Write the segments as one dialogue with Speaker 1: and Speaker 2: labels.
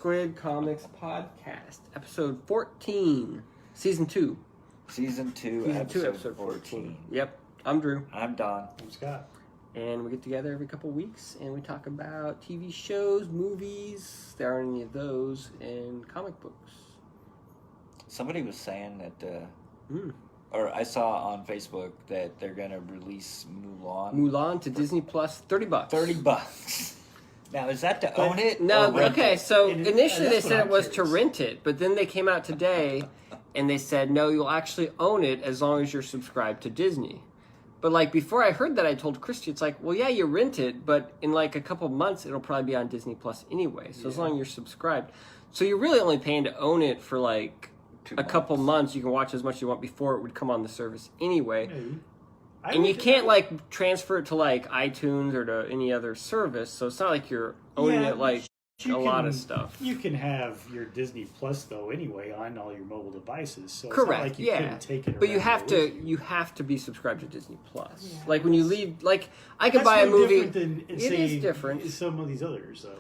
Speaker 1: Squid Comics Podcast, episode 14, season 2.
Speaker 2: Season 2, episode 14.
Speaker 1: Yep, I'm Drew.
Speaker 2: I'm Don.
Speaker 3: I'm Scott.
Speaker 1: And we get together every couple weeks and we talk about TV shows, movies, if there aren't any of those, and comic books.
Speaker 2: Somebody was saying that, or I saw on Facebook that they're going to release Mulan.
Speaker 1: Mulan to Disney Plus, $30.
Speaker 2: $30. Now, is that to own it?
Speaker 1: No,
Speaker 2: or rent
Speaker 1: okay,
Speaker 2: it?
Speaker 1: so initially they said it was
Speaker 3: curious.
Speaker 1: to rent it, but then they came out today and they said, no, you'll actually own it as long as you're subscribed to Disney. But like before I heard that, I told Christy, it's like, well, yeah, you rent it, but in like a couple months, it'll probably be on Disney Plus anyway. So as long as you're subscribed. So you're really only paying to own it for like a couple months. You can watch as much as you want before it would come on the service anyway. And you can't like transfer it to like iTunes or to any other service. So it's not like you're owning it like a lot of stuff.
Speaker 3: You can have your Disney Plus though anyway on all your mobile devices. So
Speaker 1: Correct.
Speaker 3: It's not like you couldn't take it.
Speaker 1: But you have to be subscribed to Disney Plus. Yeah, like when you leave, like I could buy a movie.
Speaker 3: Than,
Speaker 1: it
Speaker 3: say,
Speaker 1: is different.
Speaker 3: Some of these others, though.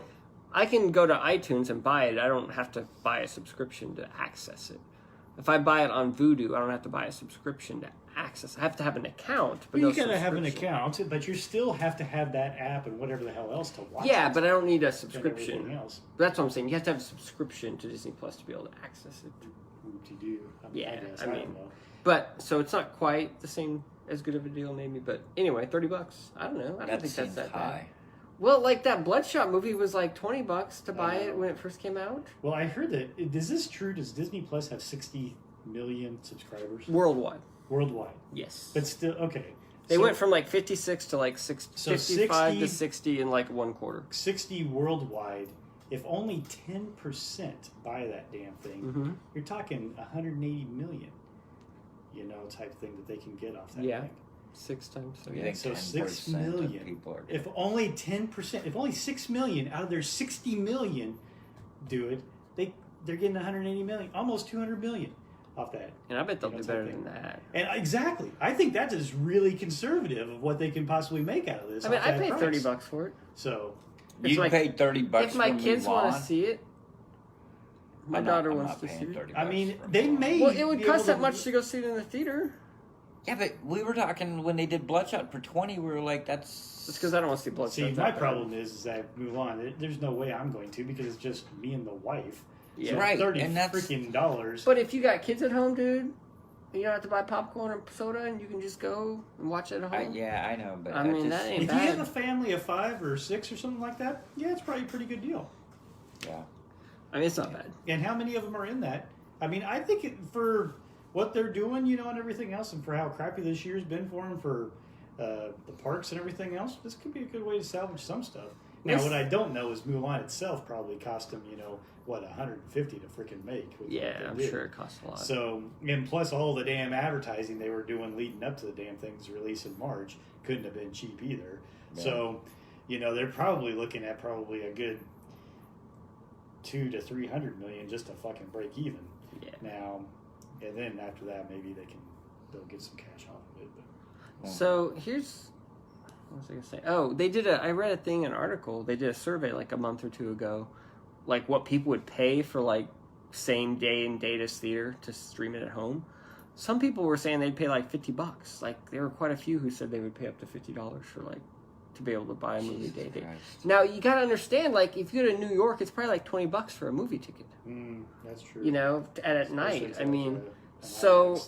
Speaker 1: I can go to iTunes and buy it. I don't have to buy a subscription to access it. If I buy it on Vudu, I don't have to buy a subscription to access. I have to have an account. But
Speaker 3: you gotta have an account, but you still have to have that app and whatever the hell else to watch.
Speaker 1: Yeah, but I don't need a subscription.
Speaker 3: Else.
Speaker 1: That's what I'm saying. You have to have a subscription to Disney Plus to be able to access it.
Speaker 3: You do.
Speaker 1: I mean, but so it's not quite the same as good of a deal, maybe. But anyway, $30. I don't know. I don't think that's that
Speaker 2: high.
Speaker 1: bad. Well, like that Bloodshot movie was like $20 to buy it when it first came out.
Speaker 3: Well, I heard that. Is this true? Does Disney Plus have 60 million subscribers
Speaker 1: Worldwide?
Speaker 3: Worldwide.
Speaker 1: Yes.
Speaker 3: But still, okay.
Speaker 1: They went from like 56 to like 55
Speaker 3: 60,
Speaker 1: to 60 in like one quarter.
Speaker 3: 60 worldwide. If only 10% buy that damn thing, you're talking 180 million, type thing that they can get off that thing. 6 times.
Speaker 2: So, yeah.
Speaker 3: So 6 million.
Speaker 2: People are
Speaker 3: if only 10%, if only 6 million out of their 60 million do it, they're getting 180 million, almost 200 million off that.
Speaker 1: And I bet they'll do better than that.
Speaker 3: And exactly. I think that is really conservative of what they can possibly make out of this.
Speaker 1: I mean, I paid $30 for it.
Speaker 3: So
Speaker 2: you paid $30
Speaker 1: if my kids want to see it. My daughter wants to see it.
Speaker 3: I mean, they may.
Speaker 1: Well, it would cost that much to go see it in the theater.
Speaker 2: Yeah, but we were talking when they did Bloodshot for $20. We were like, that's
Speaker 1: because I don't want to see Bloodshot.
Speaker 3: See, my problem is that Mulan. There's no way I'm going to because it's just me and the wife.
Speaker 1: Yeah,
Speaker 3: so
Speaker 2: right.
Speaker 3: $30
Speaker 2: and that's
Speaker 3: freaking dollars.
Speaker 1: But if you got kids at home, dude, you don't have to buy popcorn or soda, and you can just go and watch it at home.
Speaker 2: Yeah, I know, but
Speaker 1: I mean, that ain't
Speaker 3: if
Speaker 1: bad.
Speaker 3: you have a family of 5 or 6 or something like that, yeah, it's probably a pretty good deal.
Speaker 2: Yeah.
Speaker 1: I mean, it's not bad.
Speaker 3: And how many of them are in that? I mean, I think for what they're doing, and everything else, and for how crappy this year's been for them, for the parks and everything else, this could be a good way to salvage some stuff. Now, what I don't know is Mulan itself probably cost them, what, $150 to freaking make.
Speaker 1: Yeah, I'm sure it costs a lot.
Speaker 3: So, and plus all the damn advertising they were doing leading up to the damn thing's release in March couldn't have been cheap either. Yeah. So, they're probably looking at a good $200 to $300 million just to fucking break even.
Speaker 1: Yeah.
Speaker 3: Now, and then after that, maybe they'll get some cash off of it. But.
Speaker 1: So here's. What was I gonna say? Oh, I read an article. They did a survey like a month or two ago, like what people would pay for like same day and data's theater to stream it at home. Some people were saying they'd pay like $50. Like there were quite a few who said they would pay up to $50 for like to be able to buy a movie day. Now you gotta understand, like if you go to New York, it's probably like $20 for a movie ticket.
Speaker 3: That's true.
Speaker 1: At night. I mean. So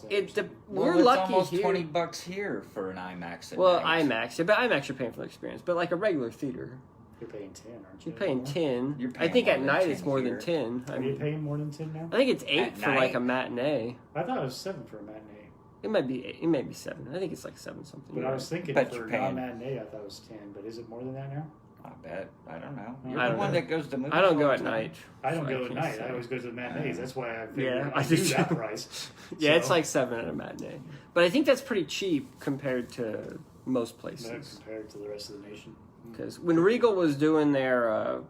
Speaker 1: we're lucky
Speaker 2: almost
Speaker 1: here.
Speaker 2: $20 here for an IMAX.
Speaker 1: IMAX, but IMAX you're paying for the experience. But like a regular theater,
Speaker 3: you're paying 10, aren't you?
Speaker 1: You're paying 10. I think at night it's more than 10.
Speaker 3: Are you paying more than 10 now?
Speaker 1: I think it's 8 for like a matinee.
Speaker 3: I thought it was 7 for a matinee.
Speaker 1: It might be 8. It may be 7. I think it's like 7 something.
Speaker 3: But I was thinking for non-matinee, I thought it was 10. But is it more than that now?
Speaker 2: I bet. I don't know.
Speaker 1: You're
Speaker 2: the one that goes to movies.
Speaker 1: I don't go at night.
Speaker 3: I don't go at night. I always go to the matinees. That's why I figured
Speaker 1: I
Speaker 3: do that price.
Speaker 1: Yeah, it's like 7 at a matinee. But I think that's pretty cheap compared to most places.
Speaker 3: Compared to the rest of the nation.
Speaker 1: Because when Regal was doing their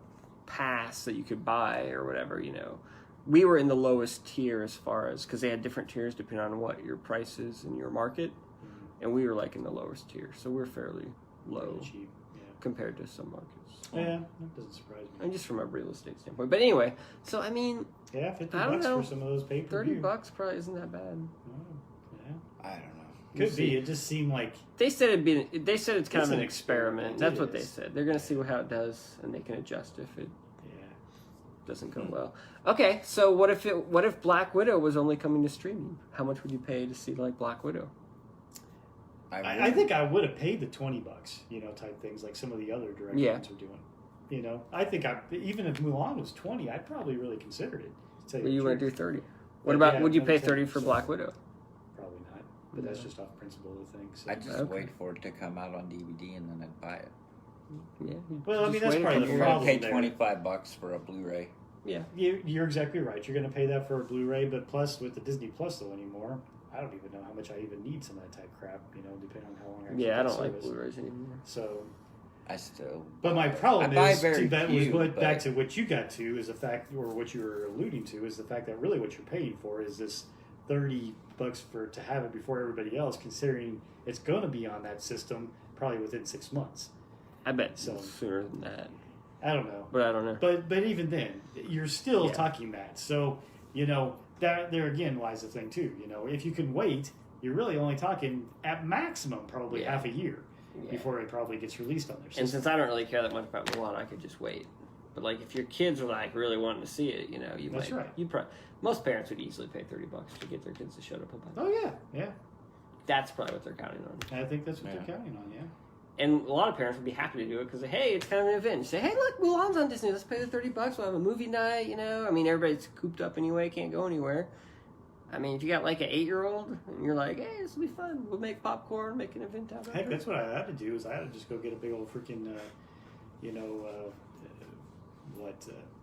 Speaker 1: pass that you could buy or whatever, we were in the lowest tier as far as, because they had different tiers depending on what your price is in your market. And we were like in the lowest tier. So we're fairly low.
Speaker 3: Cheap.
Speaker 1: compared to some markets.
Speaker 3: Yeah, that doesn't surprise me.
Speaker 1: And just from a real estate standpoint. But anyway, so I mean,
Speaker 3: Yeah, $50
Speaker 1: I don't know.
Speaker 3: for some of those pay-per-view.
Speaker 1: $30 probably isn't that bad.
Speaker 3: Yeah.
Speaker 2: I don't know.
Speaker 3: Could be. It just seemed like
Speaker 1: They said They said it's kind
Speaker 3: It's
Speaker 1: of an
Speaker 3: an
Speaker 1: experiment.
Speaker 3: experiment.
Speaker 1: That's
Speaker 3: It
Speaker 1: what they
Speaker 3: is.
Speaker 1: said. They're going to see how it does, and they can adjust if it
Speaker 3: yeah.
Speaker 1: doesn't go well. Okay, so what if Black Widow was only coming to streaming? How much would you pay to see like Black Widow?
Speaker 3: I think I would have paid the $20, type things like some of the other direct
Speaker 1: Yeah.
Speaker 3: ones are doing. I think even if Mulan was 20, I'd probably really considered it. to tell
Speaker 1: Well,
Speaker 3: the
Speaker 1: you want to
Speaker 3: truth.
Speaker 1: do 30. What
Speaker 3: But
Speaker 1: about
Speaker 3: yeah,
Speaker 1: would you pay
Speaker 3: maybe
Speaker 1: 30 for
Speaker 3: 10%.
Speaker 1: Black Widow?
Speaker 3: Probably not. But that's just off principle of the thing. So.
Speaker 2: I just
Speaker 1: Okay.
Speaker 2: wait for it to come out on DVD and then I'd buy it.
Speaker 1: Yeah.
Speaker 3: Well, I mean,
Speaker 1: just
Speaker 3: that's
Speaker 1: wait a
Speaker 3: probably
Speaker 1: couple
Speaker 3: the
Speaker 2: You're
Speaker 1: years.
Speaker 2: gonna
Speaker 3: problem
Speaker 2: pay
Speaker 3: there.
Speaker 2: $25 for a Blu-ray.
Speaker 1: Yeah.
Speaker 3: You're exactly right. You're going to pay that for a Blu-ray, but plus with the Disney Plus though anymore, I don't even know how much I even need some of that type crap. Depending on how long I keep
Speaker 1: Yeah, I
Speaker 3: that
Speaker 1: don't like
Speaker 3: service.
Speaker 1: Blu-rays anymore.
Speaker 3: So,
Speaker 2: I still.
Speaker 3: but my problem
Speaker 2: I buy
Speaker 3: is
Speaker 2: very
Speaker 3: that
Speaker 2: few,
Speaker 3: was going
Speaker 2: but-
Speaker 3: back to what you got to is the fact, or what you were alluding to is the fact that really what you're paying for is this $30 to have it before everybody else, considering it's going to be on that system probably within 6 months.
Speaker 1: I bet
Speaker 3: So-
Speaker 1: sooner than that.
Speaker 3: I don't know.
Speaker 1: But I don't know.
Speaker 3: But even then, you're still
Speaker 1: Yeah.
Speaker 3: talking that. So, that there again lies the thing too. If you can wait, you're really only talking at maximum probably
Speaker 1: Yeah.
Speaker 3: half a year
Speaker 1: Yeah.
Speaker 3: before it probably gets released on their system.
Speaker 1: And since I don't really care that much about Mulan, I could just wait. But like, if your kids are like really wanting to see it, you
Speaker 3: That's
Speaker 1: might.
Speaker 3: right.
Speaker 1: Most parents would easily pay $30 to get their kids to shut up about it.
Speaker 3: Oh yeah, yeah.
Speaker 1: That's probably what they're counting on.
Speaker 3: I think that's what
Speaker 2: Yeah.
Speaker 3: they're counting on. Yeah.
Speaker 1: And a lot of parents would be happy to do it because, hey, it's kind of an event. You say, hey, look, Mulan's on Disney. Let's pay the $30. We'll have a movie night. I mean, everybody's cooped up anyway, can't go anywhere. I mean, if you got like an 8-year-old and you're like, hey, this will be fun. We'll make popcorn, make an event out of
Speaker 3: Heck,
Speaker 1: it.
Speaker 3: that's what I had to do. Is I had to just go get a big old freaking,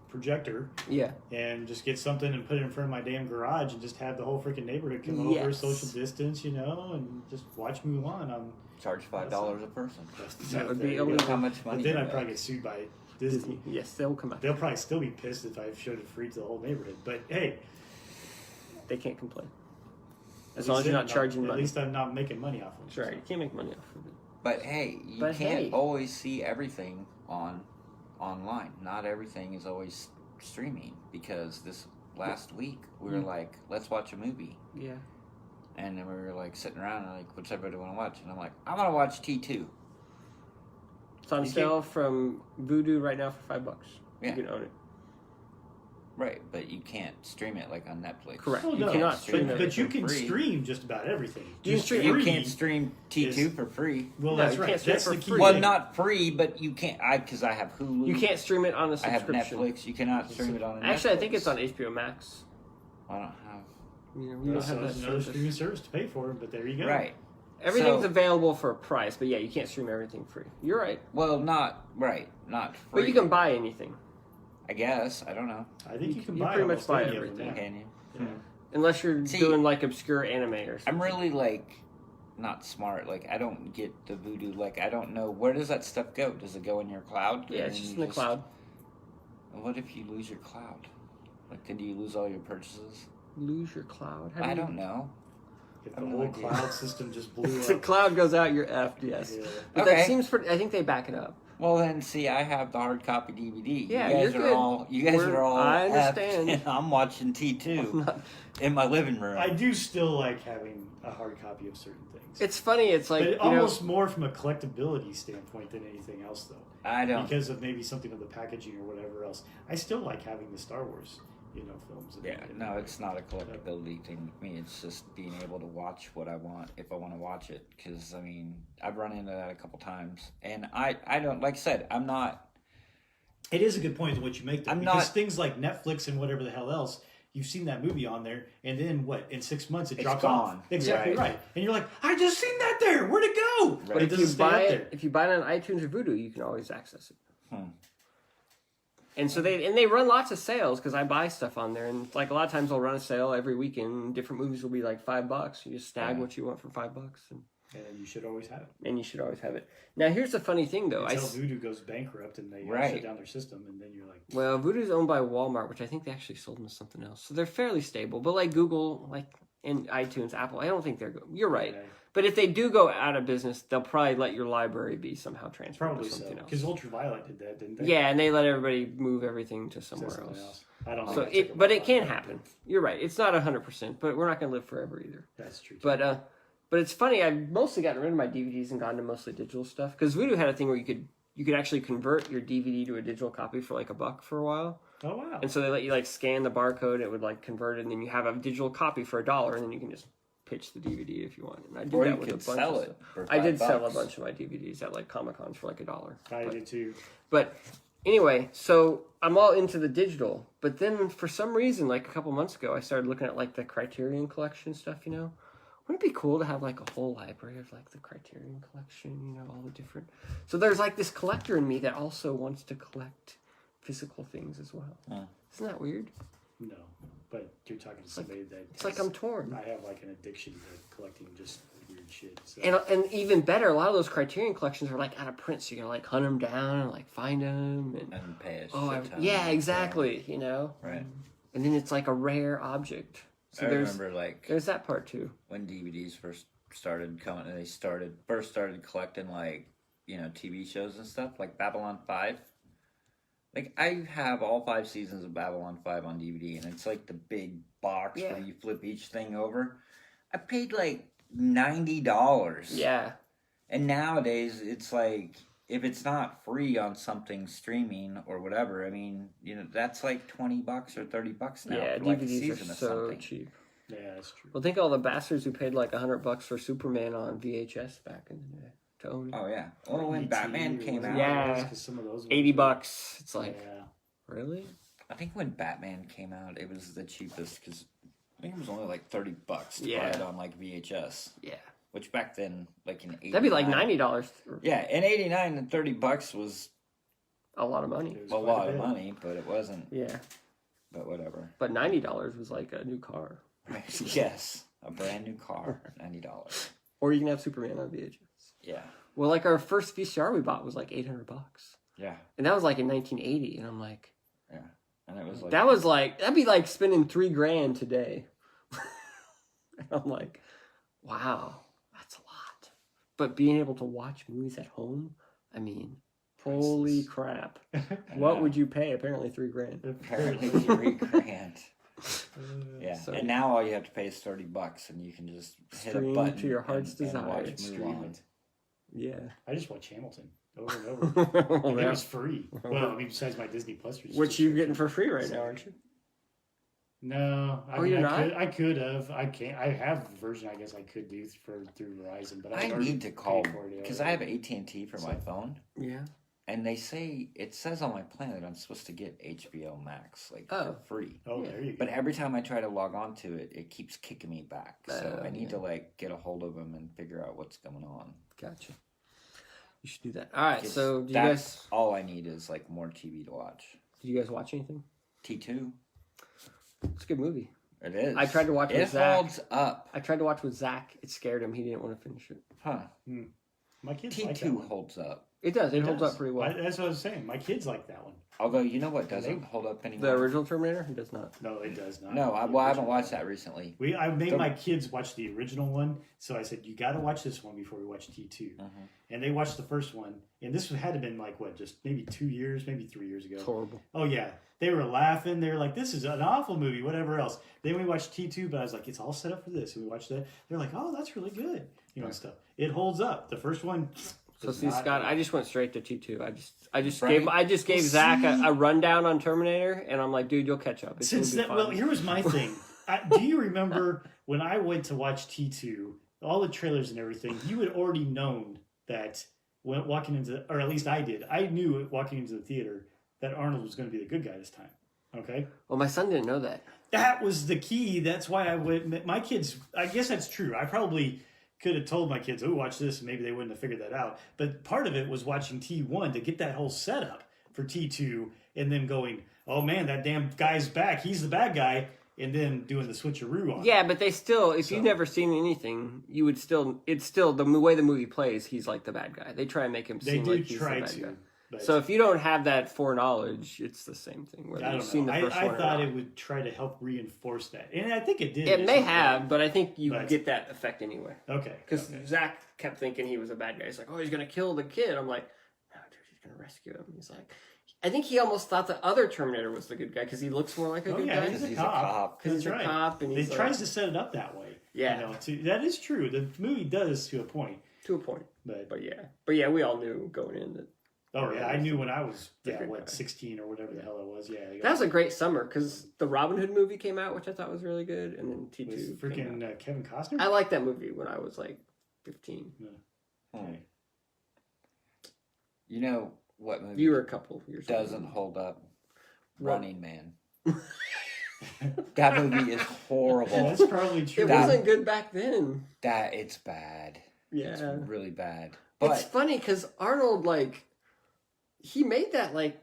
Speaker 3: projector
Speaker 1: Yeah.
Speaker 3: and just get something and put it in front of my damn garage and just have the whole freaking neighborhood come over,
Speaker 1: Yes.
Speaker 3: social distance, and just watch Mulan on.
Speaker 2: Charge $5 a person.
Speaker 1: That would be
Speaker 3: There you
Speaker 1: illegal.
Speaker 3: go.
Speaker 2: How much money?
Speaker 3: But then
Speaker 2: you
Speaker 3: I'd
Speaker 2: make.
Speaker 3: probably get sued by Disney.
Speaker 1: Yes, they'll come out.
Speaker 3: They'll probably still be pissed if I showed it free to the whole neighborhood. But hey,
Speaker 1: They can't complain. As
Speaker 3: at
Speaker 1: long as
Speaker 3: least
Speaker 1: you're
Speaker 3: then
Speaker 1: not charging
Speaker 3: At
Speaker 1: money.
Speaker 3: least I'm not making money off of it.
Speaker 1: That's right. You can't make money off of it.
Speaker 2: But hey, you
Speaker 1: But
Speaker 2: can't
Speaker 1: hey.
Speaker 2: always see everything online. Not everything is always streaming because this last week we were like, let's watch a movie.
Speaker 1: Yeah.
Speaker 2: And then we were like sitting around and like, what's everybody want to watch? And I'm like, I want to watch T2.
Speaker 1: It's on
Speaker 3: You
Speaker 1: sale from Vudu right now for $5.
Speaker 2: Yeah.
Speaker 1: You can own it.
Speaker 2: Right, but you can't stream it like on Netflix.
Speaker 1: Correct.
Speaker 3: Well,
Speaker 1: You
Speaker 3: no,
Speaker 1: cannot stream
Speaker 3: but,
Speaker 1: it
Speaker 3: but you
Speaker 2: for
Speaker 3: can
Speaker 2: free.
Speaker 3: stream just about everything.
Speaker 1: You can
Speaker 3: Just
Speaker 1: stream-
Speaker 2: You
Speaker 3: free
Speaker 2: can't stream T2
Speaker 3: is-
Speaker 2: for free.
Speaker 3: Well,
Speaker 1: No,
Speaker 3: that's
Speaker 1: you
Speaker 3: right.
Speaker 1: can't stream it
Speaker 3: That's
Speaker 1: for
Speaker 3: the key.
Speaker 1: free.
Speaker 2: Well,
Speaker 3: thing.
Speaker 2: not free, but you can't. Because I have Hulu.
Speaker 1: You can't stream it on a
Speaker 2: I have
Speaker 1: subscription.
Speaker 2: Netflix. You cannot stream it on. A
Speaker 1: Actually, I
Speaker 2: Netflix.
Speaker 1: think it's on HBO Max.
Speaker 2: I don't have.
Speaker 1: We
Speaker 3: So
Speaker 1: don't have
Speaker 3: it's
Speaker 1: that
Speaker 3: another
Speaker 1: service.
Speaker 3: streaming service to pay for, but there you go.
Speaker 2: Right.
Speaker 1: Everything's
Speaker 2: So-
Speaker 1: available for a price, but yeah, you can't stream everything free. You're right.
Speaker 2: Well, not free.
Speaker 1: But you can buy anything.
Speaker 2: I guess. I don't know.
Speaker 3: I think you can
Speaker 1: You
Speaker 3: buy
Speaker 1: pretty much
Speaker 3: almost
Speaker 1: buy
Speaker 3: any of them
Speaker 1: everything.
Speaker 3: now.
Speaker 2: Can you?
Speaker 3: Yeah.
Speaker 1: Unless you're
Speaker 2: See,
Speaker 1: doing like obscure anime or something.
Speaker 2: I'm really like not smart. Like I don't get the Voodoo. Like I don't know where does that stuff go. Does it go in your cloud?
Speaker 1: Yeah,
Speaker 2: And
Speaker 1: it's just
Speaker 2: you
Speaker 1: in the cloud.
Speaker 2: What if you lose your cloud? Like, then do you lose all your purchases?
Speaker 1: Lose your cloud. How do
Speaker 2: I
Speaker 1: you-
Speaker 2: don't know.
Speaker 3: If
Speaker 2: I
Speaker 3: the
Speaker 2: have no
Speaker 3: whole
Speaker 2: idea.
Speaker 3: cloud system just blew
Speaker 1: If the
Speaker 3: up.
Speaker 1: cloud goes out, you're effed, yes.
Speaker 3: Yeah.
Speaker 1: But
Speaker 2: Okay.
Speaker 1: that seems pretty, I think they back it up.
Speaker 2: Well, then, see, I have the hard copy DVD.
Speaker 1: Yeah,
Speaker 2: you guys
Speaker 1: you're
Speaker 2: are
Speaker 1: good.
Speaker 2: all. You guys are all.
Speaker 1: I
Speaker 2: effed,
Speaker 1: understand.
Speaker 2: and I'm watching T2 in my living room.
Speaker 3: I do still like having a hard copy of certain things.
Speaker 1: It's funny, it's like,
Speaker 3: but
Speaker 1: you
Speaker 3: almost more from a collectability standpoint than anything else, though.
Speaker 2: I don't.
Speaker 3: Because of maybe something of the packaging or whatever else. I still like having the Star Wars, films.
Speaker 2: Yeah, no, it's not a collectability thing with me. It's just being able to watch what I want if I want to watch it. Because I mean, I've run into that a couple times, and I don't like I said, I'm not.
Speaker 3: It is a good point in what you make, though,
Speaker 2: I'm
Speaker 3: because
Speaker 2: not-
Speaker 3: things like Netflix and whatever the hell else, you've seen that movie on there, and then what? In 6 months, it
Speaker 2: It's
Speaker 3: drops
Speaker 2: gone.
Speaker 3: off. Exactly
Speaker 2: Right.
Speaker 3: right. And you're like, I just seen that there. Where'd it go?
Speaker 2: Right.
Speaker 1: but
Speaker 3: It
Speaker 1: if you
Speaker 3: doesn't stay
Speaker 1: buy
Speaker 3: up
Speaker 1: it,
Speaker 3: there.
Speaker 1: if you buy it on iTunes or Vudu, you can always access it.
Speaker 2: Hmm.
Speaker 1: And so they run lots of sales because I buy stuff on there, and like a lot of times they'll run a sale every weekend. Different movies will be like $5. You just snag
Speaker 2: Yeah.
Speaker 1: what you want for $5,
Speaker 3: And you should always have it.
Speaker 1: and you should always have it. Now here's the funny thing though.
Speaker 3: Until Voodoo goes bankrupt and they
Speaker 2: Right.
Speaker 3: shut down their system, and then you're like,
Speaker 1: Well, Vudu's owned by Walmart, which I think they actually sold them to something else. So they're fairly stable. But like Google, like and iTunes, Apple, I don't think they're good. You're right.
Speaker 3: okay.
Speaker 1: But if they do go out of business, they'll probably let your library be somehow transferred
Speaker 3: Probably
Speaker 1: to
Speaker 3: so.
Speaker 1: something else.
Speaker 3: Because Ultraviolet did that, didn't they?
Speaker 1: Yeah, and they let everybody move everything to somewhere
Speaker 3: Something
Speaker 1: else.
Speaker 3: I don't know.
Speaker 1: So but it can happen. You're right. It's not 100%, but we're not going to live forever either.
Speaker 3: That's true.
Speaker 1: But it's funny. I've mostly gotten rid of my DVDs and gone to mostly digital stuff because Vudu had a thing where you could actually convert your DVD to a digital copy for like $1 for a while.
Speaker 3: Oh wow!
Speaker 1: And so they let you like scan the barcode, it would like convert it, and then you have a digital copy for $1, and then you can just pitch the DVD if you want. And I did that with a bunch
Speaker 2: sell
Speaker 1: of
Speaker 2: it
Speaker 1: stuff.
Speaker 2: for
Speaker 1: I did
Speaker 2: $5.
Speaker 1: sell a bunch of my DVDs at like Comic Cons for like $1.
Speaker 3: I did too.
Speaker 1: But anyway, so I'm all into the digital, but then for some reason, like a couple months ago, I started looking at like the Criterion Collection stuff. Wouldn't it be cool to have like a whole library of like the Criterion Collection? All the different. So there's like this collector in me that also wants to collect physical things as well. Isn't that weird?
Speaker 3: No, but you're talking to somebody that.
Speaker 1: It's like I'm torn.
Speaker 3: I have like an addiction to collecting just weird shit. So.
Speaker 1: And even better, a lot of those Criterion collections are like out of print, so you gotta like hunt them down and like find them
Speaker 2: And pay a shit ton.
Speaker 1: yeah, exactly.
Speaker 2: Right.
Speaker 1: And then it's like a rare object. So
Speaker 2: I remember like
Speaker 1: there's that part too.
Speaker 2: when DVDs first started coming, and they first started collecting like TV shows and stuff like Babylon 5. Like I have all 5 seasons of Babylon 5 on DVD, and it's like the big box where you flip each thing over. I paid like $90.
Speaker 1: Yeah.
Speaker 2: And nowadays it's like if it's not free on something streaming or whatever, I mean, that's like $20 or $30 now.
Speaker 1: Yeah,
Speaker 2: for like a
Speaker 1: DVDs
Speaker 2: season
Speaker 1: are
Speaker 2: of
Speaker 1: so
Speaker 2: something.
Speaker 1: cheap.
Speaker 3: Yeah, that's true.
Speaker 1: Well, think of all the bastards who paid like $100 for Superman on VHS back in the day to own it.
Speaker 2: Oh yeah. Oh, when
Speaker 3: ET
Speaker 2: Batman came
Speaker 3: or
Speaker 2: out.
Speaker 1: Yeah.
Speaker 3: 'cause some of those
Speaker 1: $80. It's like,
Speaker 3: yeah.
Speaker 1: really?
Speaker 2: I think when Batman came out, it was the cheapest because I think it was only like $30 to buy
Speaker 1: Yeah.
Speaker 2: it on like VHS.
Speaker 1: Yeah.
Speaker 2: Which back then, like in 89,
Speaker 1: That'd be like $90.
Speaker 2: Yeah, in '89, and $30 was
Speaker 1: A lot of money.
Speaker 3: It was
Speaker 2: a
Speaker 3: quite
Speaker 2: lot of
Speaker 3: bit.
Speaker 2: money, but it wasn't.
Speaker 1: Yeah.
Speaker 2: But whatever.
Speaker 1: But $90 was like a new car.
Speaker 2: Yes, a brand new car, $90.
Speaker 1: Or you can have Superman on VHS.
Speaker 2: Yeah,
Speaker 1: Well, like our first VCR we bought was like $800.
Speaker 2: yeah,
Speaker 1: And that was like in 1980. And I'm like,
Speaker 2: yeah. And it was like
Speaker 1: that'd be like spending $3,000 today. And I'm like, wow, that's a lot. But being able to watch movies at home, I mean, holy crap. What would you pay? Apparently $3,000.
Speaker 2: apparently $3,000. Yeah,
Speaker 1: So-
Speaker 2: and now all you have to pay is $30, and you can just hit a
Speaker 1: Stream
Speaker 2: button
Speaker 1: to your heart's
Speaker 2: and
Speaker 1: desire.
Speaker 2: watch
Speaker 3: Stream
Speaker 2: Mulan.
Speaker 3: it.
Speaker 1: Yeah.
Speaker 3: I just watch Hamilton over and over.
Speaker 1: Well,
Speaker 3: And it
Speaker 1: yeah.
Speaker 3: was free. Well, I mean, besides my Disney Plus,
Speaker 1: Which you're getting for free right now, aren't you?
Speaker 3: No, I
Speaker 1: Oh,
Speaker 3: mean,
Speaker 1: you're not?
Speaker 3: I could have. I can't. I have the version. I guess I could do through Verizon, but
Speaker 2: I
Speaker 3: already
Speaker 2: need to call
Speaker 3: paid for it
Speaker 2: because I
Speaker 3: already.
Speaker 2: have AT&T for my phone,
Speaker 1: Yeah.
Speaker 2: and it says on my plan that I'm supposed to get HBO Max
Speaker 1: Oh.
Speaker 2: for free.
Speaker 3: Oh,
Speaker 1: Yeah.
Speaker 3: there you go.
Speaker 2: But every time I try to log on to it, it keeps kicking me back. So I need
Speaker 1: yeah.
Speaker 2: to like get a hold of them and figure out what's going on.
Speaker 1: Gotcha. You should do that. All right.
Speaker 2: 'Cause
Speaker 1: So, do you
Speaker 2: that's
Speaker 1: guys
Speaker 2: all I need is like more TV to watch.
Speaker 1: watch anything?
Speaker 2: T2,
Speaker 1: It's a good movie.
Speaker 2: it is.
Speaker 1: I tried to watch it
Speaker 2: It
Speaker 1: with Zach.
Speaker 2: holds up,
Speaker 1: I tried to watch with Zach. It scared him. He didn't want to finish it.
Speaker 2: huh?
Speaker 3: My kids like that
Speaker 2: T2
Speaker 3: one.
Speaker 2: holds up.
Speaker 1: It does. It holds
Speaker 3: does.
Speaker 1: up pretty well.
Speaker 3: That's what I was saying. My kids like that one.
Speaker 2: Although you know what doesn't hold up anymore.
Speaker 1: The original Terminator? It does not.
Speaker 3: No, it does not.
Speaker 2: No,
Speaker 3: The
Speaker 2: I haven't
Speaker 3: original.
Speaker 2: watched that recently.
Speaker 3: I made my kids watch the original one, so I said, you got to watch this one before we watch T2. And they watched the first one, and this had to have been like, what, just maybe 2 years, maybe 3 years ago.
Speaker 1: It's horrible.
Speaker 3: Oh, yeah. They were laughing. They were like, this is an awful movie, whatever else. Then we watched T2, but I was like, it's all set up for this. And we watched that. They're like, oh, that's really good. And stuff. It holds up. The first one...
Speaker 1: So
Speaker 3: does
Speaker 1: see,
Speaker 3: not-
Speaker 1: Scott, I just went straight to T2. I just
Speaker 2: Right.
Speaker 1: gave Zach a rundown on Terminator, and I'm like, dude, you'll catch up. It's
Speaker 3: Since
Speaker 1: gonna be
Speaker 3: that, well,
Speaker 1: fun.
Speaker 3: here was my thing. Do you remember when I went to watch T2, all the trailers and everything, you had already known that when walking into, or at least I did, I knew walking into the theater that Arnold was going to be the good guy this time. Okay?
Speaker 1: Well, my son didn't know that.
Speaker 3: That was the key. That's why I went, my kids, I guess that's true. I probably could have told my kids, oh, watch this, and maybe they wouldn't have figured that out. But part of it was watching T1 to get that whole setup for T2 and then going, oh man, that damn guy's back. He's the bad guy. And then doing the switcheroo on it.
Speaker 1: Yeah, but they still, if you've never seen anything, you would still, it's still, the way the movie plays, he's like the bad guy. They try and make him
Speaker 3: They
Speaker 1: seem
Speaker 3: do
Speaker 1: like he's
Speaker 3: try
Speaker 1: the bad guy.
Speaker 3: to. But
Speaker 1: So if you don't have that foreknowledge, it's the same thing. Whether
Speaker 3: I
Speaker 1: you've
Speaker 3: don't
Speaker 1: seen
Speaker 3: know.
Speaker 1: the first
Speaker 3: I
Speaker 1: one or
Speaker 3: thought
Speaker 1: not.
Speaker 3: it would try to help reinforce that, and I think it did.
Speaker 1: It
Speaker 3: at
Speaker 1: may
Speaker 3: some
Speaker 1: have,
Speaker 3: point.
Speaker 1: but I think you
Speaker 3: But-
Speaker 1: get that effect anyway.
Speaker 3: Okay.
Speaker 1: Because
Speaker 3: okay.
Speaker 1: Zach kept thinking he was a bad guy. He's like, oh, he's going to kill the kid. I'm like, no, dude, he's going to rescue him. He's like, I think he almost thought the other Terminator was the good guy because he looks more like a good guy.
Speaker 3: He's a
Speaker 2: He's
Speaker 3: cop.
Speaker 1: Because he's
Speaker 3: That's
Speaker 1: a cop. And
Speaker 3: It
Speaker 1: he's
Speaker 3: tries to set it up that way.
Speaker 1: Yeah.
Speaker 3: That is true. The movie does to a point.
Speaker 1: to a point.
Speaker 3: But
Speaker 1: But yeah, we all knew going in that.
Speaker 3: oh yeah, I knew when I was
Speaker 1: The good guy.
Speaker 3: 16 or whatever the hell it was. Yeah,
Speaker 1: That was a great summer because the Robin Hood movie came out, which I thought was really good, and then
Speaker 3: It was
Speaker 1: T2 came
Speaker 3: freaking
Speaker 1: out.
Speaker 3: Kevin Costner.
Speaker 1: I liked that movie when I was like 15.
Speaker 3: Okay.
Speaker 2: You know what movie
Speaker 1: You were a couple years
Speaker 2: doesn't
Speaker 1: older.
Speaker 2: hold up?
Speaker 1: What?
Speaker 2: Running Man. That movie is horrible.
Speaker 3: That's probably true.
Speaker 1: It
Speaker 2: That-
Speaker 1: wasn't good back then.
Speaker 2: It's bad.
Speaker 1: Yeah.
Speaker 2: It's really bad.
Speaker 1: It's
Speaker 2: But
Speaker 1: funny because Arnold, like, he made that, like,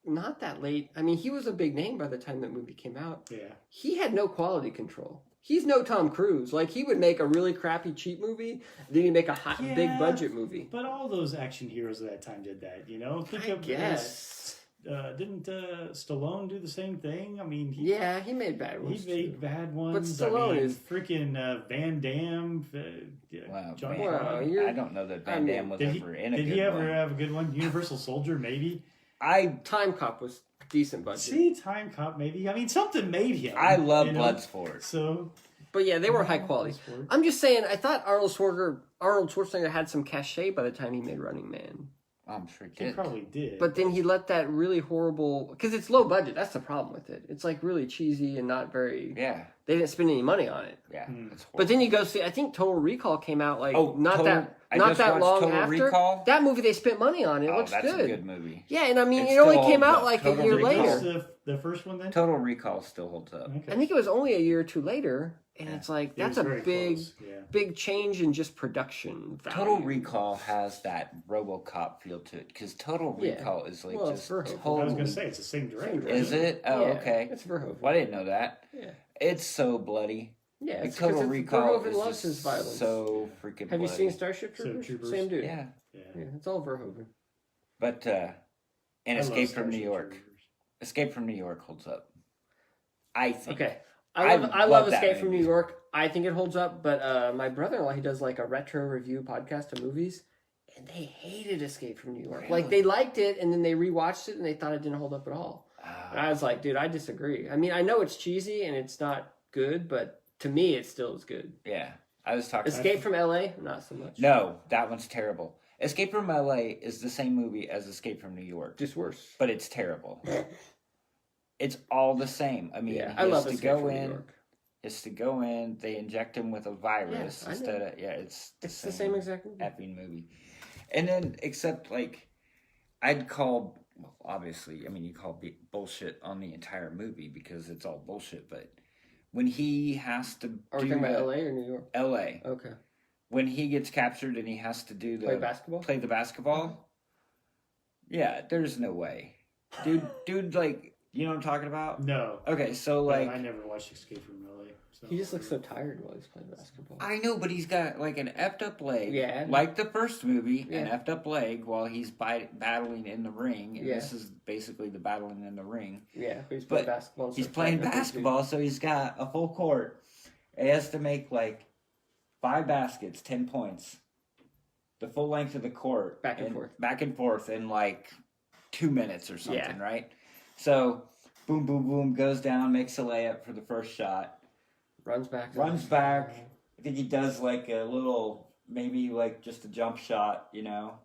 Speaker 1: not that late. I mean, he was a big name by the time that movie came out.
Speaker 3: Yeah.
Speaker 1: He had no quality control. He's no Tom Cruise. Like, he would make a really crappy, cheap movie, then he'd make a hot,
Speaker 3: Yeah.
Speaker 1: big budget movie.
Speaker 3: But all those action heroes of that time did that, you know? Think
Speaker 1: I
Speaker 3: of
Speaker 1: guess.
Speaker 3: didn't Stallone do the same thing? I mean,
Speaker 1: Yeah, he made bad ones.
Speaker 3: he made
Speaker 1: too.
Speaker 3: bad ones.
Speaker 1: Stallone
Speaker 3: I mean,
Speaker 1: is-
Speaker 3: freaking Van Damme.
Speaker 2: wow,
Speaker 3: John
Speaker 2: Van-
Speaker 1: Wow, you're-
Speaker 2: I don't know that
Speaker 1: I
Speaker 2: Van
Speaker 1: mean,
Speaker 2: Damme was
Speaker 3: Did he,
Speaker 2: ever in a
Speaker 3: did
Speaker 2: good
Speaker 3: he ever
Speaker 2: one.
Speaker 3: have a good one? Universal Soldier, maybe.
Speaker 1: Time Cop was decent budget.
Speaker 3: See, Time Cop, maybe. I mean, something made him.
Speaker 2: I love
Speaker 3: you know?
Speaker 2: Bloodsport.
Speaker 3: So
Speaker 1: But yeah, they were high quality.
Speaker 3: Bloodsport.
Speaker 1: I'm just saying, I thought Arnold Schwarzenegger had some cachet by the time he made Running Man.
Speaker 2: I'm sure he
Speaker 3: He
Speaker 2: did.
Speaker 3: probably did.
Speaker 1: But then he let that really horrible, because it's low budget. That's the problem with it. It's like really cheesy and not very.
Speaker 2: Yeah,
Speaker 1: They didn't spend any money on it.
Speaker 2: yeah.
Speaker 3: Hmm.
Speaker 2: It's horrible.
Speaker 1: But then you go see. I think Total Recall came out like
Speaker 2: Oh,
Speaker 1: not
Speaker 2: Total-
Speaker 1: that
Speaker 2: I
Speaker 1: not
Speaker 2: just
Speaker 1: that
Speaker 2: watched
Speaker 1: long
Speaker 2: Total
Speaker 1: after.
Speaker 2: Recall.
Speaker 1: That movie they spent money on. It
Speaker 2: Oh,
Speaker 1: looks
Speaker 2: that's
Speaker 1: good.
Speaker 2: a good movie.
Speaker 1: Yeah, and I mean
Speaker 2: It
Speaker 1: it only
Speaker 2: still
Speaker 1: came
Speaker 2: holds
Speaker 1: out
Speaker 2: up.
Speaker 1: like
Speaker 2: Total
Speaker 1: a year
Speaker 2: Recall.
Speaker 1: later.
Speaker 3: the first one then?
Speaker 2: Total Recall still holds up.
Speaker 3: Okay.
Speaker 1: I think it was only a year or two later, and
Speaker 2: Yeah.
Speaker 1: it's like
Speaker 3: It
Speaker 1: that's
Speaker 3: was
Speaker 1: a
Speaker 3: very
Speaker 1: big
Speaker 3: close, yeah.
Speaker 1: big change in just production value.
Speaker 2: Total Recall has that RoboCop feel to it because Total
Speaker 1: Yeah.
Speaker 2: Recall is like
Speaker 1: Well, it's
Speaker 2: just
Speaker 1: Verhoeven.
Speaker 3: I was
Speaker 2: totally.
Speaker 3: going to say, it's the same director.
Speaker 2: Is it? Oh,
Speaker 1: Yeah,
Speaker 2: okay.
Speaker 1: It's Verhoeven.
Speaker 2: Well, I didn't know that.
Speaker 1: Yeah.
Speaker 2: It's so bloody.
Speaker 1: Yeah,
Speaker 2: Like,
Speaker 1: it's 'cause
Speaker 2: Total
Speaker 1: it's
Speaker 2: Recall
Speaker 1: Verhoeven
Speaker 2: is
Speaker 1: loves
Speaker 2: just
Speaker 1: his violence.
Speaker 2: so freaking.
Speaker 1: Have you
Speaker 2: bloody.
Speaker 1: seen Starship
Speaker 3: So
Speaker 1: Troopers?
Speaker 3: Troopers.
Speaker 1: Same dude.
Speaker 2: Yeah,
Speaker 3: Yeah.
Speaker 1: Yeah, it's all Verhoeven.
Speaker 2: but and
Speaker 3: I love
Speaker 2: Escape from New
Speaker 3: Starship
Speaker 2: York.
Speaker 3: Troopers.
Speaker 2: Escape from New York holds up. I think.
Speaker 1: Okay.
Speaker 2: I
Speaker 1: I love
Speaker 2: love that
Speaker 1: Escape from
Speaker 2: movie.
Speaker 1: New York. I think it holds up, but my brother-in-law, he does like a retro review podcast of movies, and they hated Escape from New York. Like
Speaker 2: Really?
Speaker 1: they liked it, and then they rewatched it, and they thought it didn't hold up at all. And I was like, dude, I disagree. I mean, I know it's cheesy and it's not good, but to me, it still is good.
Speaker 2: Yeah, I was talking.
Speaker 1: Escape from L.A., not so much.
Speaker 2: No, that one's terrible. Escape from LA is the same movie as Escape from New York,
Speaker 1: Just worse.
Speaker 2: but it's terrible. It's all the same. I mean,
Speaker 1: Yeah,
Speaker 2: he
Speaker 1: I
Speaker 2: has
Speaker 1: love
Speaker 2: to
Speaker 1: Escape
Speaker 2: go
Speaker 1: from New
Speaker 2: in.
Speaker 1: York.
Speaker 2: Is to go in. They inject him with a virus
Speaker 1: Yeah, I know.
Speaker 2: instead of It's
Speaker 1: It's the same exact movie.
Speaker 2: effing movie. And then, except like, I'd call. Well, obviously, I mean, you call bullshit on the entire movie because it's all bullshit. But when he has to
Speaker 1: Are we
Speaker 2: do
Speaker 1: talking about
Speaker 2: the-
Speaker 1: L.A. or New York?
Speaker 2: L.A.
Speaker 1: Okay.
Speaker 2: When he gets captured and he has to do the
Speaker 1: Play basketball?
Speaker 2: play the basketball. Yeah, there's no way, dude. Like, you know what I'm talking about?
Speaker 3: No.
Speaker 2: Okay, so
Speaker 3: But
Speaker 2: like,
Speaker 3: I never watched Escape from LA. So.
Speaker 1: He just looks so tired while he's playing basketball.
Speaker 2: I know, but he's got like an effed up leg.
Speaker 1: Yeah.
Speaker 2: Like the first movie, an
Speaker 1: Yeah.
Speaker 2: effed up leg while he's battling in the ring. And
Speaker 1: Yeah.
Speaker 2: this is basically the battling in the ring.
Speaker 1: Yeah, but he's
Speaker 2: But
Speaker 1: playing basketball. and
Speaker 2: He's
Speaker 1: starts
Speaker 2: playing
Speaker 1: fighting a big dude.
Speaker 2: basketball, so he's got a full court. He has to make like 5 baskets, 10 points. The full length of the court.
Speaker 1: Back and forth.
Speaker 2: Back and forth in like 2 minutes or something,
Speaker 1: Yeah.
Speaker 2: right? So, boom, boom, boom, goes down, makes a layup for the first shot.
Speaker 1: Runs back.
Speaker 2: Runs back. I think he does like a little, maybe like just a jump shot, you know.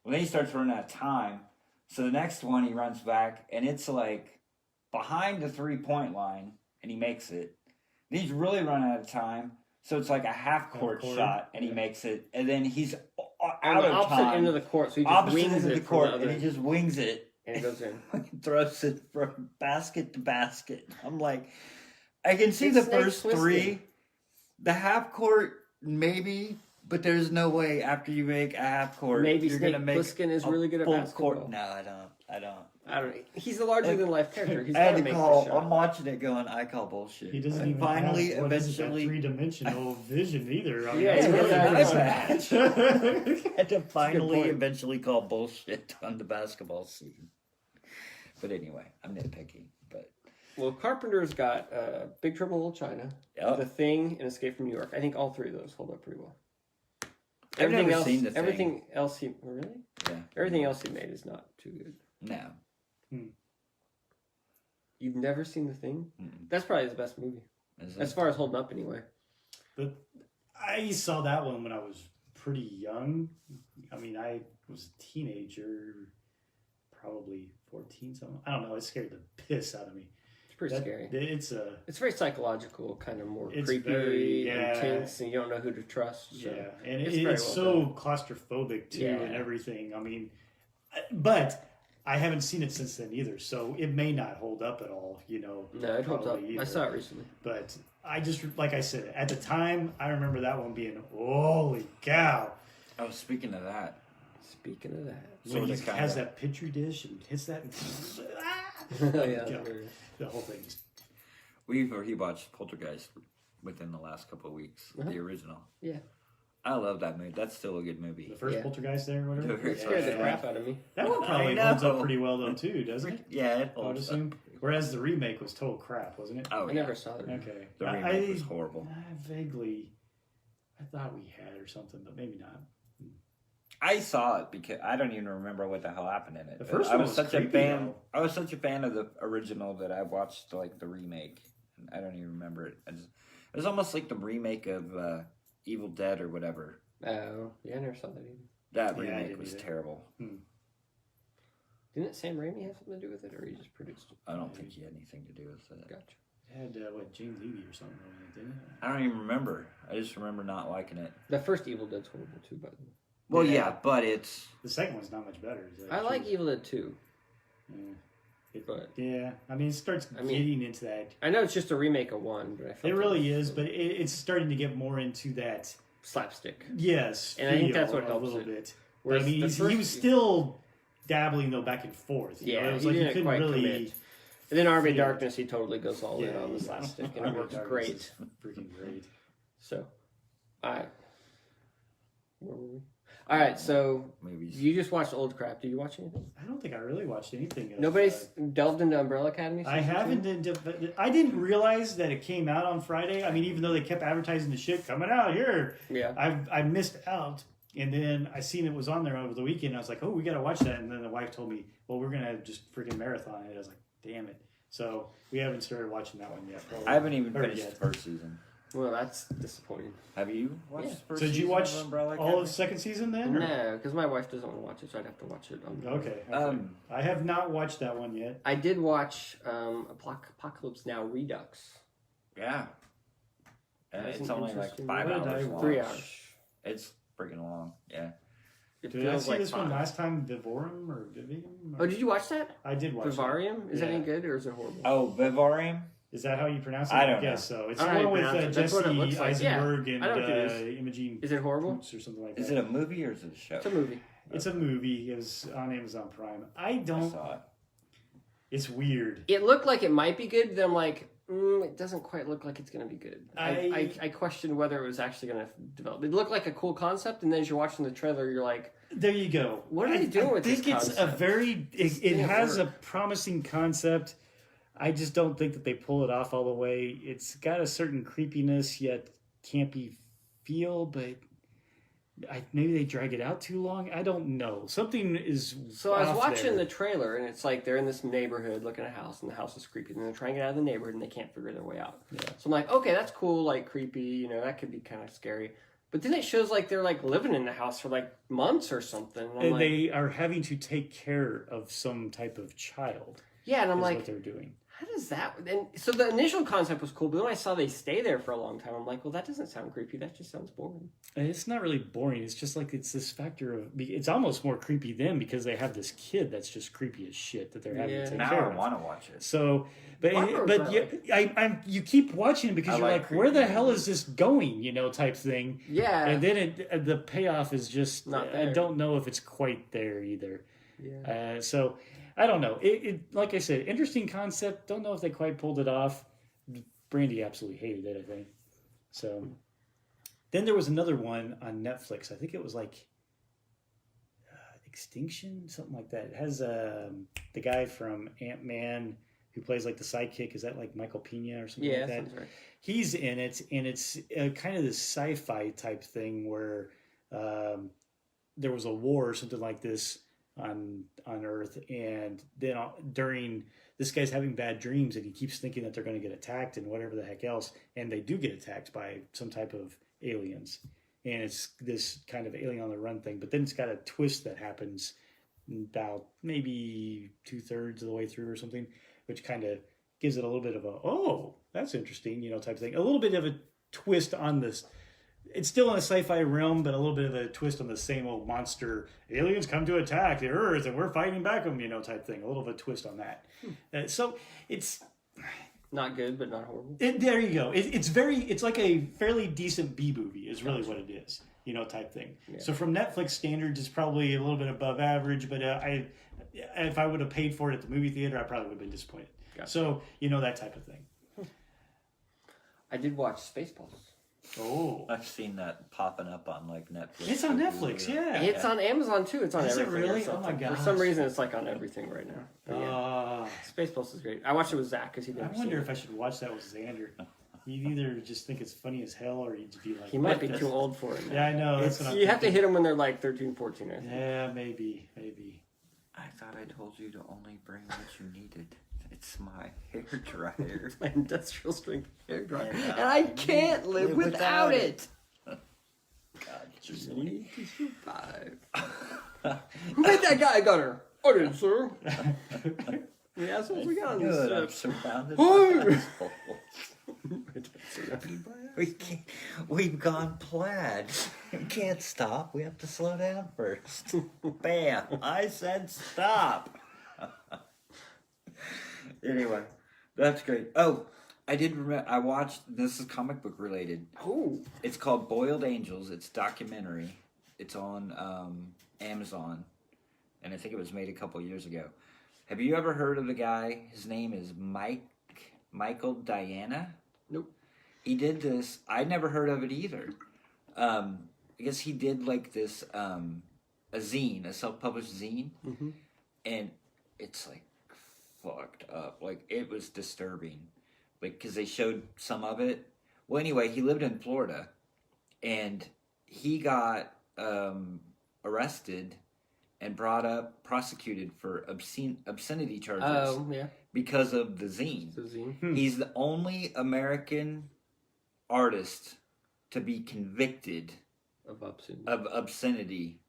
Speaker 2: Well, then he starts running out of time. So the next one he runs back, and it's like behind the 3-point line, and he makes it. Then he's really running out of time. So it's like a half-court
Speaker 3: Half-court,
Speaker 2: shot, and he
Speaker 3: yeah.
Speaker 2: makes it. And then he's
Speaker 1: On
Speaker 2: out
Speaker 1: the
Speaker 2: of
Speaker 1: opposite
Speaker 2: time.
Speaker 1: end of the court, so he just
Speaker 2: opposite
Speaker 1: wings
Speaker 2: end of
Speaker 1: it
Speaker 2: the
Speaker 1: from
Speaker 2: court,
Speaker 1: the
Speaker 2: and
Speaker 1: other,
Speaker 2: he just wings it.
Speaker 1: and it goes in.
Speaker 2: Throws it from basket to basket. I'm like, I can see
Speaker 1: It's
Speaker 2: the
Speaker 1: Snake
Speaker 2: first
Speaker 1: Plissken.
Speaker 2: 3. The half court, maybe, but there's no way after you make a half court,
Speaker 1: Maybe
Speaker 2: you're
Speaker 1: Snake
Speaker 2: gonna make
Speaker 1: Plissken is
Speaker 2: a
Speaker 1: really good at
Speaker 2: full
Speaker 1: basketball.
Speaker 2: court. No, I don't.
Speaker 1: I don't know. He's a larger than life character. He's
Speaker 2: I
Speaker 1: got
Speaker 2: had
Speaker 1: to
Speaker 2: to
Speaker 1: make
Speaker 2: call.
Speaker 1: the
Speaker 2: I'm
Speaker 1: show.
Speaker 2: watching it, going, I call bullshit.
Speaker 3: He doesn't
Speaker 2: And
Speaker 3: even
Speaker 2: finally,
Speaker 3: have,
Speaker 2: eventually,
Speaker 3: three-dimensional vision either. I mean,
Speaker 1: Yeah,
Speaker 3: that's
Speaker 1: he
Speaker 3: really
Speaker 1: doesn't have
Speaker 3: impressive.
Speaker 2: I had to finally,
Speaker 1: point.
Speaker 2: eventually call bullshit on the basketball scene. But anyway, I'm nitpicking. But
Speaker 1: Well, Carpenter's got Big Trouble in Little China,
Speaker 2: Yep.
Speaker 1: The Thing, and Escape from New York. I think all three of those hold up pretty well.
Speaker 2: I've never seen The Thing.
Speaker 1: Everything else he really?
Speaker 2: yeah,
Speaker 1: Everything else he made is not too good.
Speaker 2: no.
Speaker 1: You've never seen The Thing?
Speaker 2: Mm-mm.
Speaker 1: That's probably his best movie,
Speaker 2: Is
Speaker 1: as
Speaker 2: it?
Speaker 1: far as holding up anyway.
Speaker 3: But I saw that one when I was pretty young. I mean, I was a teenager, probably 14 something. I don't know. It scared the piss out of me.
Speaker 1: It's pretty scary.
Speaker 3: It's
Speaker 1: very psychological, kind of more
Speaker 3: It's
Speaker 1: creepy,
Speaker 3: very, yeah.
Speaker 1: intense, and you don't know who to trust. So.
Speaker 3: yeah, and
Speaker 1: it's
Speaker 3: it's
Speaker 1: very well
Speaker 3: so
Speaker 1: done.
Speaker 3: claustrophobic too,
Speaker 1: Yeah.
Speaker 3: and everything. I mean, but I haven't seen it since then either, so it may not hold up at all. You know,
Speaker 1: No, it holds up.
Speaker 3: probably
Speaker 1: I
Speaker 3: either.
Speaker 1: saw it recently.
Speaker 3: But I just, like I said, at the time, I remember that one being, holy cow.
Speaker 2: Oh, speaking of that,
Speaker 1: Speaking of that.
Speaker 3: When he
Speaker 2: Sorta, kinda.
Speaker 3: has that petri dish and hits that,
Speaker 1: Yeah,
Speaker 3: Yeah.
Speaker 1: that's very-
Speaker 3: the whole thing.
Speaker 2: we've already watched Poltergeist within the last couple of weeks,
Speaker 1: Uh-huh.
Speaker 2: the original.
Speaker 1: yeah.
Speaker 2: I love that movie. That's still a good movie.
Speaker 3: The first
Speaker 1: Yeah.
Speaker 3: Poltergeist there, or whatever.
Speaker 2: The very
Speaker 1: It scared the
Speaker 2: Yeah.
Speaker 1: crap out of me.
Speaker 3: That one probably
Speaker 2: I
Speaker 3: holds up
Speaker 2: know.
Speaker 3: pretty well though too, doesn't it?
Speaker 2: Yeah, it
Speaker 3: I would
Speaker 2: holds up.
Speaker 3: assume. Whereas the remake was total crap, wasn't it?
Speaker 2: Oh,
Speaker 1: I
Speaker 2: yeah.
Speaker 1: never saw it.
Speaker 3: Okay.
Speaker 2: The remake was horrible.
Speaker 3: I thought we had or something, but maybe not.
Speaker 2: I saw it because I don't even remember what the hell happened in it.
Speaker 3: The
Speaker 2: But
Speaker 3: first
Speaker 2: I
Speaker 3: one
Speaker 2: was
Speaker 3: was
Speaker 2: such
Speaker 3: creepy,
Speaker 2: a fan.
Speaker 3: though.
Speaker 2: I was such a fan of the original that I watched like the remake. I don't even remember it. It was almost like the remake of Evil Dead or whatever.
Speaker 1: Oh, yeah, I never saw that either.
Speaker 2: That
Speaker 3: Yeah, I
Speaker 2: remake
Speaker 3: didn't
Speaker 2: was
Speaker 3: either.
Speaker 2: terrible.
Speaker 1: Didn't Sam Raimi have something to do with it, or he just produced it?
Speaker 2: I don't think he had anything to do with it.
Speaker 1: Gotcha.
Speaker 3: It had James Levy or something on it, didn't it?
Speaker 2: I don't even remember. I just remember not liking it.
Speaker 1: The first Evil Dead's horrible too, by the way.
Speaker 2: Well,
Speaker 3: Yeah.
Speaker 2: yeah, but it's
Speaker 3: The second one's not much better. Is that
Speaker 1: I like
Speaker 3: true?
Speaker 1: Evil Dead 2,
Speaker 3: Yeah.
Speaker 1: but
Speaker 3: Yeah, I mean, it starts getting into that.
Speaker 1: I know it's just a remake of one, but I felt
Speaker 3: It really
Speaker 1: was
Speaker 3: is, but it's starting to get more into that.
Speaker 1: slapstick.
Speaker 3: Yes,
Speaker 1: And I think that's
Speaker 3: feel
Speaker 1: what
Speaker 3: a
Speaker 1: helps
Speaker 3: little
Speaker 1: it.
Speaker 3: bit. But,
Speaker 1: Whereas
Speaker 3: I mean,
Speaker 1: the
Speaker 3: he
Speaker 1: first-
Speaker 3: was still dabbling though back and forth. You know?
Speaker 1: Yeah,
Speaker 3: it was
Speaker 1: he
Speaker 3: like
Speaker 1: didn't
Speaker 3: couldn't
Speaker 1: quite
Speaker 3: really.
Speaker 1: commit. And then Army of
Speaker 3: Yeah.
Speaker 1: Darkness, he totally goes all in
Speaker 3: Yeah,
Speaker 1: on the
Speaker 3: yeah.
Speaker 1: slapstick, and it
Speaker 3: Army of
Speaker 1: works
Speaker 3: Darkness
Speaker 1: great.
Speaker 3: is freaking great.
Speaker 1: So, alright. Where were we? Alright, so
Speaker 2: movies.
Speaker 1: you just watched old crap. Did you watch anything?
Speaker 3: I don't think I really watched anything. Of,
Speaker 1: Nobody's delved into Umbrella Academy?
Speaker 3: I
Speaker 1: season
Speaker 3: haven't.
Speaker 1: two?
Speaker 3: But I didn't realize that it came out on Friday. I mean, even though they kept advertising the shit coming out here,
Speaker 1: Yeah.
Speaker 3: I missed out. And then I seen it was on there over the weekend. I was like, oh, we got to watch that. And then the wife told me, well, we're gonna just freaking marathon it. I was like, damn it. So we haven't started watching that one yet. Probably.
Speaker 2: I haven't even
Speaker 3: Or
Speaker 2: finished
Speaker 3: yet.
Speaker 2: the first season.
Speaker 1: Well, that's disappointing.
Speaker 2: Have you watched
Speaker 1: Yeah.
Speaker 2: the first
Speaker 3: So did you
Speaker 2: season
Speaker 3: watch
Speaker 2: of Umbrella
Speaker 3: all
Speaker 2: Academy?
Speaker 3: of the second season then? or-
Speaker 1: No, because my wife doesn't want to watch it, so I'd have to watch it.
Speaker 3: Okay. I have not watched that one yet.
Speaker 1: I did watch Apocalypse Now Redux.
Speaker 2: Yeah.
Speaker 1: That's
Speaker 2: It's
Speaker 1: an
Speaker 2: only like
Speaker 1: interesting
Speaker 2: 5
Speaker 3: one. What did
Speaker 2: hours
Speaker 3: I
Speaker 2: long.
Speaker 3: watch?
Speaker 1: 3 hours.
Speaker 2: It's freaking long. Yeah.
Speaker 1: It
Speaker 3: Did I
Speaker 1: feels
Speaker 3: see
Speaker 1: like
Speaker 3: this one
Speaker 1: 5.
Speaker 3: last time? Vivorum or Vivium?
Speaker 1: Oh, did you watch that?
Speaker 3: I did watch it.
Speaker 1: Vivarium? Is that
Speaker 3: Yeah.
Speaker 1: any good or is it horrible?
Speaker 2: Oh, Vivarium?
Speaker 3: Is that how you pronounce it?
Speaker 2: I don't
Speaker 3: guess so. It's
Speaker 1: I
Speaker 3: the
Speaker 1: don't know
Speaker 3: one
Speaker 1: how
Speaker 3: with
Speaker 1: you pronounce it. That's what it
Speaker 3: Jesse
Speaker 1: looks like. Yeah.
Speaker 3: Eisenberg and
Speaker 1: I know what it is.
Speaker 3: Imogene
Speaker 1: Is it horrible?
Speaker 3: Poots or something like that.
Speaker 2: Is it a movie or is it a show?
Speaker 1: It's a movie.
Speaker 3: It's a movie. It was on Amazon Prime. I
Speaker 2: I
Speaker 3: don't.
Speaker 2: saw it.
Speaker 3: It's weird.
Speaker 1: It looked like it might be good, then I'm like, it doesn't quite look like it's going to be good. I questioned whether it was actually going to develop. It looked like a cool concept, and then as you're watching the trailer, you're like,
Speaker 3: There you go.
Speaker 1: What are they doing with this
Speaker 3: I think it's a
Speaker 1: concept?
Speaker 3: very. It
Speaker 1: didn't
Speaker 3: has a
Speaker 1: work.
Speaker 3: promising concept. I just don't think that they pull it off all the way. It's got a certain creepiness yet campy feel, but maybe they drag it out too long. I don't know. Something is.
Speaker 1: So I was
Speaker 3: off
Speaker 1: watching
Speaker 3: there.
Speaker 1: the trailer, and it's like they're in this neighborhood looking at a house, and the house is creepy, and they're trying to get out of the neighborhood, and they can't figure their way out.
Speaker 3: Yeah.
Speaker 1: So I'm like, okay, that's cool, like creepy, that could be kind of scary. But then it shows like they're like living in the house for like months or something. And I'm
Speaker 3: And
Speaker 1: like,
Speaker 3: they are having to take care of some type of child.
Speaker 1: yeah, and I'm
Speaker 3: is
Speaker 1: like,
Speaker 3: what they're doing.
Speaker 1: how does that? And so the initial concept was cool, but then when I saw they stay there for a long time, I'm like, well, that doesn't sound creepy. That just sounds boring.
Speaker 3: And it's not really boring. It's just like it's this factor of. It's almost more creepy then because they have this kid that's just creepy as shit that they're having
Speaker 1: Yeah.
Speaker 3: to take
Speaker 2: Now
Speaker 3: care
Speaker 2: I
Speaker 3: of.
Speaker 2: want to watch it.
Speaker 3: So, but
Speaker 1: Barbara
Speaker 3: but
Speaker 1: was
Speaker 3: you, you keep watching it because
Speaker 2: I
Speaker 3: you're
Speaker 2: like
Speaker 3: like, where the
Speaker 2: creepy
Speaker 3: hell
Speaker 2: movies.
Speaker 3: is this going? Type thing.
Speaker 1: Yeah.
Speaker 3: And then the payoff is just
Speaker 1: Not
Speaker 3: I
Speaker 1: there.
Speaker 3: don't know if it's quite there either.
Speaker 1: Yeah.
Speaker 3: So I don't know. It like I said, interesting concept. Don't know if they quite pulled it off. Brandy absolutely hated it, I think. So then there was another one on Netflix. I think it was like Extinction, something like that. It has the guy from Ant-Man who plays like the sidekick. Is that like Michael Pena or something like that?
Speaker 1: Sounds right.
Speaker 3: He's in it, and it's kind of this sci-fi type thing where there was a war or something like this on Earth, and then during this guy's having bad dreams, and he keeps thinking that they're going to get attacked and whatever the heck else, and they do get attacked by some type of aliens, and it's this kind of alien on the run thing. But then it's got a twist that happens about maybe 2/3 of the way through or something, which kind of gives it a little bit of a, oh, that's interesting, type of thing. A little bit of a twist on this. It's still in a sci-fi realm, but a little bit of a twist on the same old monster. Aliens come to attack the Earth, and we're fighting back them, type thing. A little bit of a twist on that. So it's
Speaker 1: not good, but not horrible.
Speaker 3: There you go. It's like a fairly decent B movie. Is really what it is, type thing. Yeah. So from Netflix standards, it's probably a little bit above average. But if I would have paid for it at the movie theater, I probably would have been disappointed. Gotcha. So that type of thing.
Speaker 1: I did watch Spaceballs.
Speaker 3: Oh,
Speaker 2: I've seen that popping up on like Netflix.
Speaker 3: It's on Netflix, yeah.
Speaker 1: It's on Amazon too. It's on
Speaker 3: Is
Speaker 1: everything.
Speaker 3: It really? Oh my god!
Speaker 1: For some reason, it's like on everything right now. But yeah. Spaceballs is great. I watched it with Zach because he never.
Speaker 3: I wonder if I should watch that with Xander. You'd either just think it's funny as hell, or you'd be like,
Speaker 1: he might be too old for it. Now.
Speaker 3: Yeah, I know. That's what
Speaker 1: you have to hit them when they're like 13, 14. I think.
Speaker 3: Yeah, maybe.
Speaker 2: I thought I told you to only bring what you needed. It's my hair dryer.
Speaker 1: My industrial strength hair dryer. And I can't live without it.
Speaker 2: God,
Speaker 1: you need to survive. Who made that guy gunner? I didn't, sir. The assholes we got on this
Speaker 2: I'm surrounded by assholes. We've gone plaid. We can't stop. We have to slow down first. Bam! I said stop. Anyway, that's great. Oh, I did remember. I watched. This is comic book related.
Speaker 1: Oh,
Speaker 2: it's called Boiled Angels. It's documentary. It's on Amazon, and I think it was made a couple years ago. Have you ever heard of the guy? His name is Michael Diana.
Speaker 1: Nope.
Speaker 2: He did this. I'd never heard of it either. I guess he did like this a zine, a self-published zine, and it's like fucked up. Like it was disturbing, like because they showed some of it. Well, anyway, he lived in Florida, and he got arrested and prosecuted for obscenity charges.
Speaker 1: Oh, yeah.
Speaker 2: Because of the zine. He's the only American artist to be convicted
Speaker 1: of
Speaker 2: obscenity.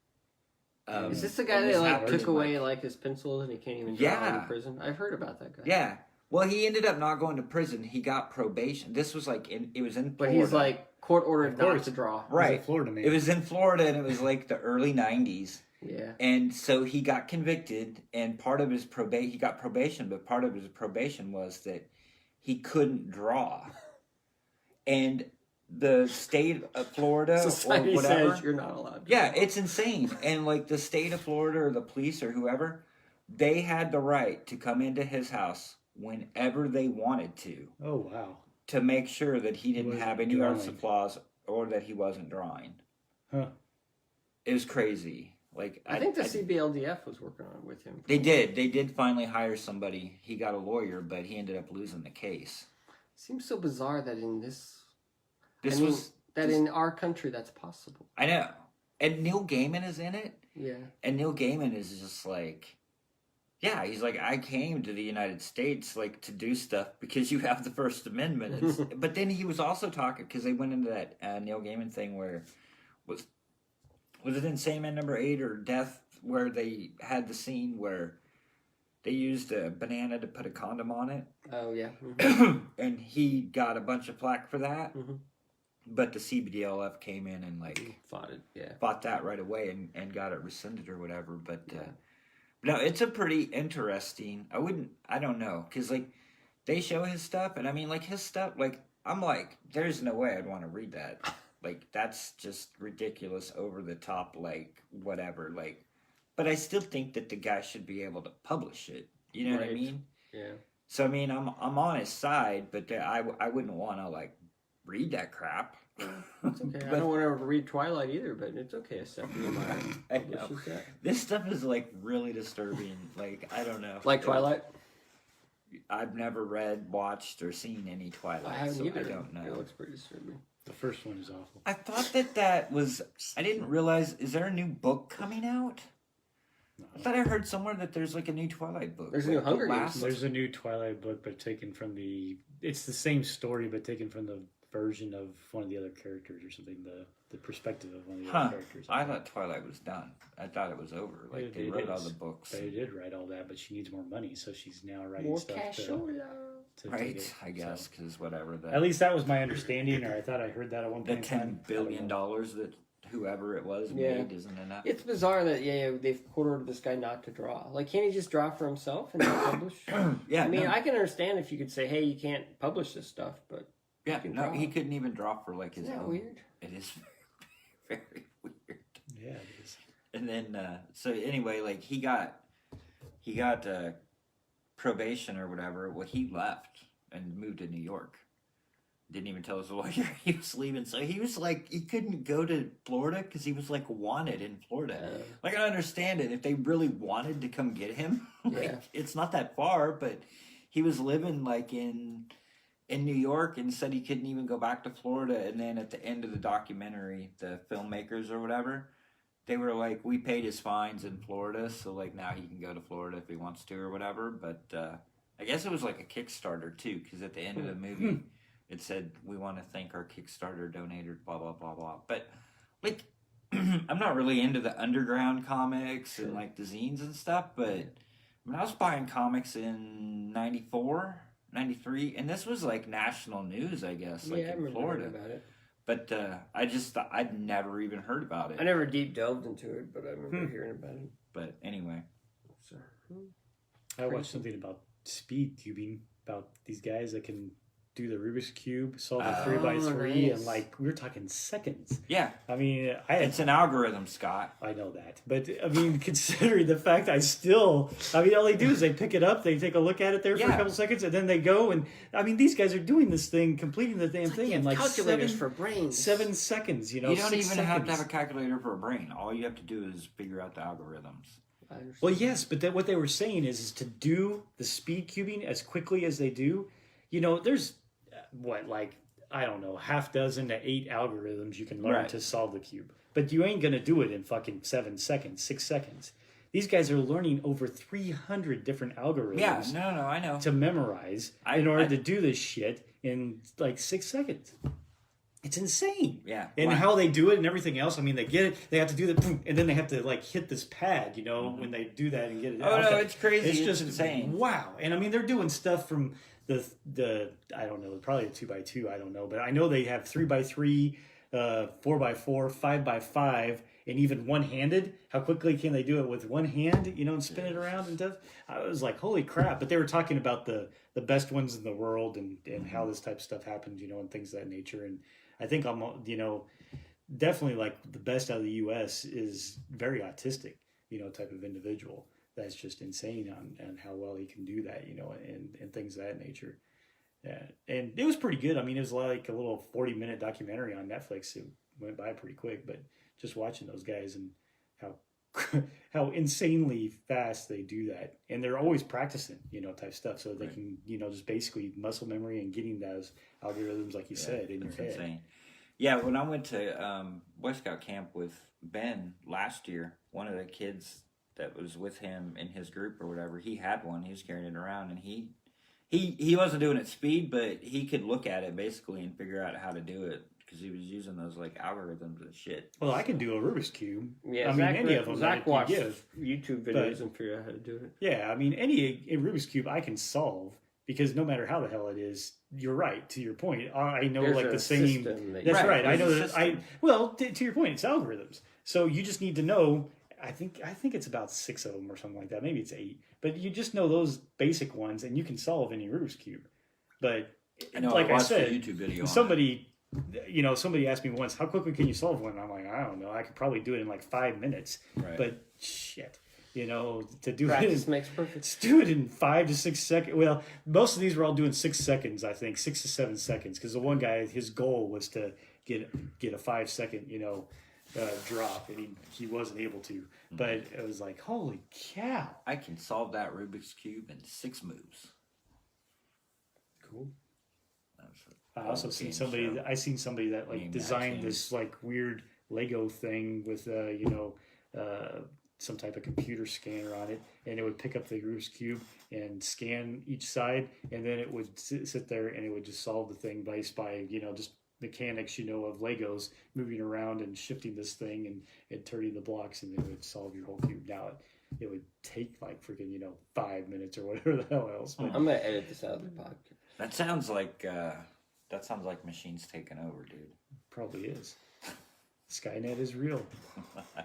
Speaker 1: Is this the guy that like took away like his pencils and he can't even draw in prison? I've heard about that guy.
Speaker 2: Yeah. Well, he ended up not going to prison. He got probation. This was like it was in Florida.
Speaker 1: But he's like court ordered not to draw.
Speaker 2: Right.
Speaker 3: Florida man.
Speaker 2: It was in Florida, and it was like the early 90s.
Speaker 1: Yeah.
Speaker 2: And so he got convicted, and part of his he got probation, but part of his probation was that he couldn't draw. And the state of Florida
Speaker 1: Society
Speaker 2: or whatever
Speaker 1: says you're not allowed to
Speaker 2: draw. It's insane. And like the state of Florida or the police or whoever, they had the right to come into his house whenever they wanted to.
Speaker 3: Oh wow.
Speaker 2: To make sure that he didn't have any art supplies or that he wasn't drawing.
Speaker 3: Huh.
Speaker 2: It was crazy. Like
Speaker 1: I think the CBLDF was working on it with him.
Speaker 2: They did finally hire somebody. He got a lawyer, but he ended up losing the case.
Speaker 1: Seems so bizarre that in in our country that's possible.
Speaker 2: I know. And Neil Gaiman is in it.
Speaker 1: Yeah.
Speaker 2: And Neil Gaiman is just like, yeah, he's like, I came to the United States like to do stuff because you have the First Amendment. But then he was also talking because they went into that Neil Gaiman thing where was it in Sandman #8 or Death where they had the scene where they used a banana to put a condom on it?
Speaker 1: Oh, yeah.
Speaker 2: And he got a bunch of flack for that. But the CBDLF came in and like fought that right away and got it rescinded or whatever. But no, it's a pretty interesting. I don't know, because like they show his stuff, and I mean like his stuff. Like I'm like, there's no way I'd want to read that. Like that's just ridiculous, over the top, like whatever. Like but I still think that the guy should be able to publish it. You know what I
Speaker 1: Right.
Speaker 2: mean?
Speaker 1: Yeah.
Speaker 2: So I mean, I'm on his side, but I wouldn't want to like read that crap.
Speaker 1: It's okay. I don't want to read Twilight either, but it's okay. Stephanie Meyer
Speaker 2: I know.
Speaker 1: publishes that.
Speaker 2: This stuff is like really disturbing. Like I don't know.
Speaker 1: Like Twilight?
Speaker 2: I've never read, watched, or seen any Twilight,
Speaker 1: I haven't
Speaker 2: so
Speaker 1: either.
Speaker 2: I don't know.
Speaker 1: It looks pretty disturbing.
Speaker 3: The first one is awful.
Speaker 2: I thought that was. I didn't realize. Is there a new book coming out? I thought I heard somewhere that there's like a new Twilight book.
Speaker 1: There's a new Hunger Games.
Speaker 3: There's a new Twilight book, but taken from the. It's the same story, but taken from the version of one of the other characters or something. The perspective of one of the other characters.
Speaker 2: I thought Twilight was done. I thought it was over. Like they wrote all the books.
Speaker 3: They did write all that, but she needs more money, so she's now writing
Speaker 1: More
Speaker 3: stuff
Speaker 1: cash.
Speaker 3: to
Speaker 2: Right,
Speaker 3: take it.
Speaker 2: I guess, because whatever.
Speaker 3: At least that was my understanding, or I thought I heard that at one
Speaker 2: the
Speaker 3: point. in time.
Speaker 2: $10 billion that whoever it was
Speaker 1: Yeah.
Speaker 2: made isn't enough.
Speaker 1: It's bizarre that they've ordered this guy not to draw. Like, can't he just draw for himself and not publish?
Speaker 2: Yeah,
Speaker 1: I mean,
Speaker 2: no.
Speaker 1: I can understand if you could say, "Hey, you can't publish this stuff," but
Speaker 2: Yeah,
Speaker 1: can
Speaker 2: no,
Speaker 1: draw.
Speaker 2: he couldn't even draw for like his
Speaker 1: isn't that
Speaker 2: own.
Speaker 1: weird?
Speaker 2: It is very, very weird.
Speaker 3: Yeah, it is.
Speaker 2: And then, so anyway, like he got probation or whatever. Well, he left and moved to New York. Didn't even tell his lawyer he was leaving. So he was like, he couldn't go to Florida because he was like wanted in Florida. Like, I understand it if they really wanted to come get him. Like,
Speaker 1: Yeah.
Speaker 2: it's not that far, but he was living like in New York and said he couldn't even go back to Florida. And then at the end of the documentary, the filmmakers or whatever, they were like, we paid his fines in Florida, so like now he can go to Florida if he wants to or whatever. But I guess it was like a Kickstarter too, because at the end of the movie, it said, we want to thank our Kickstarter donator, blah, blah, blah, blah. But like, I'm not really into the underground comics and like the zines and stuff, but I mean, I was buying comics in 94, 93, and this was like national news, I guess, like
Speaker 1: I
Speaker 2: in
Speaker 1: remember
Speaker 2: Florida.
Speaker 1: hearing about it.
Speaker 2: But I'd never even heard about it.
Speaker 1: I never deep delved into it, but I remember hearing about it.
Speaker 2: But anyway.
Speaker 1: So,
Speaker 3: I watched something about speed cubing, about these guys that can do the Rubik's Cube, solve a 3x3,
Speaker 1: nice.
Speaker 3: and like we were talking seconds.
Speaker 2: Yeah,
Speaker 3: I mean,
Speaker 2: it's an algorithm, Scott.
Speaker 3: I know that, but I mean, considering the fact all they do is they pick it up, they take a look at it there for a
Speaker 2: Yeah.
Speaker 3: couple seconds, and then they go and I mean, these guys are doing this thing, completing the damn thing in like
Speaker 1: calculators for brains.
Speaker 3: 7 seconds. You know,
Speaker 2: You don't
Speaker 3: 6
Speaker 2: even have to
Speaker 3: seconds.
Speaker 2: have a calculator for a brain. All you have to do is figure out the algorithms.
Speaker 1: I understand.
Speaker 3: Well, yes, but what they were saying is to do the speed cubing as quickly as they do. You know, there's I don't know, half dozen to 8 algorithms you can learn
Speaker 2: Right.
Speaker 3: to solve the cube, but you ain't gonna do it in fucking 7 seconds, 6 seconds. These guys are learning over 300 different algorithms.
Speaker 2: Yeah, no, I know.
Speaker 3: To memorize in order to do this shit in like 6 seconds. It's insane.
Speaker 2: Yeah.
Speaker 3: And
Speaker 2: Wow.
Speaker 3: how they do it and everything else. I mean, they get it, they have to do the, and then they have to like hit this pad, you know, when they do that and get it.
Speaker 2: Oh,
Speaker 3: out.
Speaker 2: no, it's crazy. It's
Speaker 3: just
Speaker 2: insane.
Speaker 3: Wow. And I mean, they're doing stuff from the I don't know, probably a 2x2, I don't know, but I know they have 3x3, 4x4, 5x5, and even one-handed. How quickly can they do it with one hand, you know, and spin it around and stuff? I was like, holy crap. But they were talking about the best ones in the world and how this type of stuff happens, you know, and things of that nature. And I think I'm, you know, definitely like the best out of the U.S. is very autistic, you know, type of individual. That's just insane on how well he can do that, you know, and things of that nature. Yeah. And it was pretty good. I mean, it was like a little 40-minute documentary on Netflix. It went by pretty quick, but just watching those guys and how insanely fast they do that. And they're always practicing, you know, type stuff. So they can, you know, just basically muscle memory and getting those algorithms, like you said, in your head.
Speaker 2: Insane. Yeah, when I went to Boy Scout camp with Ben last year, one of the kids that was with him in his group or whatever, he had one. He was carrying it around, and he wasn't doing it speed, but he could look at it basically and figure out how to do it because he was using those like algorithms and shit.
Speaker 3: Well, I can do a Rubik's Cube.
Speaker 1: Yeah,
Speaker 3: I mean, any of them.
Speaker 1: Zach
Speaker 3: that you
Speaker 1: watched
Speaker 3: give.
Speaker 1: YouTube videos and figure out how to do it.
Speaker 3: Yeah, I mean, any Rubik's Cube I can solve because no matter how the hell it is, you're right. To your point, I know
Speaker 1: There's
Speaker 3: like
Speaker 1: a
Speaker 3: the same.
Speaker 1: system that
Speaker 3: That's
Speaker 2: Right,
Speaker 3: right. I
Speaker 2: there's
Speaker 3: know
Speaker 2: a
Speaker 3: that.
Speaker 2: system.
Speaker 3: To your point, it's algorithms. So you just need to know. I think it's about 6 of them or something like that. Maybe it's 8, but you just know those basic ones, and you can solve any Rubik's Cube. But
Speaker 2: I know,
Speaker 3: like
Speaker 2: I watched
Speaker 3: said,
Speaker 2: a YouTube video on
Speaker 3: somebody asked me once, how quickly can you solve one? And I'm like, I don't know. I could probably do it in like 5 minutes.
Speaker 2: Right.
Speaker 3: But shit. to do
Speaker 1: Practice
Speaker 3: it.
Speaker 1: makes perfect.
Speaker 3: Let's do it in 5 to 6 seconds. Well, most of these were all doing 6 seconds, I think, 6 to 7 seconds. Because the one guy, his goal was to get a 5 second, drop, and he wasn't able to. But it was like, holy cow!
Speaker 2: I can solve that Rubik's Cube in 6 moves.
Speaker 3: Cool.
Speaker 2: That's
Speaker 3: I also seen somebody. I seen somebody that like designed this like weird Lego thing with some type of computer scanner on it, and it would pick up the Rubik's Cube and scan each side, and then it would sit there and it would just solve the thing by just mechanics of Legos moving around and shifting this thing and turning the blocks, and then it would solve your whole cube. Now it would take like freaking 5 minutes or whatever the hell else. But
Speaker 1: I'm gonna edit this out of the podcast.
Speaker 2: That sounds like machines taking over, dude.
Speaker 3: Probably is. Skynet is real.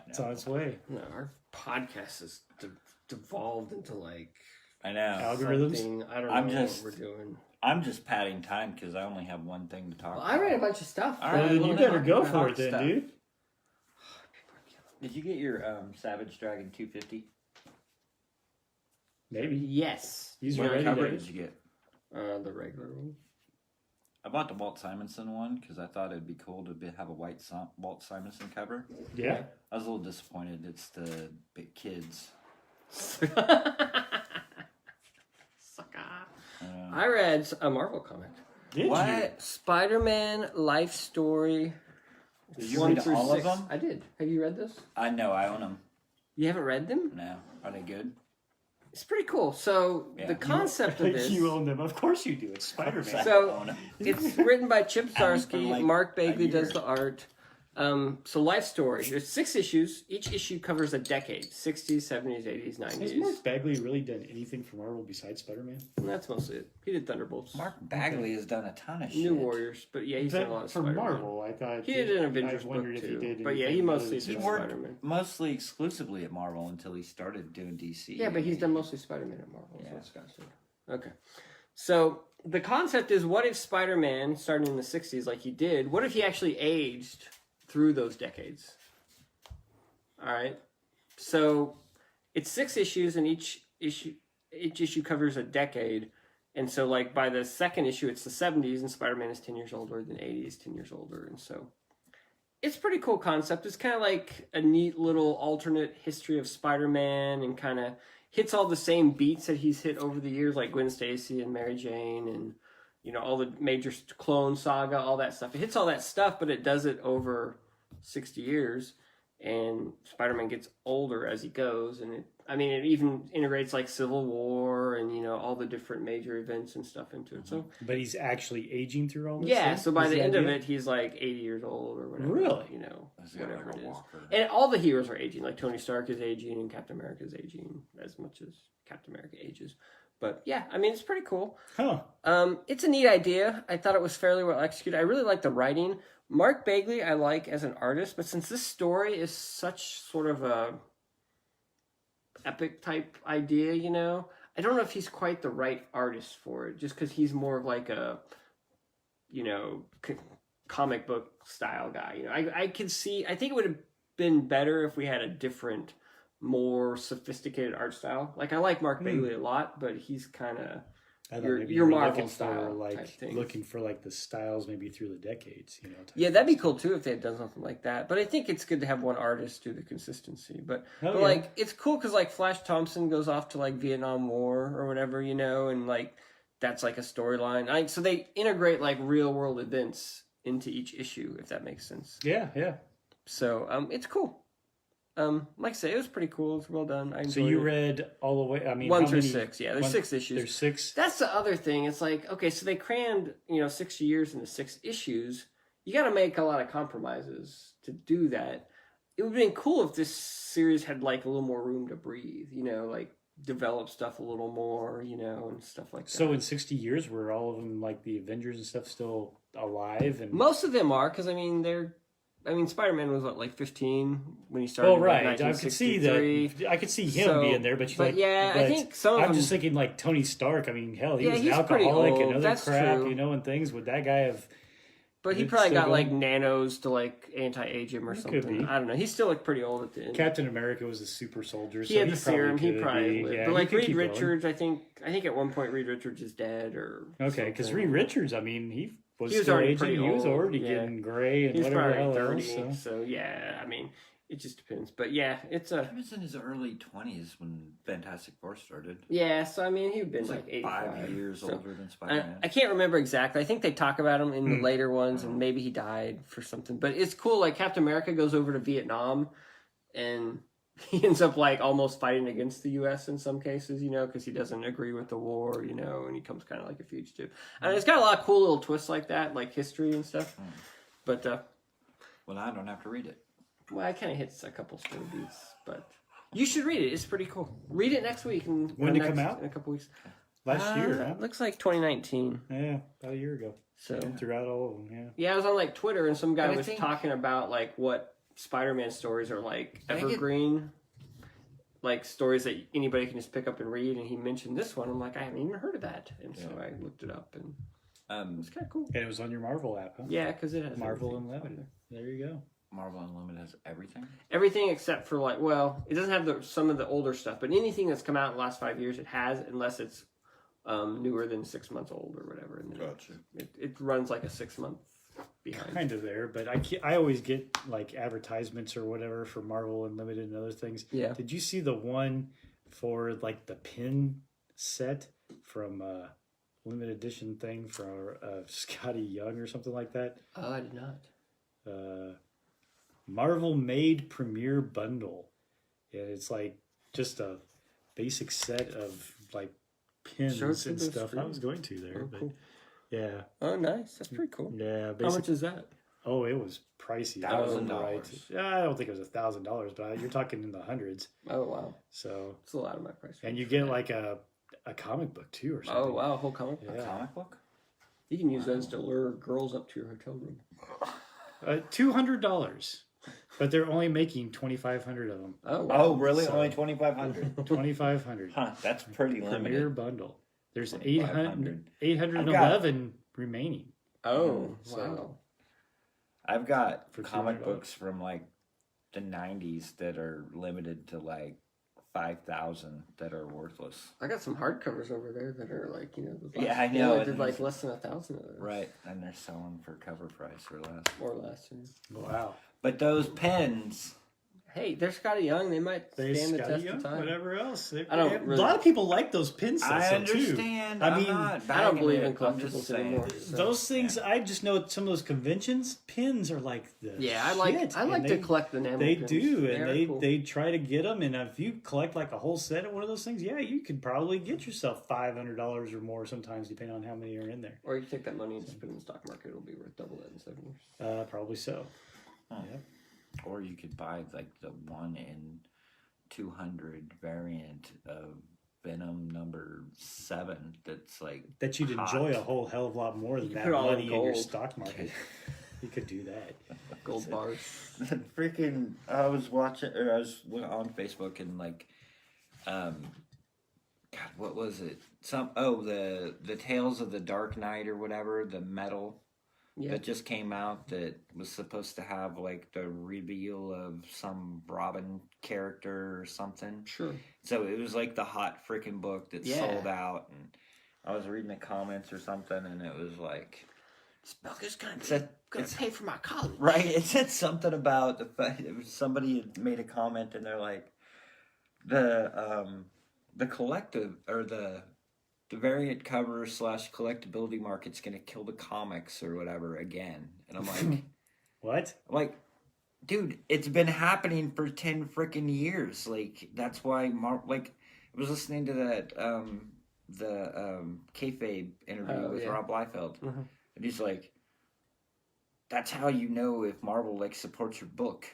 Speaker 3: It's on its way.
Speaker 1: No, our podcast has devolved into like
Speaker 2: I know
Speaker 3: algorithms.
Speaker 1: I don't know what we're doing.
Speaker 2: I'm just padding time because I only have one thing to talk about.
Speaker 1: I read a bunch of stuff.
Speaker 2: All
Speaker 3: Well,
Speaker 2: right,
Speaker 3: then you better go for it, then,
Speaker 2: stuff.
Speaker 3: dude.
Speaker 2: Did you get your Savage Dragon 250?
Speaker 3: Maybe.
Speaker 1: Yes.
Speaker 3: He's
Speaker 2: What
Speaker 3: ready.
Speaker 2: cover
Speaker 3: to-
Speaker 2: did you get?
Speaker 1: The regular one.
Speaker 2: I bought the Walt Simonson one because I thought it'd be cool to have a white Walt Simonson cover.
Speaker 3: Yeah.
Speaker 2: I was a little disappointed. It's the big kids.
Speaker 1: I read a Marvel comic.
Speaker 3: Did you?
Speaker 2: What?
Speaker 1: Spider-Man Life Story.
Speaker 2: Did you
Speaker 1: 1
Speaker 2: read
Speaker 1: through
Speaker 2: all
Speaker 1: 6.
Speaker 2: of them?
Speaker 1: I did. Have you read this?
Speaker 2: I know. I own them.
Speaker 1: You haven't read them?
Speaker 2: No. Are they good?
Speaker 1: It's pretty cool. So
Speaker 2: Yeah.
Speaker 1: the concept of this.
Speaker 3: You own them. Of course you do. It's Spider-Man.
Speaker 1: So it's written by Chip
Speaker 2: Haven't for,
Speaker 1: Zdarsky.
Speaker 2: like,
Speaker 1: Mark
Speaker 2: a
Speaker 1: Bagley does
Speaker 2: year.
Speaker 1: the art. So Life Story. There's 6 issues. Each issue covers a decade: 60s, 70s, 80s, 90s.
Speaker 3: Has Mark Bagley really done anything for Marvel besides Spider-Man?
Speaker 1: And that's mostly it. He did Thunderbolts,
Speaker 2: Mark Bagley has done a ton of shit.
Speaker 1: New Warriors, but yeah, he's done a lot of
Speaker 3: For
Speaker 1: Spider-Man.
Speaker 3: Marvel, I thought
Speaker 1: He did an Avengers
Speaker 3: I wondered
Speaker 1: book
Speaker 3: if
Speaker 1: too,
Speaker 3: he did.
Speaker 1: but yeah, he
Speaker 3: anything
Speaker 1: mostly
Speaker 3: other
Speaker 1: did
Speaker 2: He
Speaker 3: than-
Speaker 2: worked
Speaker 1: Spider-Man.
Speaker 2: mostly exclusively at Marvel until he started doing DC.
Speaker 1: Yeah, but he's done mostly Spider-Man at Marvel.
Speaker 2: Yeah.
Speaker 1: So that's got to. Okay. So the concept is, what if Spider-Man, starting in the 60s like he did, what if he actually aged through those decades? All right. So it's 6 issues, and each issue covers a decade. And so, like, by the second issue, it's the 70s, and Spider-Man is 10 years older, then 80 is 10 years older. And so it's a pretty cool concept. It's kind of like a neat little alternate history of Spider-Man, and kind of hits all the same beats that he's hit over the years, like Gwen Stacy and Mary Jane and, all the major clone saga, all that stuff. It hits all that stuff, but it does it over 60 years. And Spider-Man gets older as he goes, and it even integrates like Civil War and all the different major events and stuff into it. So
Speaker 3: But he's actually aging through all this.
Speaker 1: yeah,
Speaker 3: stuff?
Speaker 1: so by
Speaker 3: Is
Speaker 1: the end of
Speaker 3: idea?
Speaker 1: it, he's like 80 years old or whatever.
Speaker 3: Really?
Speaker 2: He's got
Speaker 1: Whatever
Speaker 2: like a
Speaker 1: it is.
Speaker 2: walker.
Speaker 1: And all the heroes are aging. Like Tony Stark is aging, and Captain America is aging as much as Captain America ages. But yeah, it's pretty cool.
Speaker 3: Huh.
Speaker 1: It's a neat idea. I thought it was fairly well executed. I really like the writing. Mark Bagley I like as an artist, but since this story is such sort of a epic type idea, I don't know if he's quite the right artist for it, just because he's more of like a, comic book style guy. I think it would have been better if we had a different, more sophisticated art style. Like, I like Mark Bagley a lot, but he's kind of
Speaker 3: I thought
Speaker 1: your
Speaker 3: maybe you were
Speaker 1: Marvel
Speaker 3: looking
Speaker 1: style
Speaker 3: for
Speaker 1: type thing.
Speaker 3: looking for like the styles maybe through the decades. type
Speaker 1: Yeah,
Speaker 3: of
Speaker 1: that'd be
Speaker 3: stuff.
Speaker 1: cool too if they had done something like that. But I think it's good to have one artist do the consistency. But,
Speaker 3: Oh,
Speaker 1: but
Speaker 3: yeah.
Speaker 1: like, it's cool because like Flash Thompson goes off to like Vietnam War or whatever, and like that's like a storyline. So they integrate like real world events into each issue, if that makes sense.
Speaker 3: Yeah, yeah.
Speaker 1: So it's cool. Like I say, it was pretty cool. It's well done. I enjoyed
Speaker 3: So you
Speaker 1: it.
Speaker 3: read all the way. I mean,
Speaker 1: 1
Speaker 3: how
Speaker 1: through
Speaker 3: many-
Speaker 1: 6. Yeah, there's 6 issues.
Speaker 3: There's 6.
Speaker 1: That's the other thing. It's like, okay, so they crammed, 60 years into 6 issues. You got to make a lot of compromises to do that. It would have been cool if this series had like a little more room to breathe, like develop stuff a little more, and stuff like that.
Speaker 3: So in 60 years, were all of them like the Avengers and stuff still alive? And
Speaker 1: Most of them are, because Spider-Man was what, like 15 when he started.
Speaker 3: oh
Speaker 1: in,
Speaker 3: right,
Speaker 1: like,
Speaker 3: I could see
Speaker 1: 1963.
Speaker 3: that. I could see him
Speaker 1: So,
Speaker 3: being there, but
Speaker 1: I think some of
Speaker 3: I'm
Speaker 1: them.
Speaker 3: just thinking like Tony Stark. I mean, hell, he
Speaker 1: Yeah,
Speaker 3: was an
Speaker 1: he's pretty
Speaker 3: alcoholic
Speaker 1: old.
Speaker 3: and other
Speaker 1: That's
Speaker 3: crap,
Speaker 1: true.
Speaker 3: and things. Would that guy have?
Speaker 1: But he
Speaker 3: It's
Speaker 1: probably
Speaker 3: still
Speaker 1: got like
Speaker 3: going.
Speaker 1: nanos to like anti-age him or
Speaker 3: It could
Speaker 1: something.
Speaker 3: be.
Speaker 1: I don't know. He still looked pretty old at the end.
Speaker 3: Captain America was a super soldier,
Speaker 1: He
Speaker 3: so
Speaker 1: had
Speaker 3: he
Speaker 1: the serum. He
Speaker 3: could
Speaker 1: probably
Speaker 3: be.
Speaker 1: lived.
Speaker 3: Yeah,
Speaker 1: but
Speaker 3: he
Speaker 1: like
Speaker 3: could
Speaker 1: Reed
Speaker 3: keep going.
Speaker 1: Richards, I think at one point Reed Richards is dead or
Speaker 3: Okay, because
Speaker 1: something.
Speaker 3: Reed Richards, I mean, he was
Speaker 1: He was
Speaker 3: still
Speaker 1: already
Speaker 3: aging.
Speaker 1: pretty
Speaker 3: He was
Speaker 1: old,
Speaker 3: already
Speaker 1: yeah.
Speaker 3: getting gray and
Speaker 1: He's
Speaker 3: whatever the
Speaker 1: probably
Speaker 3: hell
Speaker 1: 30.
Speaker 3: else. So.
Speaker 1: So yeah, I mean, it just depends. But yeah, it's a
Speaker 2: He was in his early 20s when Fantastic Four started.
Speaker 1: yeah. So I mean, he'd
Speaker 2: He
Speaker 1: been
Speaker 2: was
Speaker 1: like
Speaker 2: like
Speaker 1: 85.
Speaker 2: 5 years
Speaker 1: So,
Speaker 2: older than Spider-Man.
Speaker 1: I can't remember exactly. I think they talk about him in the later ones, and maybe he died for something. But it's cool. Like Captain America goes over to Vietnam, and he ends up like almost fighting against the U.S. in some cases, because he doesn't agree with the war, and he comes kind of like a fugitive. And it's got a lot of cool little twists like that, like history and stuff. But
Speaker 2: Well, now I don't have to read it.
Speaker 1: well, it kind of hits a couple story beats. But you should read it. It's pretty cool. Read it next week. And
Speaker 3: When did it come out?
Speaker 1: In a couple weeks.
Speaker 3: Last year, huh?
Speaker 1: Looks like 2019.
Speaker 3: Yeah, about a year ago.
Speaker 1: So
Speaker 3: Throughout all of them, yeah.
Speaker 1: yeah, I was on like Twitter and some guy
Speaker 2: And I
Speaker 1: was
Speaker 2: think-
Speaker 1: talking about like what Spider-Man stories are like
Speaker 2: I think it-
Speaker 1: evergreen, like stories that anybody can just pick up and read. And he mentioned this one. I'm like, I haven't even heard of that. And so I looked it up, and it's kind of cool.
Speaker 3: And it was on your Marvel app, huh?
Speaker 1: Yeah, because it has
Speaker 3: Marvel
Speaker 1: everything.
Speaker 3: Unlimited. There you go.
Speaker 2: Marvel Unlimited has everything.
Speaker 1: Everything except for like, well, it doesn't have some of the older stuff, but anything that's come out in the last 5 years, it has, unless it's newer than 6 months old or whatever. And then
Speaker 2: Gotcha.
Speaker 1: it runs like a 6 month behind.
Speaker 3: Kind of there, but I always get like advertisements or whatever for Marvel Unlimited and other things.
Speaker 1: Yeah.
Speaker 3: Did you see the one for like the pin set from limited edition thing for Scotty Young or something like that?
Speaker 1: Oh, I did not.
Speaker 3: Marvel made premiere bundle. And it's like just a basic set of like pins
Speaker 1: Show it to
Speaker 3: and
Speaker 1: the
Speaker 3: stuff. I
Speaker 1: screen.
Speaker 3: was going to there,
Speaker 1: Oh,
Speaker 3: but
Speaker 1: cool.
Speaker 3: yeah.
Speaker 1: Oh, nice. That's pretty cool.
Speaker 3: Yeah,
Speaker 1: How
Speaker 3: basic.
Speaker 1: much is that?
Speaker 3: Oh, it was pricey.
Speaker 2: $1,000.
Speaker 3: Yeah, I don't think it was $1,000, but you're talking in the hundreds.
Speaker 1: Oh, wow.
Speaker 3: So,
Speaker 1: It's a lot of my price.
Speaker 3: and you get like a comic book too or something.
Speaker 1: Oh, wow. A whole comic book.
Speaker 3: Yeah.
Speaker 2: Comic book?
Speaker 1: You can use those to lure girls up to your hotel room.
Speaker 3: $200, but they're only making 2,500 of them.
Speaker 1: Oh, wow.
Speaker 2: Oh, really?
Speaker 3: So-
Speaker 2: Only 2,500?
Speaker 3: 2,500
Speaker 2: Huh, that's pretty
Speaker 3: premiere
Speaker 2: limited.
Speaker 3: bundle. There's
Speaker 2: 2,500.
Speaker 3: 811 remaining.
Speaker 1: Oh,
Speaker 3: So-
Speaker 1: wow.
Speaker 2: I've got
Speaker 3: For
Speaker 2: comic
Speaker 3: $200.
Speaker 2: books from like the 90s that are limited to like 5,000 that are worthless.
Speaker 1: I got some hardcovers over there that are like, the
Speaker 2: Yeah, I
Speaker 1: they
Speaker 2: know,
Speaker 1: only did
Speaker 2: and
Speaker 1: like less than 1,000 of those.
Speaker 2: Right. And they're selling for cover price or less.
Speaker 1: More or less. Yeah.
Speaker 3: Wow.
Speaker 2: But those pens,
Speaker 1: Hey, they're Scotty Young. They might
Speaker 3: They
Speaker 1: stand the
Speaker 3: Scotty
Speaker 1: test
Speaker 3: Young,
Speaker 1: of time.
Speaker 3: whatever else.
Speaker 1: I don't
Speaker 3: A
Speaker 1: really-
Speaker 3: lot of people like those pin sets
Speaker 2: I
Speaker 3: though, too.
Speaker 2: understand.
Speaker 3: I
Speaker 2: I'm
Speaker 3: mean,
Speaker 2: not
Speaker 1: I don't
Speaker 2: bagging
Speaker 1: believe
Speaker 2: it.
Speaker 1: in
Speaker 2: I'm just
Speaker 1: collectibles
Speaker 2: saying.
Speaker 1: anymore. So.
Speaker 3: Those things, I just know at some of those conventions, pins are like the
Speaker 1: Yeah, I
Speaker 3: shit,
Speaker 1: like
Speaker 3: and
Speaker 1: to collect the enamel
Speaker 3: They
Speaker 1: pins.
Speaker 3: do,
Speaker 1: They
Speaker 3: and
Speaker 1: are
Speaker 3: they
Speaker 1: cool.
Speaker 3: they try to get them. And if you collect like a whole set of one of those things, yeah, you could probably get yourself $500 or more sometimes, depending on how many are in there.
Speaker 1: Or you take that money and just put it in the stock market. It'll be worth double that in 7 years.
Speaker 3: Probably so.
Speaker 2: Huh.
Speaker 3: Yep.
Speaker 2: Or you could buy like the 1 in 200 variant of Venom number 7 that's like
Speaker 3: That you'd
Speaker 2: hot.
Speaker 3: enjoy a whole hell of a lot more than
Speaker 1: You
Speaker 3: that
Speaker 1: put it all in
Speaker 3: money in your
Speaker 1: gold.
Speaker 3: stock market. You could do that.
Speaker 1: Gold bars.
Speaker 2: Freaking, I was watching, or I was on Facebook and like, God, what was it? The Tales of the Dark Knight or whatever, the metal
Speaker 1: Yeah.
Speaker 2: that just came out that was supposed to have like the reveal of some Robin character or something.
Speaker 1: Sure.
Speaker 2: So it was like the hot freaking book that
Speaker 1: Yeah.
Speaker 2: sold out, and I was reading the comments or something, and it was like,
Speaker 1: This book is gonna
Speaker 2: it's-
Speaker 1: pay for my college.
Speaker 2: right? It said something about the fact it was somebody had made a comment, and they're like, the collective or the variant cover / collectability market's gonna kill the comics or whatever again, and I'm like,
Speaker 3: What?
Speaker 2: like, dude, it's been happening for 10 freaking years. Like, that's why like, I was listening to that the kayfabe interview with
Speaker 1: yeah.
Speaker 2: Rob Liefeld,
Speaker 1: Mhm.
Speaker 2: and he's like, that's how you know if Marvel like supports your book.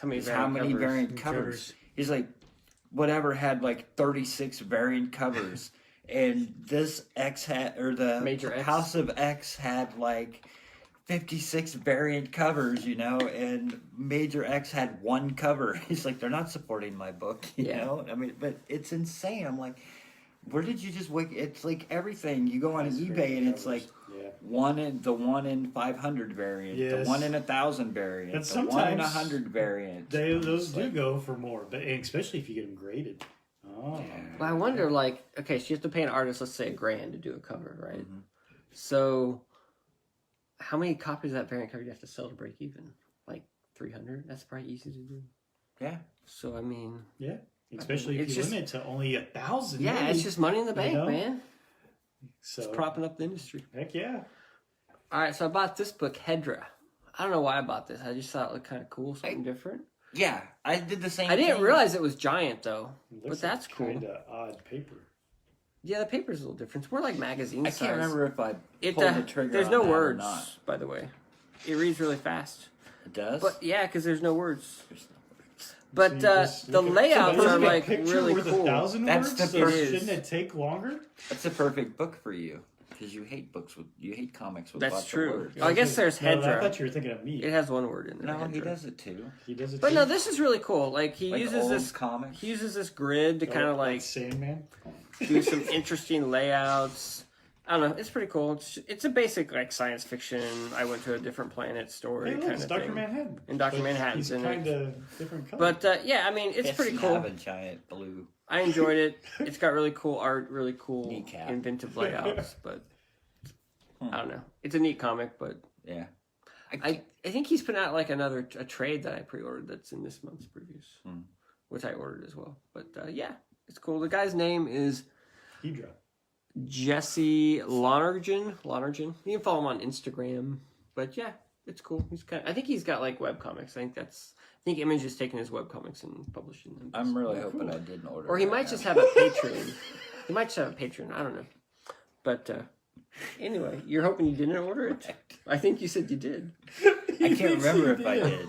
Speaker 1: How many
Speaker 2: Is how many variant covers.
Speaker 3: Covers.
Speaker 2: He's like, whatever had like 36 variant covers, and this X had, or the
Speaker 1: Major X.
Speaker 2: House of X had like 56 variant covers, and Major X had 1 cover. He's like, they're not supporting my book, you
Speaker 1: Yeah.
Speaker 2: know? I mean, but it's insane. I'm like, where did you just wake? It's like everything. You go on eBay and it's like, the 1 in 500 variant,
Speaker 3: Yes.
Speaker 2: the 1 in 1,000 variant,
Speaker 3: And
Speaker 2: the 1 in
Speaker 3: sometimes
Speaker 2: 100 variant.
Speaker 3: Those do go for more, but especially if you get them graded. Oh.
Speaker 1: Well, I wonder, like, okay, so you have to pay an artist, let's say $1,000 to do a cover, right? Mm-hmm. So, how many copies of that variant cover do you have to sell to break even? Like 300? That's probably easy to do.
Speaker 2: Yeah.
Speaker 1: So, I mean...
Speaker 3: Yeah, especially if you limit it to only 1,000.
Speaker 1: Yeah,
Speaker 3: maybe,
Speaker 1: it's just money in the bank, man.
Speaker 3: So,
Speaker 1: it's propping up the industry.
Speaker 3: Heck yeah.
Speaker 1: All right, so I bought this book, Hydra. I don't know why I bought this. I just thought it looked kind of cool, something different.
Speaker 2: Yeah, I did the same thing.
Speaker 1: I didn't realize it was giant, though. But that's cool.
Speaker 3: Kind of odd paper.
Speaker 1: Yeah, the paper's a little different. It's more like magazine size.
Speaker 2: I can't remember if I pulled the trigger
Speaker 1: There's
Speaker 2: on
Speaker 1: no
Speaker 2: that or
Speaker 1: words,
Speaker 2: not.
Speaker 1: by the way. It reads really fast.
Speaker 2: It does?
Speaker 1: But yeah, because there's no words.
Speaker 2: There's no words.
Speaker 1: But the layouts are like really cool.
Speaker 3: That's
Speaker 2: That's
Speaker 3: words,
Speaker 2: the
Speaker 3: so
Speaker 2: first-
Speaker 3: shouldn't it take longer?
Speaker 2: That's a perfect book for you. Because you hate comics with
Speaker 1: That's
Speaker 2: lots
Speaker 1: true.
Speaker 2: of words.
Speaker 1: I guess there's
Speaker 3: No, I
Speaker 1: Hydra.
Speaker 3: thought you were thinking of me.
Speaker 1: It has one word in there.
Speaker 2: No,
Speaker 1: Hydra.
Speaker 2: he does it too.
Speaker 3: He does it
Speaker 1: But
Speaker 3: too.
Speaker 1: no, this is really cool. Like he
Speaker 2: Like
Speaker 1: uses
Speaker 2: old
Speaker 1: this
Speaker 2: comics?
Speaker 1: He uses this grid to kind of like
Speaker 3: Sandman.
Speaker 1: do some interesting layouts. I don't know. It's pretty cool. It's a basic like science fiction. I went to a different planet story
Speaker 3: Hey, look,
Speaker 1: kind
Speaker 3: it's
Speaker 1: of
Speaker 3: Dr.
Speaker 1: thing.
Speaker 3: Manhattan.
Speaker 1: And Dr.
Speaker 3: But
Speaker 1: Manhattan's
Speaker 3: he's
Speaker 1: in
Speaker 3: kind
Speaker 1: it.
Speaker 3: of different color.
Speaker 1: But yeah, I mean, it's pretty cool.
Speaker 2: Have a giant blue.
Speaker 1: I enjoyed it. It's got really cool art, really cool
Speaker 2: Kneecap.
Speaker 1: inventive layouts. But I don't know. It's a neat comic, but
Speaker 2: Yeah.
Speaker 1: I think he's put out like a trade that I pre-ordered that's in this month's previews, which I ordered as well. But yeah, it's cool. The guy's name is
Speaker 3: Hydra.
Speaker 1: Jesse Lonergan. You can follow him on Instagram. But yeah, it's cool. I think he's got like webcomics. I think Image is taking his webcomics and publishing them.
Speaker 2: I'm really hoping I didn't order
Speaker 1: Or he
Speaker 2: that
Speaker 1: might
Speaker 2: now.
Speaker 1: just have a Patreon. He might just have a Patreon. I don't know. But anyway, you're hoping you didn't order it? I think you said you did.
Speaker 2: I can't remember if I did.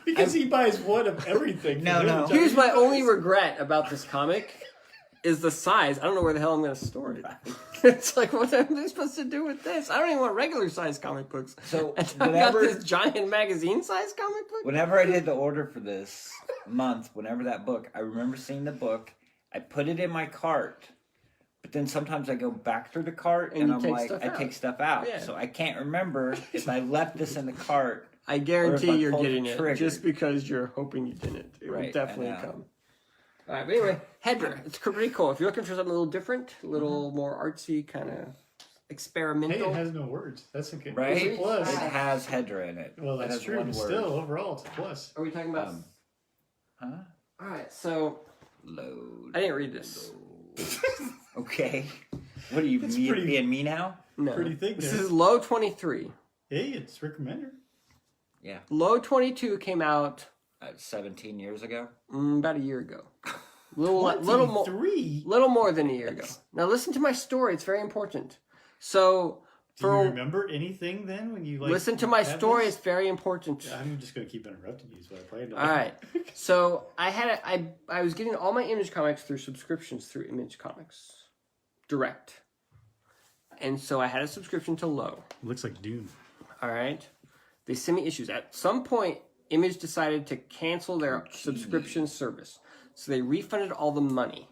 Speaker 3: Because he buys one of everything.
Speaker 2: No.
Speaker 1: Here's my only regret about this comic is the size. I don't know where the hell I'm going to store it. It's like, what am I supposed to do with this? I don't even want regular size comic books.
Speaker 2: So
Speaker 1: and I've got this giant magazine size comic book.
Speaker 2: Whenever I did the order for this month, whenever that book, I remember seeing the book. I put it in my cart. But then sometimes I go back through the cart and I'm like, I take stuff out.
Speaker 1: Yeah.
Speaker 2: So I can't remember if I left this in the cart.
Speaker 1: I guarantee you're
Speaker 2: pulled the
Speaker 1: getting it
Speaker 2: trigger.
Speaker 1: just because you're hoping you didn't. It will
Speaker 2: Right,
Speaker 1: definitely
Speaker 2: I know.
Speaker 1: come. All right, but anyway, Hydra. It's pretty cool. If you're looking for something a little different, a little more artsy, kind of
Speaker 3: Hey,
Speaker 1: experimental.
Speaker 3: it has no words. That's a good
Speaker 2: Right?
Speaker 3: It's a plus.
Speaker 2: It has Hydra in it.
Speaker 3: Well,
Speaker 2: It
Speaker 3: that's
Speaker 2: has
Speaker 3: true,
Speaker 2: one
Speaker 3: but
Speaker 2: word.
Speaker 3: still, overall, it's a plus.
Speaker 1: Are we talking about?
Speaker 2: Huh?
Speaker 1: All right, so
Speaker 2: Load.
Speaker 1: I didn't read this.
Speaker 2: Okay. What are you,
Speaker 3: It's
Speaker 2: me,
Speaker 3: pretty-
Speaker 2: being me now?
Speaker 1: No,
Speaker 3: Pretty thick
Speaker 1: this
Speaker 3: there.
Speaker 1: is Low 23.
Speaker 3: Hey, it's Rick Remender.
Speaker 2: Yeah.
Speaker 1: Low 22 came out
Speaker 2: 17 years ago.
Speaker 1: about a year ago. Little more.
Speaker 3: 23?
Speaker 1: Little more than a year ago. Now listen to my story. It's very important. So,
Speaker 3: Do you remember anything then when you
Speaker 1: listen to my
Speaker 3: had
Speaker 1: story.
Speaker 3: this?
Speaker 1: It's very important.
Speaker 3: I'm just going to keep interrupting you. Is what I planned on.
Speaker 1: All right. So I was getting all my Image comics through subscriptions through Image Comics Direct, and so I had a subscription to Low.
Speaker 3: Looks like Dune.
Speaker 1: All right. They sent me issues. At some point, Image decided to cancel their subscription service, so they refunded all the money.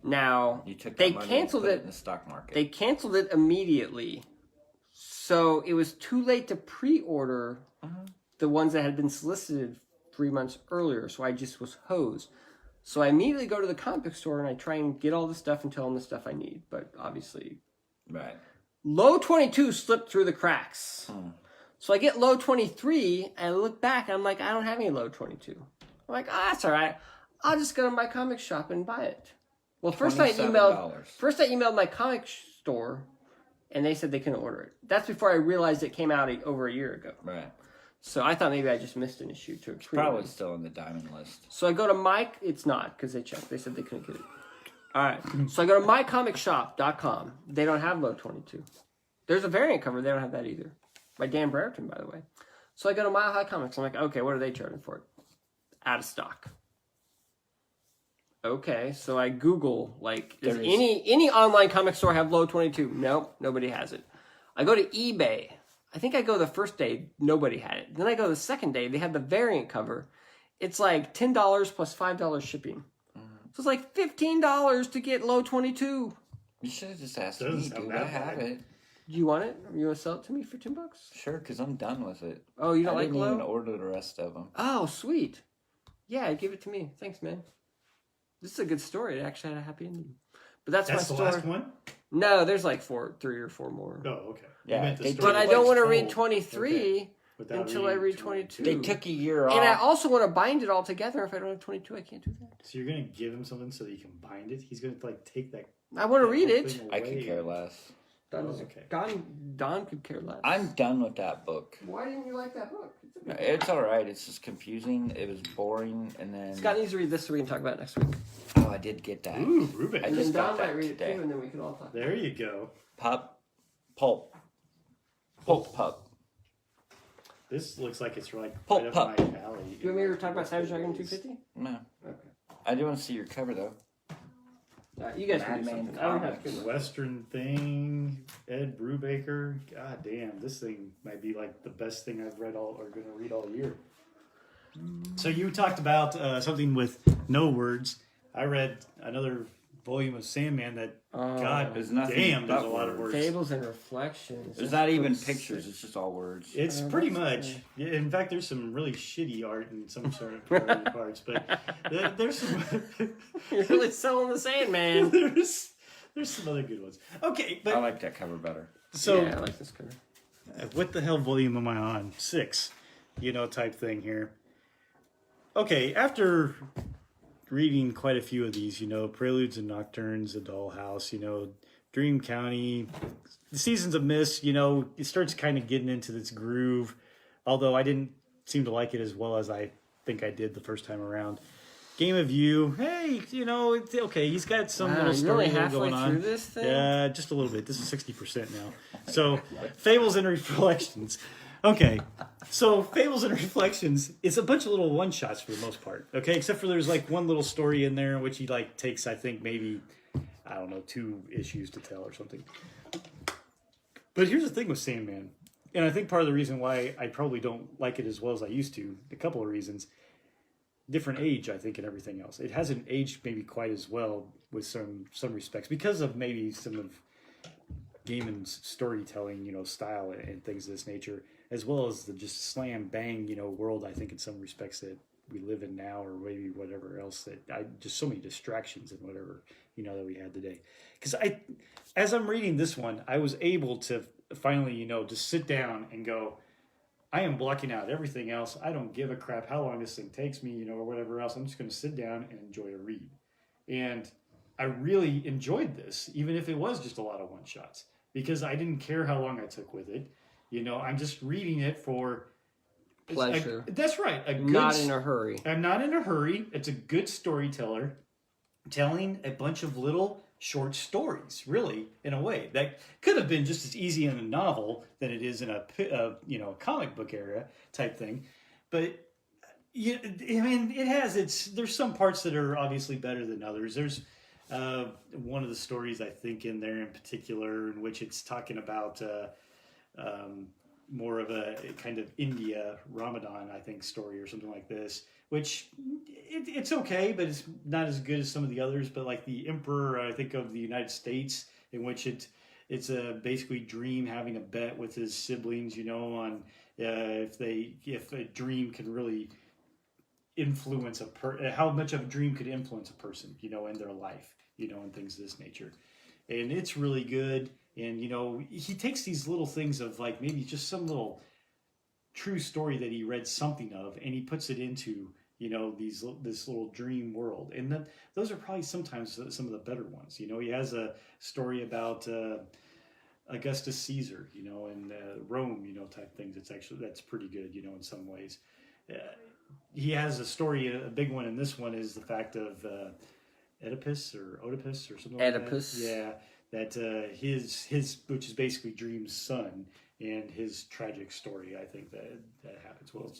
Speaker 1: Now
Speaker 2: You took that
Speaker 1: they
Speaker 2: money
Speaker 1: canceled
Speaker 2: and put
Speaker 1: it.
Speaker 2: in the stock market.
Speaker 1: They canceled it immediately, so it was too late to pre-order the ones that had been solicited 3 months earlier. So I just was hosed. So I immediately go to the comic book store and I try and get all the stuff and tell them the stuff I need. But obviously,
Speaker 2: Right.
Speaker 1: Low 22 slipped through the cracks. So I get Low 23 and I look back and I'm like, I don't have any Low 22. I'm like, that's all right. I'll just go to my comic shop and buy it. Well, first I emailed my comic store and they said they couldn't order it. That's before I realized it came out over a year ago.
Speaker 2: Right.
Speaker 1: So I thought maybe I just missed an issue to a
Speaker 2: Probably still in the diamond list.
Speaker 1: So I go to Mike. It's not because they checked. They said they couldn't get it. All right. So I go to mycomicshop.com. They don't have Low 22. There's a variant cover. They don't have that either. By Dan Brereton, by the way. So I go to Mile High Comics. I'm like, okay, what are they charging for it? Out of stock. Okay, so I Google, like, does any online comic store have Low 22? Nope, nobody has it. I go to eBay. I think I go the first day, nobody had it. Then I go the second day, they had the variant cover. It's like $10 plus $5 shipping. So it's like $15 to get Low 22.
Speaker 2: You should have just asked
Speaker 3: Doesn't
Speaker 2: me,
Speaker 3: sound
Speaker 2: dude.
Speaker 3: that
Speaker 2: I have
Speaker 3: bad.
Speaker 2: it.
Speaker 1: Do you want it? You want to sell it to me for $10?
Speaker 2: Sure, because I'm done with it.
Speaker 1: Oh, you don't
Speaker 2: I
Speaker 1: like
Speaker 2: didn't
Speaker 1: Glow?
Speaker 2: even order the rest of them.
Speaker 1: Oh, sweet. Yeah, give it to me. Thanks, man. This is a good story. It actually had a happy ending. But that's
Speaker 3: the
Speaker 1: my story.
Speaker 3: last one?
Speaker 1: No, there's like 3 or 4 more.
Speaker 3: Oh, okay.
Speaker 2: Yeah,
Speaker 3: You meant the
Speaker 2: they
Speaker 3: story
Speaker 1: But I
Speaker 3: that
Speaker 1: don't
Speaker 3: was
Speaker 1: want to read
Speaker 3: told.
Speaker 1: 23
Speaker 3: Okay. Without
Speaker 1: until I
Speaker 3: reading
Speaker 1: read 22.
Speaker 2: They took a year off.
Speaker 1: And I also want to bind it all together. If I don't have 22, I can't do that.
Speaker 3: So you're going to give him something so that he can bind it? He's going to like take that.
Speaker 1: I want to
Speaker 3: that
Speaker 1: read
Speaker 3: whole
Speaker 1: it.
Speaker 3: thing
Speaker 2: I could
Speaker 3: away.
Speaker 2: care less.
Speaker 3: Okay.
Speaker 1: Don could care less.
Speaker 2: I'm done with that book.
Speaker 1: Why didn't you like that book? It's a good book.
Speaker 2: It's all right. It's just confusing. It was boring, and then
Speaker 1: Scott needs to read this so we can talk about it next week.
Speaker 2: oh, I did get that.
Speaker 3: Ooh, Ruben.
Speaker 2: I
Speaker 1: And then
Speaker 2: just
Speaker 1: Don
Speaker 2: got
Speaker 1: might
Speaker 2: that
Speaker 1: read it
Speaker 2: today.
Speaker 1: too, and then we can all talk.
Speaker 3: There you go.
Speaker 2: Pulp.
Speaker 3: This looks like it's like
Speaker 2: Pulp
Speaker 3: right
Speaker 2: Pup.
Speaker 3: up my alley.
Speaker 1: Do you want me to talk about Savage Dragon 250?
Speaker 2: No,
Speaker 1: Okay.
Speaker 2: I do want to see your cover though.
Speaker 1: You guys can do
Speaker 2: Madman
Speaker 1: something. I don't have
Speaker 2: Comics.
Speaker 1: to.
Speaker 3: Western thing, Ed Brubaker. God damn, this thing might be like the best thing I've read all or going to read all year. So you talked about something with no words. I read another volume of Sandman that God
Speaker 2: There's nothing
Speaker 3: damn, there's a
Speaker 2: but
Speaker 3: lot of words.
Speaker 1: Fables and Reflections.
Speaker 2: There's not even pictures. It's just all words.
Speaker 3: It's
Speaker 1: Oh,
Speaker 3: pretty
Speaker 1: that's
Speaker 3: much. Yeah, in fact, there's some really shitty art in some sort of early parts, but there's some.
Speaker 1: You're really selling the Sandman.
Speaker 3: there's some other good ones. Okay, but
Speaker 2: I like that cover better.
Speaker 3: so
Speaker 1: Yeah, I like this cover.
Speaker 3: what the hell volume am I on? 6, type thing here. Okay, after reading quite a few of these, Preludes and Nocturnes, The Dollhouse, Dream County, The Seasons of Mist, it starts kind of getting into this groove, although I didn't seem to like it as well as I think I did the first time around. Game of You, hey, it's okay. He's got some little
Speaker 1: You're
Speaker 3: story
Speaker 1: only
Speaker 3: here
Speaker 1: halfway
Speaker 3: going on.
Speaker 1: through this thing?
Speaker 3: Yeah, just a little bit. This is 60% now. So, Fables and Reflections. Okay, so Fables and Reflections, it's a bunch of little one-shots for the most part, okay? Except for there's like one little story in there, which he like takes, I think, maybe, 2 issues to tell or something. But here's the thing with Sandman, and I think part of the reason why I probably don't like it as well as I used to, a couple of reasons. Different age, I think, and everything else. It hasn't aged maybe quite as well with some respects because of maybe some of Gaiman's storytelling, style and things of this nature, as well as the just slam bang, world. I think in some respects that we live in now, or maybe whatever else that just so many distractions and whatever that we had today. Because as I'm reading this one, I was able to finally, just sit down and go, I am blocking out everything else. I don't give a crap how long this thing takes me, or whatever else. I'm just going to sit down and enjoy a read. And I really enjoyed this, even if it was just a lot of one-shots, because I didn't care how long I took with it. I'm just reading it for
Speaker 1: Pleasure.
Speaker 3: That's right.
Speaker 1: Not in a hurry.
Speaker 3: I'm not in a hurry. It's a good storyteller telling a bunch of little short stories, really, in a way that could have been just as easy in a novel than it is in a comic book era type thing. But it has there's some parts that are obviously better than others. There's one of the stories I think in there in particular in which it's talking about more of a kind of India Ramadan, I think, story or something like this, which it's okay, but it's not as good as some of the others. But like the Emperor, I think, of the United States, in which it's a basically Dream having a bet with his siblings, on if a dream can really influence how much of a dream could influence a person, in their life, and things of this nature. And it's really good. And, he takes these little things of like maybe just some little true story that he read something of, and he puts it into, this little dream world. And those are probably sometimes some of the better ones. He has a story about Augustus Caesar, and Rome, type things. That's pretty good, in some ways. He has a story, a big one in this one is the fact of Oedipus or something
Speaker 1: Oedipus.
Speaker 3: like that. Yeah. That his which is basically Dream's son, and his tragic story. I think that happens. Well,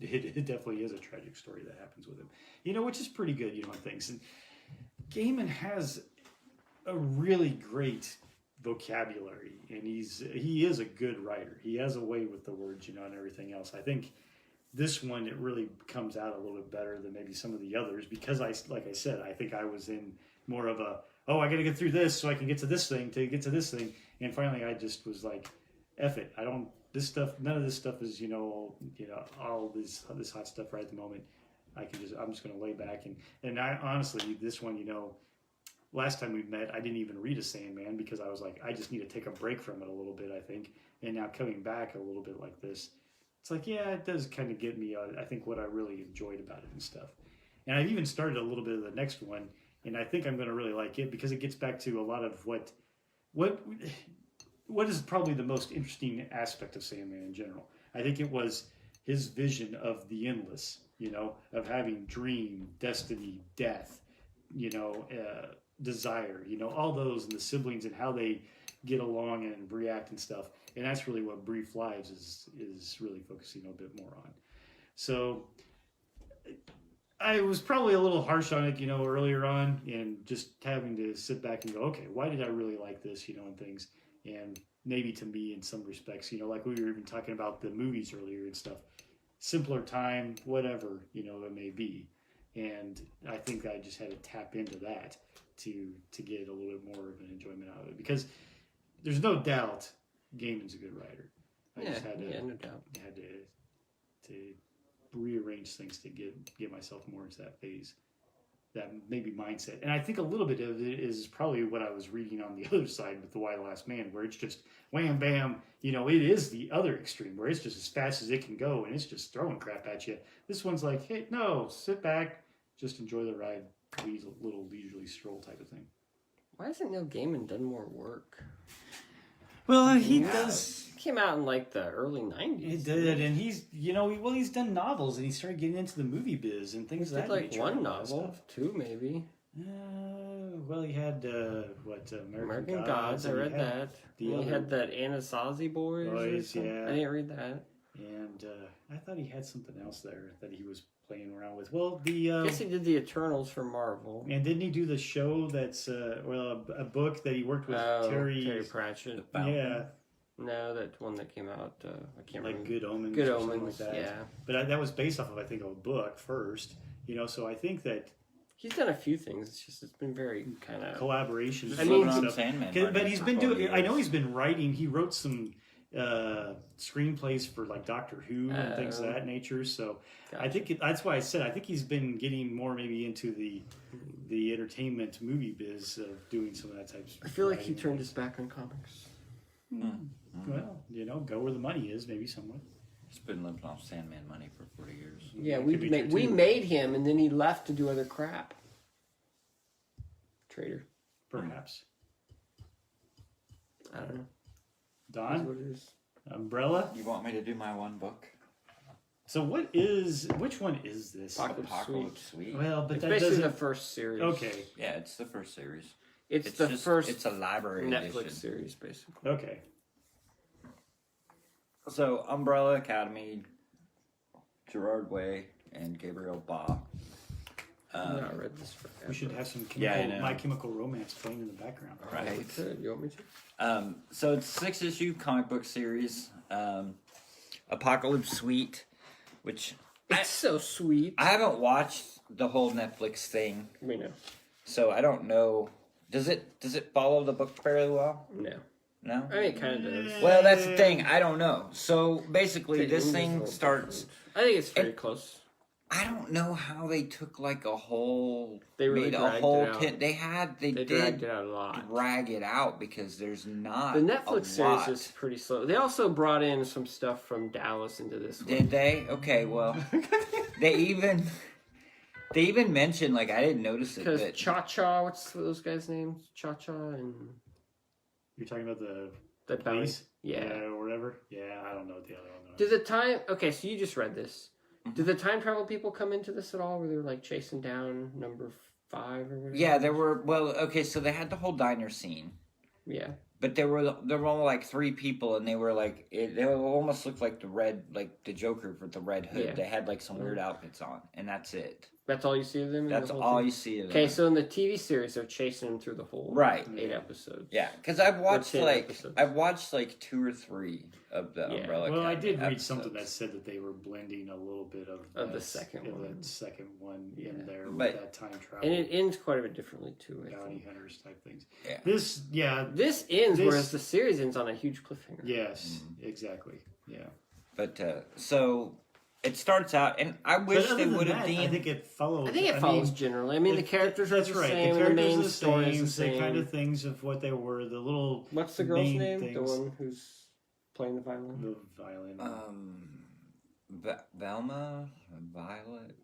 Speaker 3: it definitely is a tragic story that happens with him. Which is pretty good. On things. And Gaiman has a really great vocabulary, and he is a good writer. He has a way with the words, and everything else. I think this one it really comes out a little bit better than maybe some of the others because like I said, I think I was in more of a oh, I got to get through this so I can get to this thing to get to this thing. And finally, I just was like, F it. I don't. This stuff. None of this stuff is all this hot stuff right at the moment. I'm just going to lay back and I honestly, this one, last time we met, I didn't even read a Sandman because I was like, I just need to take a break from it a little bit, I think. And now coming back a little bit like this, it's like, yeah, it does kind of get me, I think, what I really enjoyed about it and stuff. And I've even started a little bit of the next one, and I think I'm going to really like it because it gets back to a lot of what is probably the most interesting aspect of Sandman in general. I think it was his vision of the endless, of having dream, destiny, death, desire, all those, and the siblings and how they get along and react and stuff. And that's really what Brief Lives is really focusing a bit more on. So I was probably a little harsh on it, earlier on, and just having to sit back and go, okay, why did I really like this, and things. And maybe to me in some respects, like we were even talking about the movies earlier and stuff, simpler time, whatever, it may be. And I think I just had to tap into that to get a little bit more of an enjoyment out of it, because there's no doubt Gaiman's a good writer. I just had to,
Speaker 1: no doubt.
Speaker 3: Had to rearrange things to get myself more into that phase, that maybe mindset. And I think a little bit of it is probably what I was reading on the other side with The Why the Last Man, where it's just wham bam, it is the other extreme where it's just as fast as it can go and it's just throwing crap at you. This one's like, hey, no, sit back, just enjoy the ride, little leisurely stroll type of thing.
Speaker 1: Why hasn't Neil Gaiman done more work?
Speaker 3: Well, he does.
Speaker 1: He came out in like the early 90s.
Speaker 3: He did, and he's, he's done novels, and he started getting into the movie biz and things like that.
Speaker 1: Like one novel, two maybe.
Speaker 3: Well, he had
Speaker 1: American Gods. I read that. He had that Anasazi Boys.
Speaker 3: Yeah.
Speaker 1: I didn't read that.
Speaker 3: And I thought he had something else there that he was playing around with. Well, I
Speaker 1: guess he did the Eternals for Marvel.
Speaker 3: And didn't he do the show that's a book that he worked with Terry
Speaker 1: Pratchett?
Speaker 3: Yeah.
Speaker 1: No, that one that came out, I can't remember.
Speaker 3: Like Good Omens.
Speaker 1: Good
Speaker 3: or
Speaker 1: Omens,
Speaker 3: something like that.
Speaker 1: yeah.
Speaker 3: But that was based off of, I think, a book first. So I think that
Speaker 1: he's done a few things. It's been very kind of
Speaker 3: collaboration.
Speaker 2: I mean, on Sandman,
Speaker 3: but he's been doing. I know he's been writing. He wrote some screenplays for like Doctor Who and things of that nature. So gotcha. I think that's why I said I think he's been getting more maybe into the entertainment movie biz of doing some of that type of stuff.
Speaker 1: I feel like he turned his back on comics.
Speaker 3: Well, go where the money is, maybe somewhat.
Speaker 2: He's been living off Sandman money for 40 years.
Speaker 1: Yeah, we made him, and then he left to do other crap. Traitor.
Speaker 3: Perhaps.
Speaker 1: I don't know.
Speaker 3: Don?
Speaker 1: What it is.
Speaker 3: Umbrella?
Speaker 2: You want me to do my one book?
Speaker 3: So which one is this?
Speaker 2: Apocalypse Suite.
Speaker 3: Well, but
Speaker 1: it's
Speaker 3: that
Speaker 1: basically
Speaker 3: doesn't...
Speaker 1: the first series.
Speaker 3: Okay.
Speaker 2: Yeah, it's the first series.
Speaker 1: It's the first.
Speaker 2: It's a library
Speaker 1: Netflix
Speaker 2: edition.
Speaker 1: series, basically.
Speaker 3: Okay.
Speaker 2: So Umbrella Academy, Gerard Way, and Gabriel Ba.
Speaker 1: I've not read this forever.
Speaker 3: We should have some My Chemical Romance playing in the background.
Speaker 2: Right.
Speaker 1: We could. You want me to?
Speaker 2: So it's a 6-issue comic book series, Apocalypse Suite, which
Speaker 1: it's so sweet.
Speaker 2: I haven't watched the whole Netflix thing.
Speaker 1: We know.
Speaker 2: So I don't know. Does it follow the book fairly well?
Speaker 1: No.
Speaker 2: No?
Speaker 1: I mean, it kind of does.
Speaker 2: Well, that's the thing. I don't know. So basically, this thing starts.
Speaker 1: I think it's very close.
Speaker 2: I don't know how they took like a whole.
Speaker 1: They really
Speaker 2: made a
Speaker 1: dragged
Speaker 2: whole.
Speaker 1: it out.
Speaker 2: They did
Speaker 1: dragged it out a lot.
Speaker 2: Drag it out because there's not.
Speaker 1: The Netflix
Speaker 2: a
Speaker 1: series
Speaker 2: lot.
Speaker 1: is pretty slow. They also brought in some stuff from Dallas into this one.
Speaker 2: Did they? Okay, well, they even mentioned, like, I didn't notice it.
Speaker 1: Because Cha-Cha, what's those guys' names? Cha-Cha and...
Speaker 3: You're talking about the
Speaker 1: police?
Speaker 3: Yeah. Or whatever? Yeah, I don't know what the other one was.
Speaker 1: Did the time... Okay, so you just read this. Did the time travel people come into this at all? Where they were, like, chasing down number 5 or whatever?
Speaker 2: Yeah, there were... Well, okay, so they had the whole diner scene.
Speaker 1: Yeah.
Speaker 2: But there were only, like, 3 people, and they were, like... They almost looked like the Joker with the red hood.
Speaker 1: Yeah.
Speaker 2: They had, like, some weird outfits on, and that's it.
Speaker 1: That's all you see of them? In
Speaker 2: That's
Speaker 1: the whole
Speaker 2: all
Speaker 1: thing?
Speaker 2: you see of them.
Speaker 1: Okay, so in the TV series, they're chasing him through the whole
Speaker 2: Right.
Speaker 1: 8 episodes.
Speaker 2: Yeah, because I've watched
Speaker 1: 10 episodes.
Speaker 2: I've watched like 2 or 3 of the
Speaker 1: Yeah.
Speaker 2: Umbrella
Speaker 3: Well, I
Speaker 2: Academy
Speaker 3: did read
Speaker 2: episodes.
Speaker 3: something that said that they were blending a little bit of
Speaker 1: the
Speaker 3: that-
Speaker 1: second
Speaker 3: of
Speaker 1: one.
Speaker 3: that second one
Speaker 1: Yeah.
Speaker 3: in there
Speaker 2: But-
Speaker 3: with that time travel.
Speaker 1: And it ends quite a bit differently, too, I
Speaker 3: bounty
Speaker 1: think.
Speaker 3: hunters type things.
Speaker 2: Yeah.
Speaker 3: This,
Speaker 1: This ends,
Speaker 3: This-
Speaker 1: whereas the series ends on a huge cliffhanger.
Speaker 3: yes, exactly. Yeah.
Speaker 2: But so it starts out, and I wish
Speaker 3: But other
Speaker 2: they
Speaker 3: than
Speaker 2: would have
Speaker 3: that,
Speaker 2: deemed.
Speaker 3: I think it follows.
Speaker 1: I think it follows generally. I mean, the characters are
Speaker 3: that's
Speaker 1: the
Speaker 3: right.
Speaker 1: same,
Speaker 3: The
Speaker 1: and the
Speaker 3: characters
Speaker 1: main
Speaker 3: are the
Speaker 1: story is the
Speaker 3: same.
Speaker 1: same.
Speaker 3: kind of things of what they were. The little
Speaker 1: What's the girl's
Speaker 3: main
Speaker 1: name?
Speaker 3: things.
Speaker 1: The one who's playing the violin?
Speaker 3: The violin.
Speaker 2: Velma, Violet.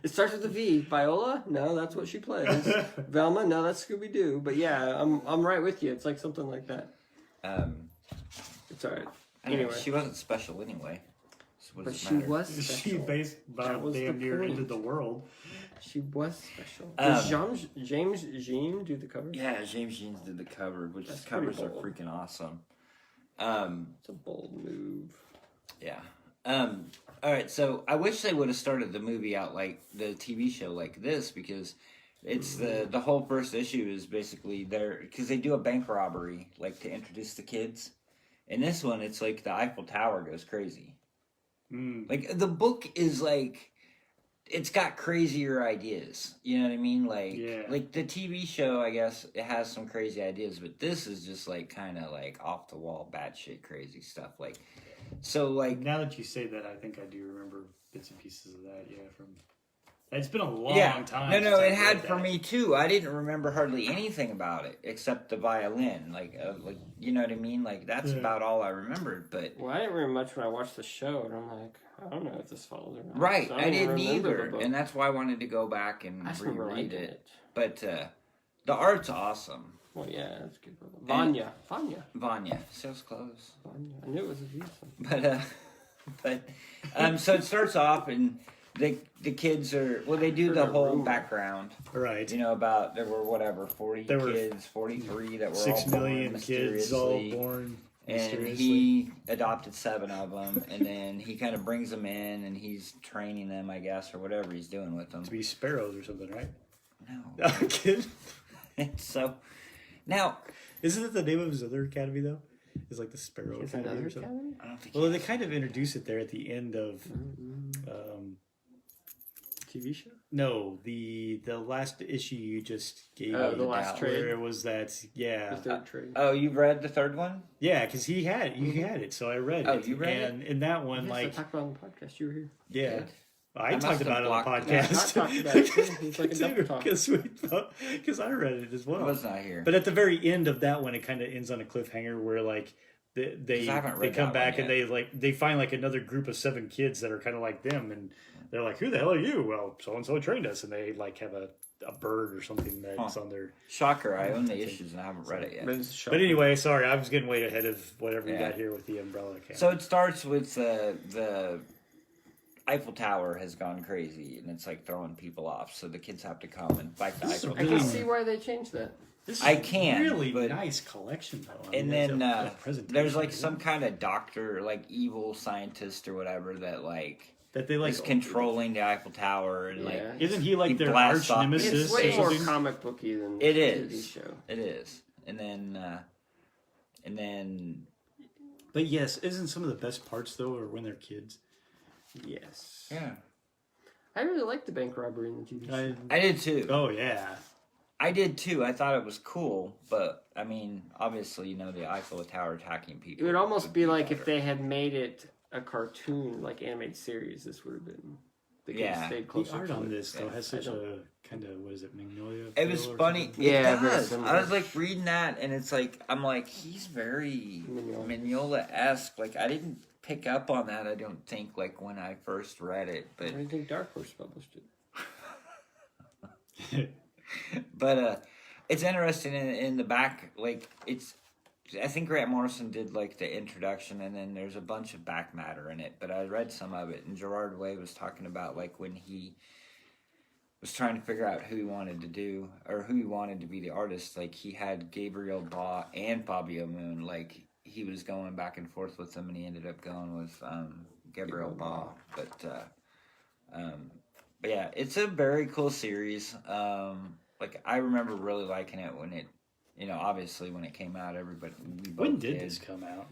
Speaker 1: It starts with a V. Viola? No, that's what she plays. Velma? No, that's Scooby Doo. But yeah, I'm right with you. It's like something like that. It's alright.
Speaker 2: I don't know,
Speaker 1: Anyway.
Speaker 2: she wasn't special anyway. So what
Speaker 1: But
Speaker 2: does it
Speaker 1: she
Speaker 2: matter?
Speaker 1: was
Speaker 3: She
Speaker 1: special.
Speaker 3: based
Speaker 1: That
Speaker 3: about
Speaker 1: was the
Speaker 3: damn near
Speaker 1: point.
Speaker 3: into the world.
Speaker 1: She was special.
Speaker 2: Um,
Speaker 1: Did James Jean do the cover?
Speaker 2: Yeah, James Jeans did the cover, which
Speaker 1: That's
Speaker 2: his covers
Speaker 1: pretty
Speaker 2: are
Speaker 1: bold.
Speaker 2: freaking awesome.
Speaker 1: It's a bold move.
Speaker 2: Yeah. All right. So I wish they would have started the movie out like the TV show like this, because it's the whole first issue is basically there because they do a bank robbery like to introduce the kids. In this one, it's like the Eiffel Tower goes crazy. Like the book is like it's got crazier ideas. You know what I mean? Like
Speaker 3: Yeah.
Speaker 2: like the TV show, I guess it has some crazy ideas, but this is just like kind of like off the wall, batshit crazy stuff. Like so, like
Speaker 3: Now that you say that, I think I do remember bits and pieces of that. Yeah, from it's been a long time.
Speaker 2: No,
Speaker 3: since
Speaker 2: it
Speaker 3: I've
Speaker 2: had
Speaker 3: read
Speaker 2: for
Speaker 3: that.
Speaker 2: me too. I didn't remember hardly anything about it except the violin. Like you know what I mean? Like that's
Speaker 3: Yeah.
Speaker 2: about all I remembered. But
Speaker 1: Well, I didn't remember much when I watched the show, and I'm like, I don't know if this follows or not.
Speaker 2: right,
Speaker 1: So
Speaker 2: I
Speaker 1: don't
Speaker 2: didn't
Speaker 1: remember the
Speaker 2: either,
Speaker 1: book.
Speaker 2: and that's why I wanted to go back and
Speaker 1: I just remember
Speaker 2: reread
Speaker 1: liking
Speaker 2: it. But the art's awesome.
Speaker 1: Well, yeah, that's good. Vanya.
Speaker 2: Vanya, sales clothes.
Speaker 1: Vanya. I knew it was a V.
Speaker 2: But so it starts off and the kids are they do the
Speaker 1: Heard a
Speaker 2: whole
Speaker 1: rumor.
Speaker 2: background.
Speaker 3: Right.
Speaker 2: You know about there were whatever 40
Speaker 3: There were
Speaker 2: kids, 43 that were
Speaker 3: 6
Speaker 2: all born
Speaker 3: million kids all
Speaker 2: mysteriously.
Speaker 3: born
Speaker 2: And
Speaker 3: mysteriously.
Speaker 2: he adopted 7 of them, and then he kind of brings them in, and he's training them, I guess, or whatever he's doing with them.
Speaker 3: to be sparrows or something, right?
Speaker 2: No.
Speaker 3: I'm kidding.
Speaker 2: So now,
Speaker 3: Isn't it the name of his other academy though? It's like the Sparrow
Speaker 1: Is
Speaker 3: Academy
Speaker 1: another
Speaker 3: or something.
Speaker 1: academy?
Speaker 2: I don't think.
Speaker 3: Well, they kind of introduce it there at the end of.
Speaker 1: TV show?
Speaker 3: No, the last issue you just gave
Speaker 1: Oh,
Speaker 3: me,
Speaker 1: the last
Speaker 3: where
Speaker 1: trade?
Speaker 3: it was that
Speaker 1: The third trade.
Speaker 2: Oh, you've read the 3rd one?
Speaker 3: yeah, because he had it, so I read
Speaker 2: Oh,
Speaker 3: it.
Speaker 2: you read it?
Speaker 3: and in that one,
Speaker 1: Yes, I
Speaker 3: like,
Speaker 1: talked about it on the podcast. You were here.
Speaker 3: yeah,
Speaker 2: Good.
Speaker 3: I
Speaker 2: must
Speaker 3: talked
Speaker 2: have
Speaker 3: about it on the
Speaker 2: blocked it.
Speaker 1: Yeah,
Speaker 3: podcast.
Speaker 1: I talked about it too. He's like a double talk.
Speaker 3: Because I read it as
Speaker 2: I
Speaker 3: well.
Speaker 2: was not here.
Speaker 3: But at the very end of that one, it kind of ends on a cliffhanger where like they
Speaker 2: 'Cause I haven't
Speaker 3: they
Speaker 2: read
Speaker 3: come
Speaker 2: that
Speaker 3: back
Speaker 2: one
Speaker 3: and they find like another group of 7 kids that are kind of like them, and they're like, "Who the hell are you?" Well, so and so trained us, and they like have a bird or something that's on their.
Speaker 2: Shocker, I own the issues and I haven't read it yet.
Speaker 1: But it's a show.
Speaker 3: But anyway, sorry, I was getting way ahead of whatever you
Speaker 2: Yeah.
Speaker 3: got here with the Umbrella Academy.
Speaker 2: So it starts with the Eiffel Tower has gone crazy and it's like throwing people off. So the kids have to come and fight the
Speaker 3: This is
Speaker 2: Eiffel
Speaker 1: I
Speaker 2: Tower.
Speaker 1: can see why they changed that.
Speaker 3: This is
Speaker 2: I can,
Speaker 3: really
Speaker 2: but-
Speaker 3: nice collection though. I
Speaker 2: And
Speaker 3: mean,
Speaker 2: then
Speaker 3: it's a presentation,
Speaker 2: there's like
Speaker 3: isn't
Speaker 2: some
Speaker 3: it?
Speaker 2: kind of doctor, like evil scientist or whatever that like
Speaker 3: that they like
Speaker 2: is controlling the Eiffel Tower and like
Speaker 1: Yeah.
Speaker 3: Isn't he like
Speaker 2: he
Speaker 3: their
Speaker 2: blasts
Speaker 3: arch
Speaker 2: off-
Speaker 3: nemesis?
Speaker 1: It's way
Speaker 3: or
Speaker 1: more
Speaker 3: something?
Speaker 1: comic booky than
Speaker 2: it
Speaker 1: the
Speaker 2: is.
Speaker 1: TV show.
Speaker 2: It is. And then
Speaker 3: But yes, isn't some of the best parts though, or when they're kids?
Speaker 1: Yes.
Speaker 2: yeah,
Speaker 1: I really liked the bank robbery in the TV show.
Speaker 2: I did too.
Speaker 3: Oh yeah,
Speaker 2: I did too. I thought it was cool, but I mean, obviously, the Eiffel Tower attacking people.
Speaker 1: It would almost be like if
Speaker 2: better.
Speaker 1: they had made it a cartoon, like animated series. This would have been the kids
Speaker 2: Yeah.
Speaker 1: stayed
Speaker 3: the
Speaker 1: closer
Speaker 3: art
Speaker 1: to
Speaker 3: on
Speaker 1: it.
Speaker 3: this though
Speaker 2: Yeah,
Speaker 3: has
Speaker 1: I
Speaker 3: such
Speaker 1: don't-
Speaker 3: a kind of what is it, Magnolia?
Speaker 2: It was
Speaker 3: feel or
Speaker 2: funny.
Speaker 3: something?
Speaker 1: Yeah,
Speaker 2: it
Speaker 1: very
Speaker 2: does.
Speaker 1: similar.
Speaker 2: I was like reading that, and it's like I'm like he's very Mignola-esque. Like I didn't pick up on that. I don't think like when I first read it,
Speaker 1: I
Speaker 2: but
Speaker 1: didn't think Dark Horse published it.
Speaker 2: but it's interesting in the back. Like it's. I think Grant Morrison did like the introduction, and then there's a bunch of back matter in it. But I read some of it, and Gerard Way was talking about like when he was trying to figure out who he wanted to do or who he wanted to be the artist. Like he had Gabriel Ba and Fabio Moon. Like he was going back and forth with them, and he ended up going with Gabriel Ba. But But yeah, it's a very cool series. Like I remember really liking it when it, obviously when it came out, everybody.
Speaker 3: When did this come out?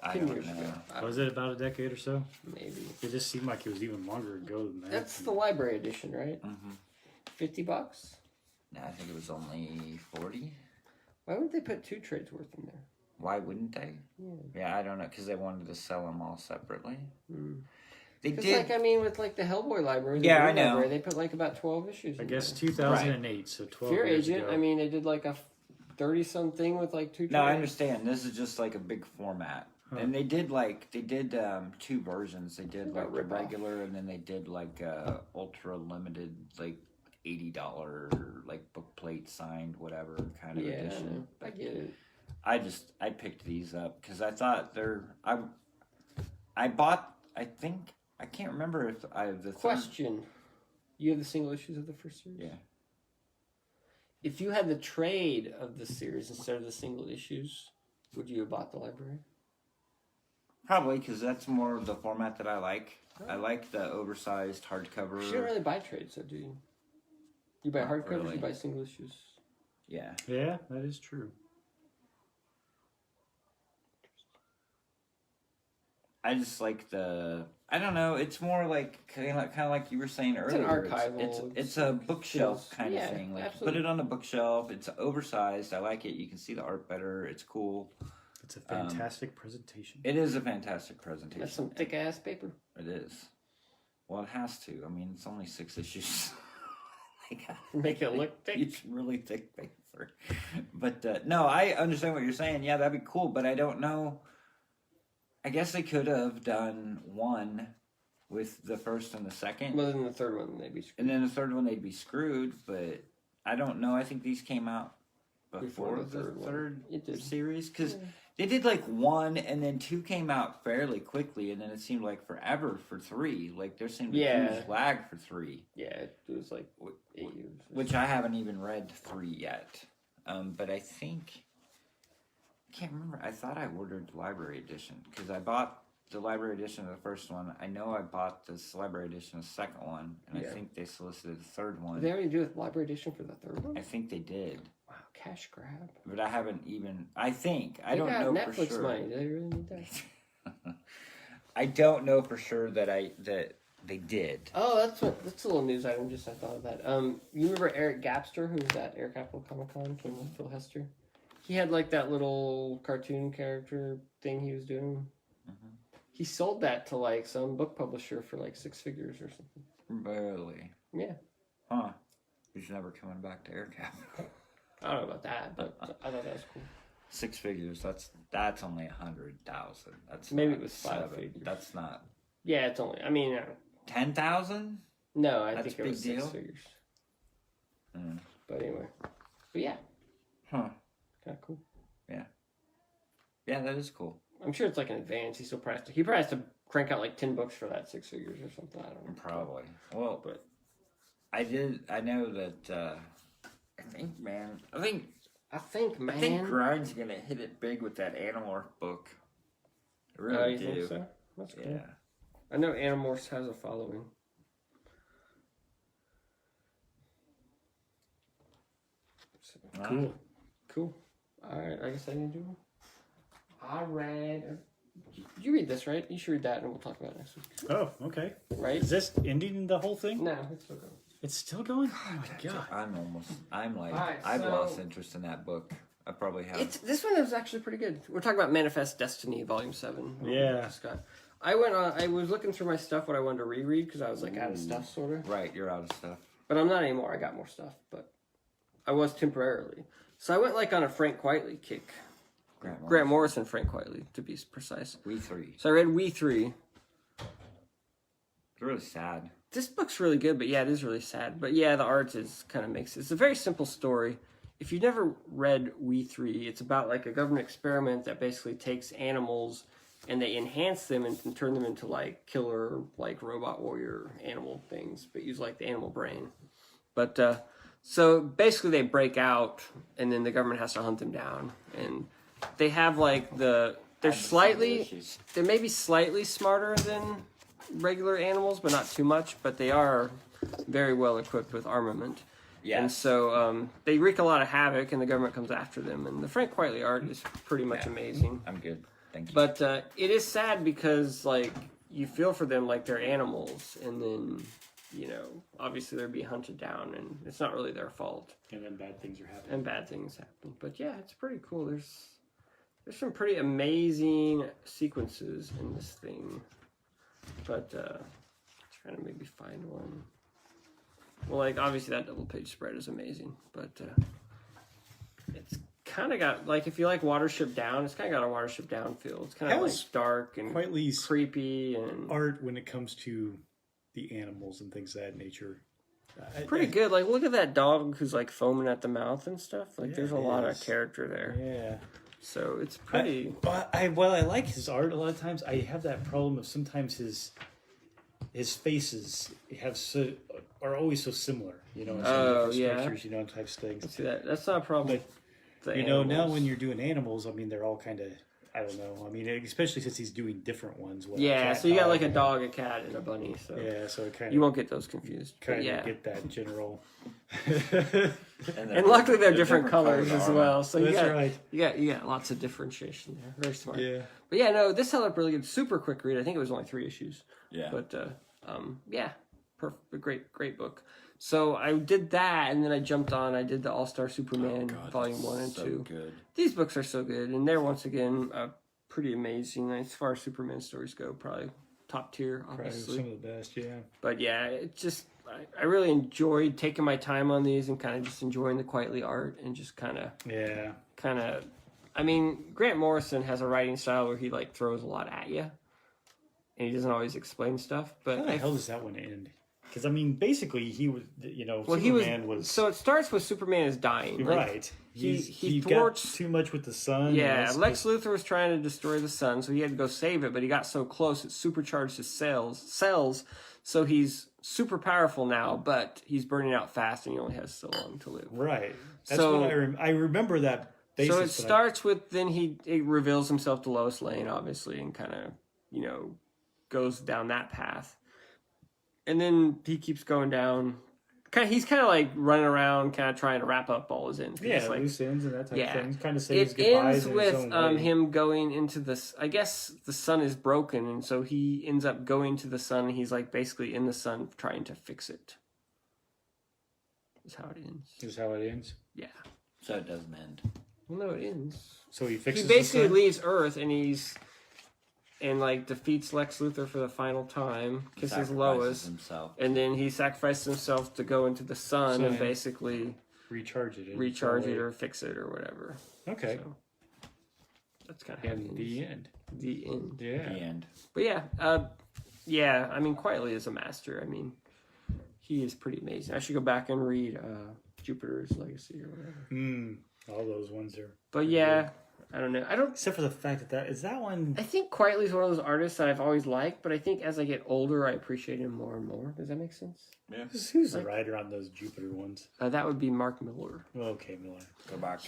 Speaker 2: I
Speaker 1: 10
Speaker 2: don't
Speaker 1: years
Speaker 2: know.
Speaker 1: ago.
Speaker 3: Was it about a decade or so?
Speaker 1: Maybe.
Speaker 3: It just seemed like it was even longer ago than that.
Speaker 1: That's the library edition, right?
Speaker 2: Mm-hmm.
Speaker 1: $50.
Speaker 2: No, I think it was only 40.
Speaker 1: Why wouldn't they put 2 trades worth in there?
Speaker 2: Why wouldn't they?
Speaker 1: Yeah.
Speaker 2: Yeah, I don't know, because they wanted to sell them all separately.
Speaker 1: Mm.
Speaker 2: They
Speaker 1: Because,
Speaker 2: did.
Speaker 1: with the Hellboy library,
Speaker 2: Yeah, I know.
Speaker 1: library, they put about 12 issues.
Speaker 3: I
Speaker 1: in
Speaker 3: guess
Speaker 1: there.
Speaker 3: 2008, so 12
Speaker 1: Fear
Speaker 3: years
Speaker 1: Agent.
Speaker 3: ago.
Speaker 1: They did a 30-something with 2 trades.
Speaker 2: No, I understand. This is just like a big format.
Speaker 3: Huh.
Speaker 2: And they did 2 versions. They did
Speaker 1: About
Speaker 2: the
Speaker 1: rip-off.
Speaker 2: regular, and then they did ultra limited, $80 book plate signed whatever kind of
Speaker 1: Yeah,
Speaker 2: edition.
Speaker 1: I get it.
Speaker 2: I picked these up because I thought I bought, I think, I can't remember if I have the
Speaker 1: Question: You have the single issues of the first series?
Speaker 2: Yeah.
Speaker 1: If you had the trade of the series instead of the single issues, would you have bought the library?
Speaker 2: Probably because that's more of the format that I like. I like the oversized hardcover.
Speaker 1: You don't really buy trades, though, do you? You buy
Speaker 2: Not
Speaker 1: hardcovers,
Speaker 2: really.
Speaker 1: you buy single issues.
Speaker 2: Yeah.
Speaker 3: Yeah, that is true.
Speaker 2: I just like I don't know. It's more kind of like you were saying
Speaker 1: It's an
Speaker 2: earlier.
Speaker 1: archival.
Speaker 2: It's a bookshelf
Speaker 1: feels-
Speaker 2: kind
Speaker 1: yeah,
Speaker 2: of thing. Like you put
Speaker 1: absolutely.
Speaker 2: it on a bookshelf. It's oversized. I like it. You can see the art better. It's cool.
Speaker 3: It's a fantastic presentation.
Speaker 2: It is a fantastic presentation.
Speaker 1: That's some thick ass paper.
Speaker 2: It is. Well, it has to. I mean, it's only 6 issues.
Speaker 1: Make it look thick.
Speaker 2: It's really thick paper. But no, I understand what you're saying. Yeah, that'd be cool. But I don't know. I guess they could have done one with the first and the second.
Speaker 1: Well, then the third one, maybe.
Speaker 2: And then the third one, they'd be screwed. But I don't know. I think these came out before the third
Speaker 1: It did.
Speaker 2: series. Because they did 1 and then 2 came out fairly quickly. And then it seemed like forever for 3. There seemed to be a huge lag for 3.
Speaker 1: Yeah, it was 8 years.
Speaker 2: Which I haven't even read 3 yet. But I think... I can't remember. I thought I ordered the library edition because I bought the library edition of the first one. I know I bought this library edition of the second one, and I think they solicited the third one.
Speaker 1: Did they already do a library edition for the third one?
Speaker 2: I think they did.
Speaker 1: Wow, cash grab.
Speaker 2: But I haven't even. I think. I
Speaker 1: They
Speaker 2: don't
Speaker 1: got
Speaker 2: know
Speaker 1: Netflix
Speaker 2: for sure.
Speaker 1: money. Do they really need that?
Speaker 2: I don't know for sure that they did.
Speaker 1: Oh, that's a little news item. Just I thought of that. You remember Eric Gapster, who was at Air Capital Comic Con, came with Phil Hester. He had that little cartoon character thing he was doing.
Speaker 2: Mm-hmm.
Speaker 1: He sold that to some book publisher for 6 figures or something.
Speaker 2: Barely.
Speaker 1: Yeah.
Speaker 2: Huh. He's never coming back to Air Capital.
Speaker 1: I don't know about that, but I thought that was cool.
Speaker 2: 6 figures. That's only 100,000. That's
Speaker 1: Maybe
Speaker 2: not
Speaker 1: it was 5
Speaker 2: 7.
Speaker 1: figures.
Speaker 2: That's not
Speaker 1: Yeah, it's only.
Speaker 2: 10,000.
Speaker 1: No, I
Speaker 2: That's
Speaker 1: think it
Speaker 2: big
Speaker 1: was 6
Speaker 2: deal?
Speaker 1: figures.
Speaker 2: Mm.
Speaker 1: But anyway. But yeah,
Speaker 2: Huh.
Speaker 1: kind of cool.
Speaker 2: Yeah, that is cool.
Speaker 1: I'm sure it's an advance. He probably has to crank out 10 books for that 6 figures or something. I don't know.
Speaker 2: Probably. Well,
Speaker 1: But
Speaker 2: I know that. I think
Speaker 1: man.
Speaker 2: Grind's gonna hit it big with that Animorph book. I
Speaker 1: Oh,
Speaker 2: really
Speaker 1: you
Speaker 2: do.
Speaker 1: think so? That's cool.
Speaker 2: Yeah.
Speaker 1: I know Animorphs has a following. So, Cool. Alright, I guess I didn't do one. I read... Did you read this, right? You should read that and we'll talk about it next week.
Speaker 3: Oh, okay.
Speaker 1: Right?
Speaker 3: Is this ending the whole thing?
Speaker 1: No, it's still going.
Speaker 3: It's still going? Oh my god.
Speaker 2: I've
Speaker 1: Alright,
Speaker 2: lost interest in that book. I probably have.
Speaker 1: This one is actually pretty good. We're talking about Manifest Destiny, Volume 7.
Speaker 3: Yeah.
Speaker 1: Scott. I was looking through my stuff, what I wanted to reread, because I was out of stuff, sort of.
Speaker 2: Right, you're out of stuff.
Speaker 1: But I'm not anymore. I got more stuff, but I was temporarily. So I went on a Frank Quitely kick. Grant Morrison, Frank Quitely, to be precise.
Speaker 2: We 3.
Speaker 1: So I read We 3.
Speaker 2: It's really sad.
Speaker 1: This book's really good, but yeah, it is really sad. But yeah, the art is kind of makes it. It's a very simple story. If you've never read We 3, it's about a government experiment that basically takes animals and they enhance them and turn them into killer, robot warrior animal things, but use the animal brain. But so basically they break out and then the government has to hunt them down. And they have they're maybe slightly smarter than regular animals, but not too much. But they are very well equipped with armament.
Speaker 2: Yeah.
Speaker 1: And so they wreak a lot of havoc, and the government comes after them. And the Frank Quitely art is pretty much amazing.
Speaker 2: I'm good. Thank you.
Speaker 1: But it is sad because, like, you feel for them like they're animals, and then, you know, obviously they're being hunted down, and it's not really their fault.
Speaker 3: And then bad things are happening.
Speaker 1: And bad things happen. But yeah, it's pretty cool. There's some pretty amazing sequences in this thing. But trying to maybe find one. Well, like, obviously that double page spread is amazing, but it's kind of got, like, if you like Watership Down, it's kind of got a Watership Down feel. It's kind of like dark and
Speaker 3: Quitely's
Speaker 1: creepy and
Speaker 3: art when it comes to the animals and things of that nature.
Speaker 1: pretty good. Like, look at that dog who's like foaming at the mouth and stuff. Like,
Speaker 3: Yeah,
Speaker 1: there's a
Speaker 3: it
Speaker 1: lot
Speaker 3: is.
Speaker 1: of character there.
Speaker 3: Yeah.
Speaker 1: So it's pretty.
Speaker 3: I like his art a lot of times. I have that problem of sometimes his faces are always so similar, you know, in some different structures, you know, types of things.
Speaker 1: See that? That's not a problem.
Speaker 3: But,
Speaker 1: with the
Speaker 3: you know, now
Speaker 1: animals.
Speaker 3: when you're doing animals, I mean, they're all kind of, I don't know. I mean, especially since he's doing different ones. With
Speaker 1: Yeah,
Speaker 3: cat,
Speaker 1: so you got
Speaker 3: dog,
Speaker 1: like a dog, a cat, and a bunny. So
Speaker 3: Yeah, so it kind
Speaker 1: you
Speaker 3: of
Speaker 1: won't get those confused. But
Speaker 3: kind
Speaker 1: yeah.
Speaker 3: of get that general.
Speaker 1: And luckily they're different colors
Speaker 2: colored
Speaker 1: as
Speaker 2: armor.
Speaker 1: well. So
Speaker 3: That's
Speaker 1: you got,
Speaker 3: right.
Speaker 1: you got lots of differentiation there. Very smart.
Speaker 3: Yeah.
Speaker 1: But yeah, no, this held up really good. Super quick read. I think it was only 3 issues.
Speaker 2: Yeah.
Speaker 1: But yeah, perfect, great book. So I did that, and then I jumped on. I did the All Star Superman Volume 1 and 2.
Speaker 2: Good.
Speaker 1: These books are so good, and they're once again pretty amazing as far as Superman stories go. Probably top tier,
Speaker 3: Probably
Speaker 1: obviously.
Speaker 3: some of the best, yeah.
Speaker 1: But yeah, it just I really enjoyed taking my time on these and kind of just enjoying the Quitely art and just kind of. I mean, Grant Morrison has a writing style where he like throws a lot at you, and he doesn't always explain stuff. But
Speaker 3: How the hell does that one end? Because I mean, basically, he was, you know,
Speaker 1: well,
Speaker 3: Superman was
Speaker 1: so it starts with Superman is dying, like,
Speaker 3: right.
Speaker 1: He
Speaker 3: got
Speaker 1: thwarts
Speaker 3: too much with the sun.
Speaker 1: Yeah,
Speaker 3: and
Speaker 1: Lex Luthor was trying to destroy the sun, so he had to go save it, but he got so close it supercharged his cells, so he's super powerful now, but he's burning out fast and he only has so long to live.
Speaker 3: Right. That's
Speaker 1: So-
Speaker 3: what I remember that. Basis,
Speaker 1: So it
Speaker 3: but
Speaker 1: starts with then he reveals himself to Lois Lane, obviously, and kind of, you know, goes down that path. And then he keeps going down. He's kind of like running around, kind of trying to wrap up all his ends.
Speaker 3: yeah,
Speaker 1: It's like,
Speaker 3: loose ends and that type
Speaker 1: yeah.
Speaker 3: of thing. Kind of says
Speaker 1: it
Speaker 3: goodbyes
Speaker 1: ends
Speaker 3: in
Speaker 1: with
Speaker 3: his own way.
Speaker 1: him going into this. I guess the sun is broken, and so he ends up going to the sun. And he's like basically in the sun trying to fix it. Is how it ends.
Speaker 3: Is how it ends.
Speaker 1: Yeah.
Speaker 2: So it doesn't end.
Speaker 1: Well, no, it ends.
Speaker 3: So he
Speaker 1: He
Speaker 3: fixes.
Speaker 1: basically
Speaker 3: the sun?
Speaker 1: leaves Earth, and like defeats Lex Luthor for the final time. Kisses
Speaker 2: Sacrifices
Speaker 1: Lois,
Speaker 2: himself.
Speaker 1: and then he sacrifices himself to go into the sun and
Speaker 3: Sun.
Speaker 1: basically
Speaker 3: recharge it. in
Speaker 1: recharge
Speaker 3: some
Speaker 1: it
Speaker 3: way.
Speaker 1: or fix it or whatever.
Speaker 3: Okay.
Speaker 1: So, that's kind of how it
Speaker 3: And
Speaker 1: ends.
Speaker 3: the end.
Speaker 1: The end.
Speaker 3: Yeah.
Speaker 2: The end.
Speaker 1: But yeah, I mean, Quitely is a master. I mean, he is pretty amazing. I should go back and read Jupiter's Legacy or whatever.
Speaker 3: All those ones are.
Speaker 1: But yeah, I don't know.
Speaker 3: Except for the fact that one.
Speaker 1: I think Quitely's one of those artists that I've always liked, but I think as I get older, I appreciate him more and more. Does that make sense?
Speaker 2: Yeah.
Speaker 3: Who's the writer on those Jupiter ones?
Speaker 1: That would be Mark Miller.
Speaker 3: Okay, Miller.
Speaker 2: Go back.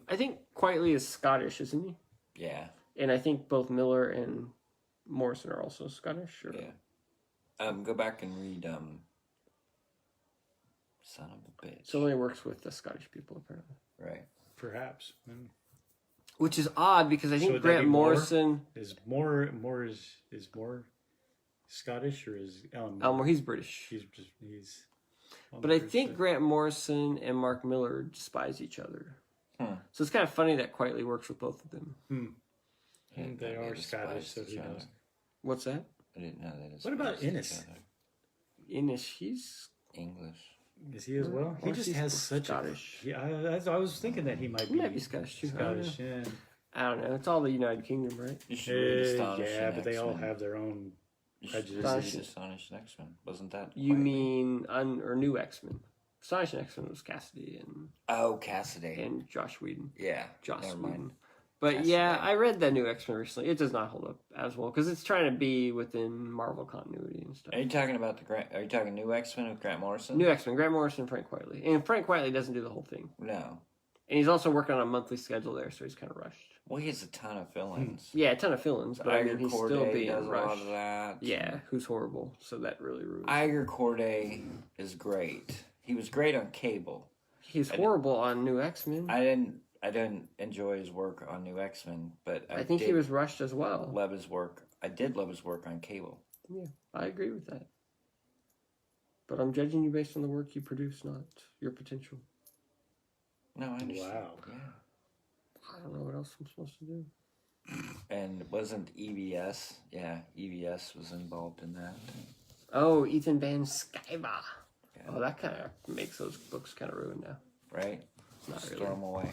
Speaker 1: I think Quitely is Scottish, isn't he?
Speaker 2: Yeah.
Speaker 1: And I think both Miller and Morrison are also Scottish. Or...
Speaker 2: Yeah. Go back and read Son of a Bitch.
Speaker 1: So he works with the Scottish people, apparently.
Speaker 2: Right.
Speaker 3: Perhaps.
Speaker 1: Which is odd because I
Speaker 3: So
Speaker 1: think
Speaker 3: would that
Speaker 1: Grant
Speaker 3: be Moore?
Speaker 1: Morrison...
Speaker 3: Is more Scottish or is Alan Moore?
Speaker 1: Elmore, he's British.
Speaker 3: He's. on
Speaker 1: But
Speaker 3: the
Speaker 1: I
Speaker 3: British
Speaker 1: think
Speaker 3: side.
Speaker 1: Grant Morrison and Mark Miller despise each other. So it's kind of funny that Quitely works with both of them.
Speaker 3: And they are Scottish, so who knows?
Speaker 1: What's that?
Speaker 2: I didn't know that.
Speaker 3: What about
Speaker 2: despised
Speaker 3: Innes?
Speaker 2: each other.
Speaker 1: Inish, he's
Speaker 2: English.
Speaker 3: Is he as well? He
Speaker 1: Or
Speaker 3: just
Speaker 1: he's
Speaker 3: has such
Speaker 1: Scottish.
Speaker 3: I was thinking that he might
Speaker 1: He
Speaker 3: be.
Speaker 1: might be Scottish too. I don't know.
Speaker 3: Scottish, yeah.
Speaker 1: I don't know. It's all the United Kingdom, right?
Speaker 2: You should read
Speaker 3: Yeah,
Speaker 2: Astonishing
Speaker 3: but they all
Speaker 2: X-Men.
Speaker 3: have their own
Speaker 2: You should
Speaker 3: prejudices.
Speaker 2: read Astonishing X-Men. Wasn't that?
Speaker 1: You
Speaker 2: quite-
Speaker 1: mean or New X-Men? Astonishing X-Men was Cassidy
Speaker 2: Oh, Cassidy.
Speaker 1: and Josh Whedon.
Speaker 2: Yeah.
Speaker 1: Joss
Speaker 2: Never
Speaker 1: Whedon.
Speaker 2: mind.
Speaker 1: But
Speaker 2: Cassidy.
Speaker 1: yeah, I read that New X-Men recently. It does not hold up as well because it's trying to be within Marvel continuity and stuff.
Speaker 2: Are you talking about Are you talking New X-Men with Grant Morrison?
Speaker 1: New X-Men, Grant Morrison and Frank Quitely. And Frank Quitely doesn't do the whole thing.
Speaker 2: No.
Speaker 1: And he's also working on a monthly schedule there, so he's kind of rushed.
Speaker 2: Well, he has a ton of villains.
Speaker 1: Yeah, a ton of feelings, but I mean, he's still
Speaker 2: Corday
Speaker 1: being
Speaker 2: does a lot
Speaker 1: rushed.
Speaker 2: of that.
Speaker 1: Yeah, who's horrible, so that really ruins.
Speaker 2: Iger Corday is great. He was great on cable.
Speaker 1: He's horrible on New X-Men.
Speaker 2: I didn't enjoy his work on New X-Men, but
Speaker 1: I think he was rushed as well.
Speaker 2: Love his work. I did love his work on cable.
Speaker 1: Yeah, I agree with that. But I'm judging you based on the work you produce, not your potential.
Speaker 2: No, I understand.
Speaker 3: Wow.
Speaker 2: Yeah.
Speaker 1: I don't know what else I'm supposed to do.
Speaker 2: And wasn't EVS? Yeah, EVS was involved in that.
Speaker 1: Oh, Ethan Van Sciver.
Speaker 2: Yeah.
Speaker 1: Oh, that kind of makes those books kind of ruined now.
Speaker 2: Right?
Speaker 1: Not
Speaker 2: Just
Speaker 1: really.
Speaker 2: throw them away.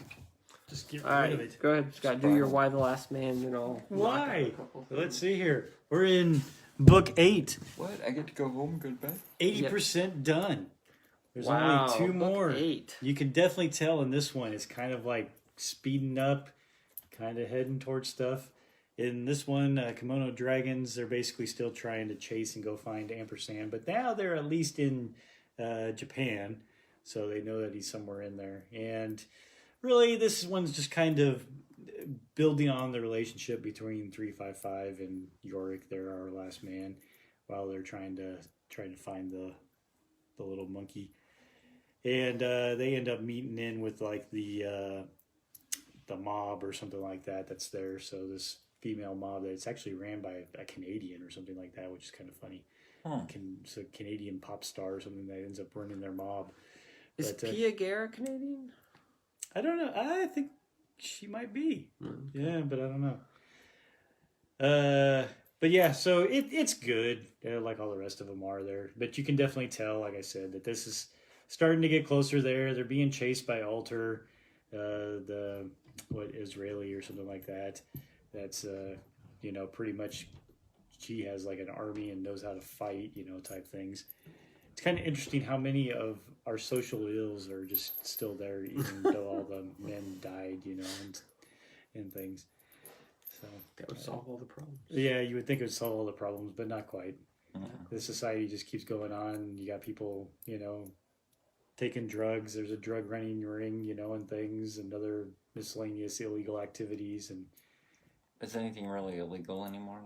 Speaker 3: Just get
Speaker 1: All
Speaker 3: rid
Speaker 1: right,
Speaker 3: of it.
Speaker 1: go ahead, Scott. Do your Why the Last Man, you know.
Speaker 3: Why? Let's see here. We're in book 8.
Speaker 2: What? I get to go home, goodbye?
Speaker 3: 80% done. There's
Speaker 1: Wow,
Speaker 3: only 2
Speaker 1: book
Speaker 3: more.
Speaker 1: 8.
Speaker 3: You can definitely tell in this one it's kind of like speeding up, kind of heading towards stuff. In this one, Kimono Dragons, they're basically still trying to chase and go find Ampersand, but now they're at least in Japan, so they know that he's somewhere in there. And really, this one's just kind of building on the relationship between 355 and Yorick. They're our last man, while they're trying to find the little monkey. And they end up meeting in with like the mob or something like that that's there. So this female mob that's actually ran by a Canadian or something like that, which is kind of funny. It's a Canadian pop star or something that ends up running their mob.
Speaker 1: Is
Speaker 3: But,
Speaker 1: Pia Guerra Canadian?
Speaker 3: I don't know. I think she might be. Yeah, but I don't know. But yeah, so it's good. Like all the rest of them are there. But you can definitely tell, like I said, that this is starting to get closer there. They're being chased by Alter, Israeli or something like that. That's, pretty much she has like an army and knows how to fight, type things. It's kind of interesting how many of our social ills are just still there, even though all the men died, and things. So
Speaker 1: That would solve all the problems.
Speaker 3: yeah, you would think it would solve all the problems, but not quite.
Speaker 2: Mm-hmm.
Speaker 3: The society just keeps going on. You got people, taking drugs. There's a drug running ring, and things, and other miscellaneous illegal activities. And
Speaker 2: Is anything really illegal anymore,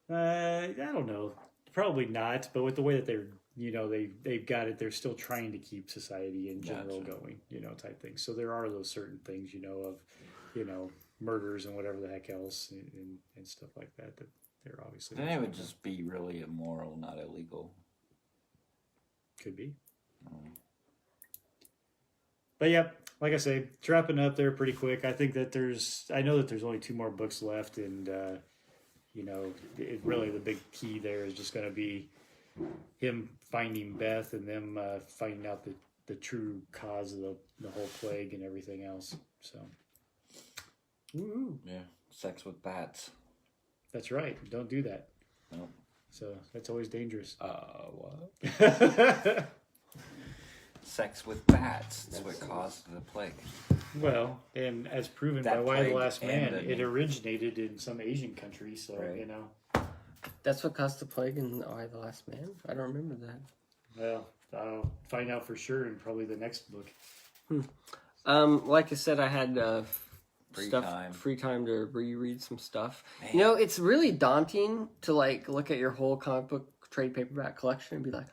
Speaker 2: though?
Speaker 3: I don't know. Probably not. But with the way that they're, they've got it, they're still trying to keep society in general going, type things. So there are those certain things, of, murders and whatever the heck else and stuff like that they're obviously.
Speaker 2: Then it would just be really immoral, not illegal.
Speaker 3: Could be. But yeah, like I say, it's wrapping up there pretty quick. I think that I know that there's only 2 more books left, and really the big key there is just going to be him finding Beth and them finding out the true cause of the whole plague and everything else. So, woo-hoo.
Speaker 2: Yeah, sex with bats.
Speaker 3: That's right. Don't do that.
Speaker 2: Nope.
Speaker 3: So that's always dangerous.
Speaker 2: What? Sex with bats. That's what caused the plague.
Speaker 3: Well, and as proven
Speaker 2: That
Speaker 3: by Why the
Speaker 2: plague
Speaker 3: Last Man,
Speaker 2: ended.
Speaker 3: it originated in some Asian country. So
Speaker 2: Right.
Speaker 1: That's what caused the plague in Why the Last Man? I don't remember that.
Speaker 3: Well, I'll find out for sure in probably the next book.
Speaker 1: Like I said, I had free time to reread some stuff.
Speaker 2: Man.
Speaker 1: It's really daunting to look at your whole comic book trade paperback collection and be like,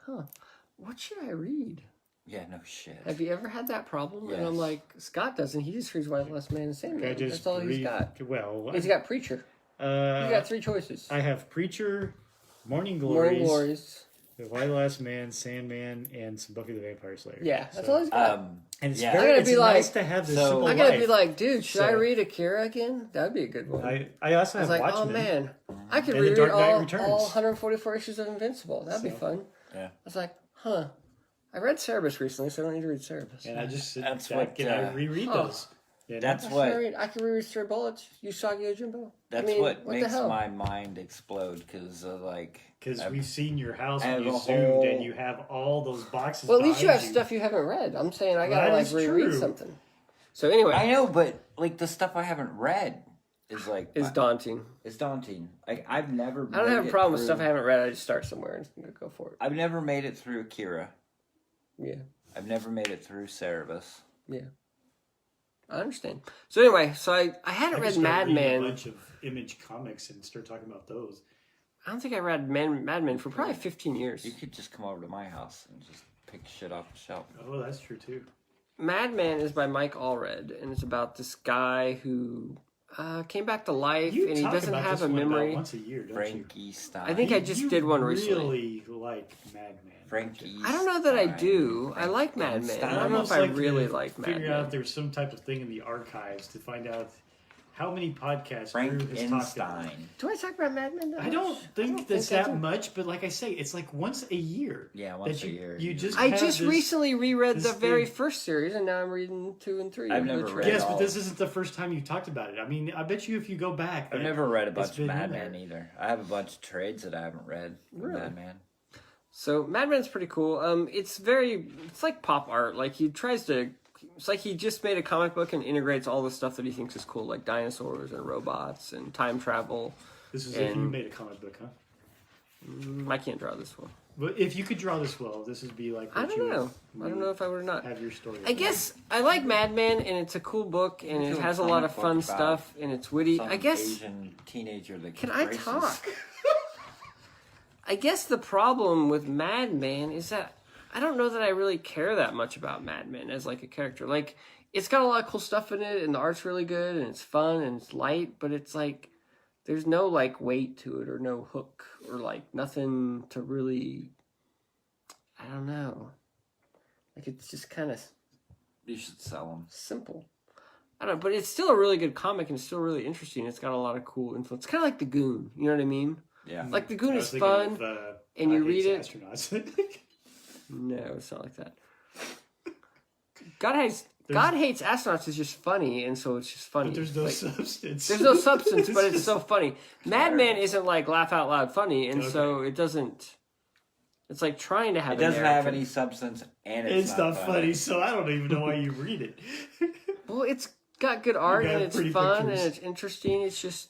Speaker 1: what should I read?
Speaker 2: Yeah, no shit.
Speaker 1: Have you ever had that problem?
Speaker 2: Yes.
Speaker 1: And I'm like, Scott doesn't. He just reads Why the Last Man and Sandman. That's all he's got.
Speaker 3: Well,
Speaker 1: He's got Preacher. He's got 3 choices.
Speaker 3: I have Preacher, Morning Glories,
Speaker 1: Morning Glories.
Speaker 3: Why the Last Man, Sandman, and some Buffy the Vampire Slayer.
Speaker 1: Yeah, that's all he's got.
Speaker 3: And it's
Speaker 2: Yeah.
Speaker 3: very
Speaker 1: I gotta
Speaker 3: it's
Speaker 1: be
Speaker 3: nice
Speaker 1: like-
Speaker 3: to have this
Speaker 2: So-
Speaker 3: simple
Speaker 1: I gotta
Speaker 3: life.
Speaker 1: be like, dude, should I
Speaker 3: So-
Speaker 1: read Akira again? That'd be a good one.
Speaker 3: I also
Speaker 1: I was
Speaker 3: have
Speaker 1: like,
Speaker 3: Watchmen.
Speaker 1: oh man, I could
Speaker 3: And The
Speaker 1: reread
Speaker 3: Dark Knight
Speaker 1: all
Speaker 3: Returns.
Speaker 1: 144 issues of Invincible. That'd be
Speaker 3: So-
Speaker 1: fun.
Speaker 2: Yeah.
Speaker 1: I was like, I read Cerebus recently, so I don't need to read Cerebus.
Speaker 3: And I just sit
Speaker 2: That's
Speaker 3: back
Speaker 2: what,
Speaker 3: and I reread those.
Speaker 2: That's
Speaker 1: I
Speaker 2: what
Speaker 1: can read Stray Bullets, Usagi Yojimbo.
Speaker 2: That's what
Speaker 1: the
Speaker 2: makes
Speaker 1: hell?
Speaker 2: my mind explode because
Speaker 3: Because we've seen your house
Speaker 2: I
Speaker 3: when you
Speaker 2: have a
Speaker 3: zoomed
Speaker 2: whole-
Speaker 3: and you have all those boxes.
Speaker 1: Well, at least you have
Speaker 3: behind
Speaker 1: stuff you haven't read. I'm saying I gotta
Speaker 3: That is
Speaker 1: reread
Speaker 3: true.
Speaker 1: something. So anyway,
Speaker 2: I know, but the stuff I haven't read is
Speaker 1: it's daunting.
Speaker 2: It's daunting. I've never.
Speaker 1: I don't have a
Speaker 2: made it
Speaker 1: problem with
Speaker 2: through-
Speaker 1: stuff I haven't read. I just start somewhere and go for it.
Speaker 2: I've never made it through Akira.
Speaker 1: Yeah,
Speaker 2: I've never made it through Cerebus.
Speaker 1: yeah. I understand. So anyway, I hadn't
Speaker 3: I
Speaker 1: read
Speaker 3: just started reading
Speaker 1: Madman.
Speaker 3: a bunch of Image comics and start talking about those.
Speaker 1: I don't think I read Madman for probably 15 years.
Speaker 2: You could just come over to my house and just pick shit off the shelf.
Speaker 3: Oh, that's true too.
Speaker 1: Madman is by Mike Allred, and it's about this guy who came back to life,
Speaker 3: You
Speaker 1: and he
Speaker 3: talk
Speaker 1: doesn't
Speaker 3: about
Speaker 1: have
Speaker 3: this
Speaker 1: a
Speaker 3: one about
Speaker 1: memory.
Speaker 3: once a year, don't
Speaker 2: Frankie Stein.
Speaker 1: I think
Speaker 3: you?
Speaker 1: I just did one recently.
Speaker 3: Really like Madman.
Speaker 2: Frankie.
Speaker 1: I don't know that I
Speaker 2: Stein.
Speaker 1: do. I like Madman.
Speaker 2: Stein.
Speaker 1: I don't know if I really like
Speaker 3: Figure out if
Speaker 1: Madman.
Speaker 3: there's some type of thing in the archives to find out how many podcasts Drew has talked about.
Speaker 2: Frankenstein.
Speaker 1: Do I talk about Madman?
Speaker 3: I don't think that's
Speaker 1: I do.
Speaker 3: that much, but like I say, it's like once a year.
Speaker 2: Yeah, once
Speaker 3: that
Speaker 2: a year.
Speaker 3: You just
Speaker 1: I
Speaker 3: have
Speaker 1: just
Speaker 3: this-
Speaker 1: recently reread the
Speaker 3: this
Speaker 1: very
Speaker 3: thing.
Speaker 1: first series, and now I'm reading 2 and 3.
Speaker 2: I've never
Speaker 1: which
Speaker 2: read
Speaker 1: are-
Speaker 3: Yes,
Speaker 2: all.
Speaker 3: but this isn't the first time you talked about it. I mean, I bet you if you go back,
Speaker 2: I've never read a
Speaker 3: it's
Speaker 2: bunch of
Speaker 3: been in
Speaker 2: Madman
Speaker 3: there.
Speaker 2: either. I have a bunch of trades that I haven't read.
Speaker 1: Really?
Speaker 2: Madman.
Speaker 1: So Madman's pretty cool. It's like pop art. Like it's like he just made a comic book and integrates all the stuff that he thinks is cool, like dinosaurs and robots and time travel.
Speaker 3: This is if you
Speaker 1: And-
Speaker 3: made a comic book, huh?
Speaker 1: I can't draw this one.
Speaker 3: But if you could draw this well, this would be like.
Speaker 1: I
Speaker 3: what
Speaker 1: don't
Speaker 3: you
Speaker 1: know.
Speaker 3: would-
Speaker 1: I don't know if I would or not.
Speaker 3: Have your story.
Speaker 1: I guess I like Madman, and it's a cool book, and it
Speaker 2: Do a
Speaker 1: has a lot of
Speaker 2: comic book
Speaker 1: fun
Speaker 2: about
Speaker 1: stuff, and it's witty.
Speaker 2: Some
Speaker 1: I guess.
Speaker 2: Asian teenager that
Speaker 1: Can
Speaker 2: gets
Speaker 1: I
Speaker 2: braces.
Speaker 1: talk? I guess the problem with Madman is that I don't know that I really care that much about Madman as like a character. Like, it's got a lot of cool stuff in it, and the art's really good, and it's fun, and it's light, but it's like there's no like weight to it, or no hook, or like nothing to really. I don't know. Like, it's just kind of
Speaker 2: You should sell them.
Speaker 1: simple. I don't know, but it's still a really good comic, and it's still really interesting. It's got a lot of cool influence. It's kind of like The Goon, you know what I mean?
Speaker 2: Yeah.
Speaker 1: Like, The Goon
Speaker 3: I
Speaker 1: is
Speaker 3: was
Speaker 1: fun,
Speaker 3: thinking of,
Speaker 1: and you
Speaker 3: God
Speaker 1: read it.
Speaker 3: Hates Astronauts.
Speaker 1: No, it's not like that. God Hates Astronauts is just funny, and so it's just funny.
Speaker 3: But there's no
Speaker 1: Like,
Speaker 3: substance.
Speaker 1: there's no substance, but it's
Speaker 3: just-
Speaker 1: so funny. Madman isn't like laugh out loud funny, and
Speaker 3: Okay.
Speaker 1: so it doesn't. It's like trying to have.
Speaker 2: It doesn't have
Speaker 1: narrative.
Speaker 2: any substance, and
Speaker 3: It's not funny, so I don't even know why you read it.
Speaker 1: Well, it's got good art,
Speaker 3: got
Speaker 1: and it's
Speaker 3: pretty
Speaker 1: fun,
Speaker 3: pictures.
Speaker 1: and it's interesting. It's just,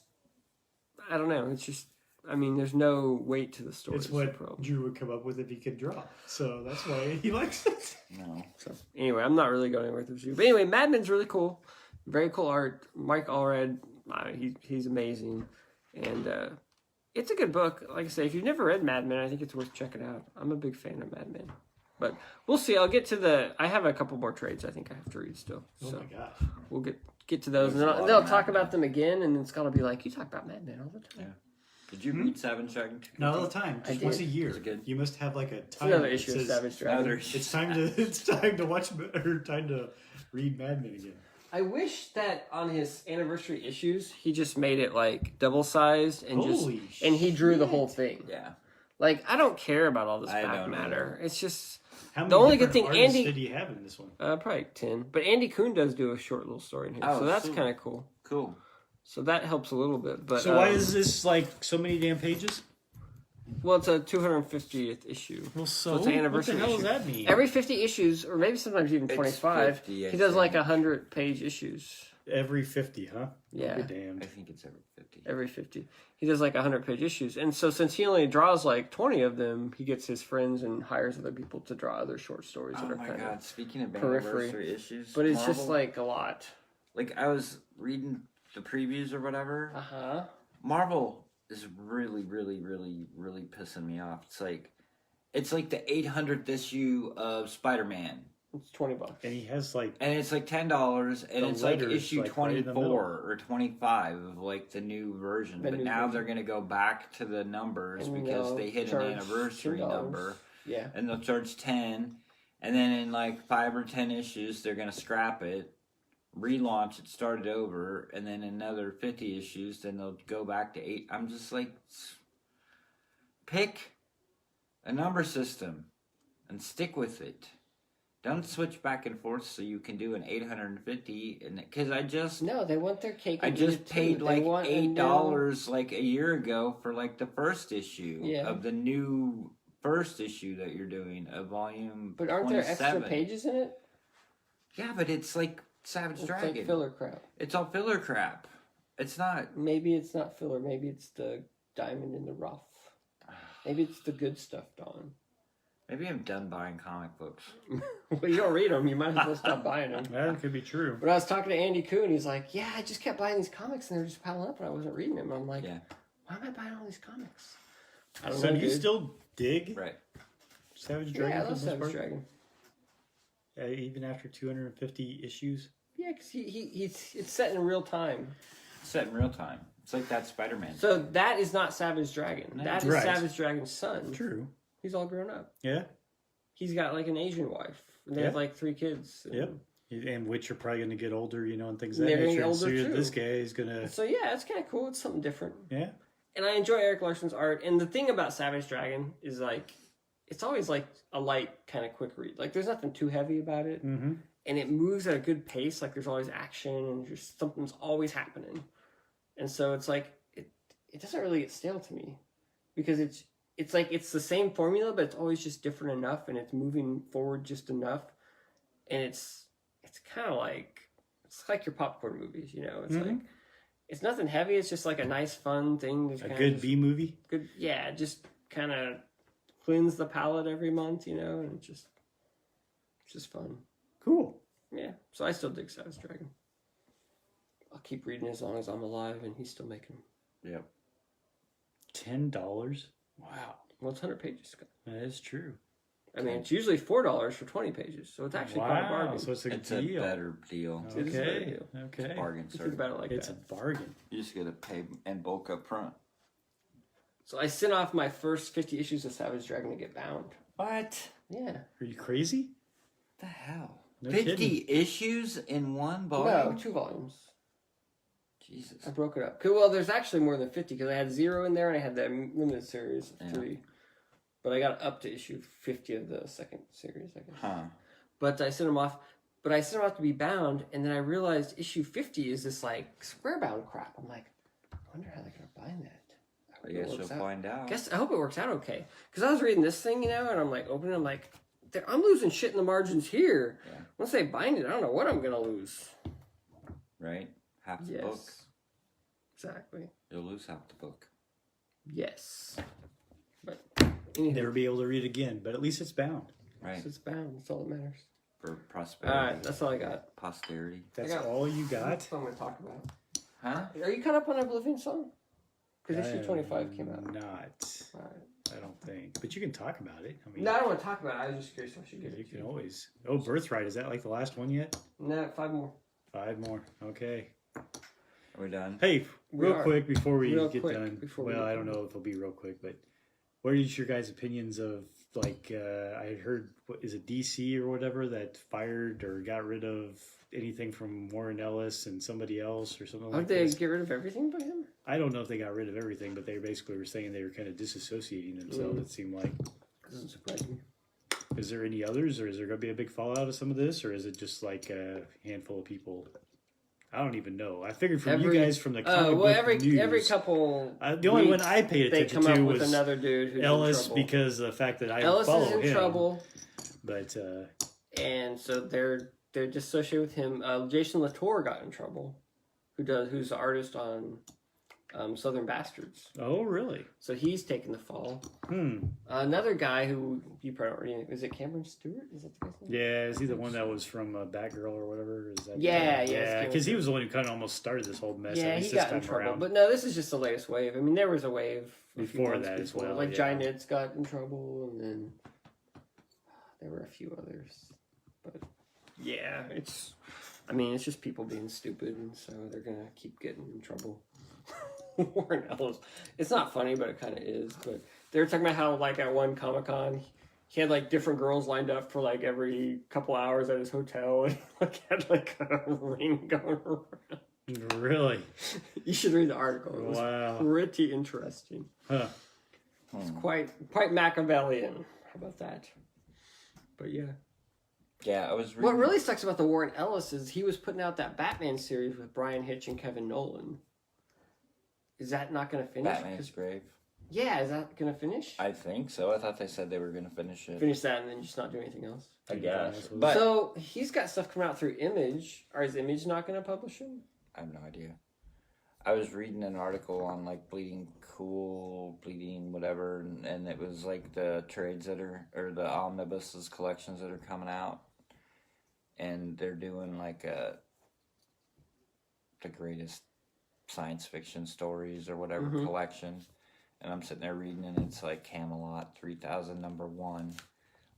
Speaker 1: I don't know. It's just, I mean, there's no weight to the story.
Speaker 3: It's
Speaker 1: the
Speaker 3: what
Speaker 1: problem.
Speaker 3: Drew would come up with if he could draw. So that's why he likes it.
Speaker 2: No.
Speaker 1: So anyway, I'm not really going anywhere with the review. But anyway, Madman's really cool. Very cool art. Mike Allred, he's amazing. And it's a good book. Like I say, if you've never read Madman, I think it's worth checking out. I'm a big fan of Madman. But we'll see. I'll get to I have a couple more trades I think I have to read still.
Speaker 3: Oh
Speaker 1: So
Speaker 3: my gosh.
Speaker 1: we'll get to those. And
Speaker 2: There's a
Speaker 1: then
Speaker 2: lot
Speaker 1: they'll
Speaker 2: of
Speaker 1: talk
Speaker 2: Madman.
Speaker 1: about them again. And it's got to be like, you talk about Madman all the time.
Speaker 2: Yeah. Did you read Savage Dragon?
Speaker 3: Not all the time.
Speaker 1: I
Speaker 3: Just once a
Speaker 1: did.
Speaker 3: year.
Speaker 2: It's good.
Speaker 3: You must have like a
Speaker 1: It's
Speaker 3: time.
Speaker 1: another
Speaker 3: that
Speaker 1: issue of
Speaker 3: says,
Speaker 1: Savage Dragon.
Speaker 2: Another
Speaker 3: It's time to watch or time to read Mad Men again.
Speaker 1: I wish that on his anniversary issues, he just made it like double sized and
Speaker 3: Holy
Speaker 1: and he drew the
Speaker 3: shit.
Speaker 1: whole thing.
Speaker 2: Yeah.
Speaker 1: Like, I don't care about all this
Speaker 2: I
Speaker 1: back
Speaker 2: don't
Speaker 1: matter. It's just
Speaker 3: How many
Speaker 1: The only good
Speaker 3: different
Speaker 1: thing
Speaker 3: artists
Speaker 1: Andy-
Speaker 3: did he have in this one?
Speaker 1: probably 10. But Andy Kuhn does do a short little story in here,
Speaker 2: Oh,
Speaker 1: so that's
Speaker 2: cool.
Speaker 1: kind of cool.
Speaker 2: Cool.
Speaker 1: So that helps a little bit. But
Speaker 3: So why is this like so many damn pages?
Speaker 1: well, it's a 250th issue.
Speaker 3: Well, so
Speaker 1: it's an anniversary
Speaker 3: what the hell
Speaker 1: issue.
Speaker 3: does that mean?
Speaker 1: Every 50 issues, or maybe sometimes even
Speaker 2: It's
Speaker 1: 25,
Speaker 2: 50, I
Speaker 1: he does like
Speaker 2: think.
Speaker 1: 100-page issues.
Speaker 3: Every 50, huh?
Speaker 1: Yeah.
Speaker 3: Be damned.
Speaker 2: I think it's every 50.
Speaker 1: Every 50. He does like 100-page issues. And so since he only draws like 20 of them, he gets his friends and hires other people to draw other short stories that
Speaker 2: Oh
Speaker 1: are
Speaker 2: my
Speaker 1: kind
Speaker 2: god,
Speaker 1: of...
Speaker 2: speaking of
Speaker 1: periphery.
Speaker 2: anniversary issues.
Speaker 1: But it's just
Speaker 2: Marvel-
Speaker 1: like a lot.
Speaker 2: Like, I was reading the previews or whatever.
Speaker 1: Uh-huh.
Speaker 2: Marvel is really, really, really, really pissing me off. It's like the 800th issue of Spider-Man.
Speaker 1: It's $20.
Speaker 3: And he has like
Speaker 2: And it's like $10, and
Speaker 3: The
Speaker 2: it's like
Speaker 3: letters,
Speaker 2: issue
Speaker 3: like, right in the
Speaker 2: 24
Speaker 3: middle.
Speaker 2: or 25 of like the new version.
Speaker 1: The
Speaker 2: but
Speaker 1: new
Speaker 2: now
Speaker 1: version.
Speaker 2: they're going to go back to the numbers
Speaker 1: And
Speaker 2: because
Speaker 1: they'll
Speaker 2: they hit an
Speaker 1: charge
Speaker 2: anniversary
Speaker 1: $10.
Speaker 2: number.
Speaker 1: Yeah.
Speaker 2: And they'll charge 10. And then in like 5 or 10 issues, they're going to scrap it, relaunch it, start it over. And then another 50 issues, then they'll go back to 8. I'm just like, pick a number system and stick with it. Don't switch back and forth so you can do an 850. And because
Speaker 1: No, they want their cake
Speaker 2: I
Speaker 1: and eat
Speaker 2: just
Speaker 1: it too.
Speaker 2: paid
Speaker 1: They
Speaker 2: like
Speaker 1: want a new-
Speaker 2: $8 like a year ago for like the first issue
Speaker 1: Yeah.
Speaker 2: of the new first issue that you're doing, a volume.
Speaker 1: But aren't there
Speaker 2: 27.
Speaker 1: extra pages in it?
Speaker 2: Yeah, but it's like Savage
Speaker 1: It's
Speaker 2: Dragon.
Speaker 1: like filler crap.
Speaker 2: It's all filler crap. It's not.
Speaker 1: Maybe it's not filler. Maybe it's the diamond in the rough. Maybe it's the good stuff, Don.
Speaker 2: Maybe I'm done buying comic books.
Speaker 1: Well, you don't read them. You might as well stop buying them.
Speaker 3: That could be true.
Speaker 1: But I was talking to Andy Kuhn. He's like, yeah, I just kept buying these comics and they were just piling up and I wasn't reading them. I'm like, why am I buying all these comics? I don't know,
Speaker 3: do you still dig
Speaker 2: Right.
Speaker 3: Savage Dragon?
Speaker 1: Yeah, I love Savage Dragon.
Speaker 3: Even after 250 issues?
Speaker 1: Yeah, because it's set in real time.
Speaker 2: Set in real time. It's like that Spider-Man.
Speaker 1: So that is not Savage Dragon. That is
Speaker 3: Right.
Speaker 1: Savage Dragon's son.
Speaker 3: True.
Speaker 1: He's all grown up.
Speaker 3: Yeah.
Speaker 1: He's got like an Asian wife. And they have like 3 kids. And
Speaker 3: And which are probably going to get older, and things of that
Speaker 1: They're gonna
Speaker 3: nature.
Speaker 1: get older,
Speaker 3: So
Speaker 1: too.
Speaker 3: this guy is going to...
Speaker 1: So yeah, it's kind of cool. It's something different.
Speaker 3: Yeah.
Speaker 1: And I enjoy Eric Larson's art. And the thing about Savage Dragon is like, it's always like a light kind of quick read. Like there's nothing too heavy about it.
Speaker 3: Mm-hmm.
Speaker 1: And it moves at a good pace. Like there's always action and just something's always happening. And so it's like, it doesn't really get stale to me because it's like it's the same formula, but it's always just different enough, and it's moving forward just enough, and it's kind of like it's like your popcorn movies, It's like it's nothing heavy. It's just like a nice, fun thing.
Speaker 3: A good B movie.
Speaker 1: Good, yeah. Just kind of cleanse the palate every month, and it's just fun.
Speaker 3: Cool.
Speaker 1: Yeah. So I still dig Savage Dragon. I'll keep reading as long as I'm alive, and he's still making them.
Speaker 2: Yep.
Speaker 3: $10? Wow.
Speaker 1: Well, it's 100 pages, Scott.
Speaker 3: That is true.
Speaker 1: I mean, it's usually $4 for 20 pages, so it's actually quite a bargain.
Speaker 3: So it's a
Speaker 2: It's
Speaker 3: deal.
Speaker 2: a better deal.
Speaker 1: It is a better
Speaker 3: Okay.
Speaker 1: deal.
Speaker 3: Okay.
Speaker 2: It's a bargain,
Speaker 1: Think
Speaker 2: sir.
Speaker 1: about it like
Speaker 3: It's
Speaker 1: that.
Speaker 3: a bargain.
Speaker 2: You just gotta pay in bulk up front.
Speaker 1: So I sent off my first 50 issues of Savage Dragon to get bound.
Speaker 2: What?
Speaker 1: Yeah.
Speaker 3: Are you crazy?
Speaker 2: The hell?
Speaker 3: No
Speaker 2: 50
Speaker 3: kidding.
Speaker 2: issues in one
Speaker 1: No,
Speaker 2: volume?
Speaker 1: 2 volumes.
Speaker 2: Jesus.
Speaker 1: I broke it up. Well, there's actually more than 50 because I had 0 in there and I had that limited series of 3. But I got up to issue 50 of the second series, I guess.
Speaker 2: Huh.
Speaker 1: But I sent them off. But I sent them off to be bound, and then I realized issue 50 is this like square bound crap. I'm like, I wonder how they're gonna bind that.
Speaker 2: I guess you'll find out.
Speaker 1: I hope it works out okay. Because I was reading this thing, and I'm like opening. I'm like, I'm losing shit in the margins here.
Speaker 2: Yeah.
Speaker 1: Once they bind it, I don't know what I'm gonna lose.
Speaker 2: Right? Half the book.
Speaker 1: Exactly.
Speaker 2: You'll lose half the book.
Speaker 1: Yes. But
Speaker 3: Never be able to read again, but at least it's bound.
Speaker 2: Right.
Speaker 1: so it's bound. That's all that matters.
Speaker 2: For
Speaker 1: All
Speaker 2: prosperity.
Speaker 1: right, that's all I got.
Speaker 2: Posterity.
Speaker 3: That's
Speaker 1: I got-
Speaker 3: all you got?
Speaker 1: That's what I'm gonna talk about.
Speaker 2: Huh?
Speaker 1: Are you caught up on Oblivion Song? Because issue 25 came out.
Speaker 3: Not.
Speaker 1: All right.
Speaker 3: I don't think. But you can talk about it. I mean,
Speaker 1: No, I don't want to talk about it. I was just curious if I should get
Speaker 3: you
Speaker 1: it.
Speaker 3: can always. Oh, Birthright. Is that like the last one yet?
Speaker 1: No, 5 more.
Speaker 3: 5 more. Okay.
Speaker 2: Are we done?
Speaker 3: Hey,
Speaker 1: We
Speaker 3: real
Speaker 1: are.
Speaker 3: quick before we
Speaker 1: Real
Speaker 3: get
Speaker 1: quick
Speaker 3: done.
Speaker 1: before we
Speaker 3: Well,
Speaker 1: get
Speaker 3: I don't
Speaker 1: done.
Speaker 3: know if it'll be real quick, but what is your guys' opinions of like I had heard what is it DC or whatever that fired or got rid of anything from Warren Ellis and somebody else or something like
Speaker 1: Did they
Speaker 3: this?
Speaker 1: get rid of everything by him?
Speaker 3: I don't know if they got rid of everything, but they basically were saying they were kind of disassociating themselves. It seemed like.
Speaker 1: Doesn't surprise me.
Speaker 3: Is there any others, or is there going to be a big fallout of some of this, or is it just like a handful of people? I don't even know. I figured from you guys from the comic book news,
Speaker 1: every couple.
Speaker 3: the only one
Speaker 1: weeks,
Speaker 3: I paid
Speaker 1: they
Speaker 3: attention
Speaker 1: come up
Speaker 3: to
Speaker 1: with
Speaker 3: was
Speaker 1: another dude who's
Speaker 3: Ellis
Speaker 1: in trouble.
Speaker 3: because of the fact that I
Speaker 1: Ellis
Speaker 3: follow
Speaker 1: is in
Speaker 3: him.
Speaker 1: trouble,
Speaker 3: But
Speaker 1: and so they're dissociated with him. Jason Latour got in trouble, who's the artist on Southern Bastards.
Speaker 3: oh really?
Speaker 1: So he's taking the fall.
Speaker 3: Hmm.
Speaker 1: Another guy who you probably already is it Cameron Stewart? Is that the guy's name?
Speaker 3: Yeah, is he the one that was from Batgirl or whatever? Is that
Speaker 1: Yeah,
Speaker 3: the,
Speaker 1: yeah, it's
Speaker 3: because he was the one who kind of almost started this whole mess.
Speaker 1: Yeah,
Speaker 3: at
Speaker 1: he
Speaker 3: least this
Speaker 1: got in
Speaker 3: time
Speaker 1: trouble.
Speaker 3: around.
Speaker 1: But no, this is just the latest wave. I mean, there was a wave a few
Speaker 3: Before
Speaker 1: months
Speaker 3: that as
Speaker 1: before.
Speaker 3: well,
Speaker 1: Like
Speaker 3: yeah.
Speaker 1: Giant Nit's got in trouble, and then there were a few others. But yeah, it's just people being stupid, and so they're gonna keep getting in trouble. Warren Ellis. It's not funny, but it kind of is. But they were talking about how, like, at one Comic-Con, he had, like, different girls lined up for, like, every couple hours at his hotel, and, like, had, like, a ring going around.
Speaker 3: Really?
Speaker 1: You should read the article. It was
Speaker 3: Wow.
Speaker 1: pretty interesting.
Speaker 3: Huh.
Speaker 1: It's quite Machiavellian. How about that? But yeah.
Speaker 2: Yeah, I was reading.
Speaker 1: What really sucks about the Warren Ellis is he was putting out that Batman series with Brian Hitch and Kevin Nolan. Is that not going to finish?
Speaker 2: Batman's Grave.
Speaker 1: Yeah, is that going to finish?
Speaker 2: I think so. I thought they said they were going to finish it.
Speaker 1: Finish that and then just not do anything else.
Speaker 2: I guess.
Speaker 3: But
Speaker 2: But
Speaker 1: So he's got stuff coming out through Image. Or is Image not going to publish him?
Speaker 2: I have no idea. I was reading an article on like Bleeding Cool, Bleeding whatever, and it was like the trades that are, or the omnibuses collections that are coming out, and they're doing like the greatest science fiction stories or whatever collection, and I'm sitting there reading, and it's like Camelot 3000 #1.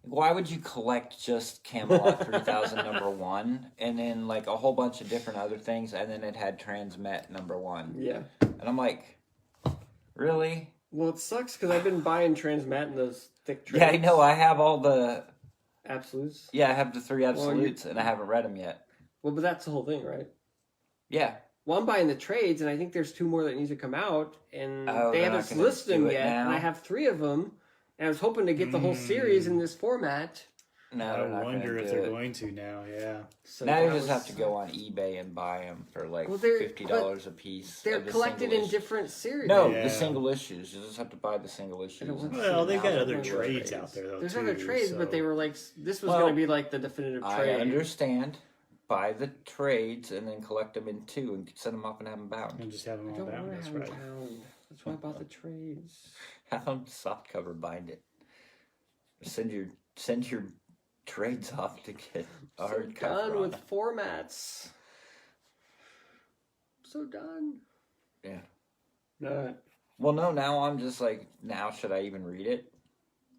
Speaker 2: Why would you collect just Camelot 3000 #1 and then like a whole bunch of different other things, and then it had Transmet #1?
Speaker 1: Yeah.
Speaker 2: And I'm like, really?
Speaker 1: Well, it sucks because I've been buying Transmat in those thick trades.
Speaker 2: Yeah, I know. I have all the
Speaker 1: Absolutes.
Speaker 2: Yeah, I have the 3 absolutes, and I haven't read them yet.
Speaker 1: Well, but that's the whole thing, right?
Speaker 2: Yeah.
Speaker 1: Well, I'm buying the trades, and I think there's 2 more that need to come out, and they
Speaker 2: they're
Speaker 1: haven't
Speaker 2: not gonna
Speaker 1: listed them
Speaker 2: do it
Speaker 1: yet,
Speaker 2: now?
Speaker 1: and I have 3 of them, and I was hoping to get the whole series in this format.
Speaker 2: No,
Speaker 3: I
Speaker 2: they're not
Speaker 3: wonder
Speaker 2: gonna
Speaker 3: if
Speaker 2: do
Speaker 3: they're
Speaker 2: it.
Speaker 3: going to now. Yeah.
Speaker 1: So
Speaker 2: Now you
Speaker 1: that
Speaker 2: just have
Speaker 1: was-
Speaker 2: to go on eBay and buy them for like
Speaker 1: Well, they're-
Speaker 2: $50 a piece.
Speaker 1: They're
Speaker 2: of the
Speaker 1: collected
Speaker 2: single
Speaker 1: in
Speaker 2: issue.
Speaker 1: different series.
Speaker 2: No,
Speaker 3: Yeah.
Speaker 2: the single issues. You just have to buy the single issues.
Speaker 1: don't want
Speaker 3: Well, they've got
Speaker 1: Now
Speaker 3: other
Speaker 1: they're
Speaker 3: trades
Speaker 1: trades.
Speaker 3: out there though.
Speaker 1: There's
Speaker 3: too,
Speaker 1: other trades,
Speaker 3: so-
Speaker 1: but they were like, this was
Speaker 2: Well,
Speaker 1: going to be like the definitive
Speaker 2: I
Speaker 1: trade.
Speaker 2: understand. Buy the trades and then collect them in 2 and send them up and have them bound.
Speaker 3: and just have them
Speaker 1: I
Speaker 3: all
Speaker 1: don't
Speaker 3: bound.
Speaker 1: want
Speaker 3: That's
Speaker 1: to have
Speaker 3: right.
Speaker 1: them bound. That's why I bought the trades.
Speaker 2: Have them softcover bind it. Send your trades off to get
Speaker 1: So
Speaker 2: hardcover.
Speaker 1: done
Speaker 2: on
Speaker 1: with
Speaker 2: it.
Speaker 1: formats. So done.
Speaker 2: Yeah.
Speaker 1: No.
Speaker 2: Well, no. Now I'm just like, now should I even read it?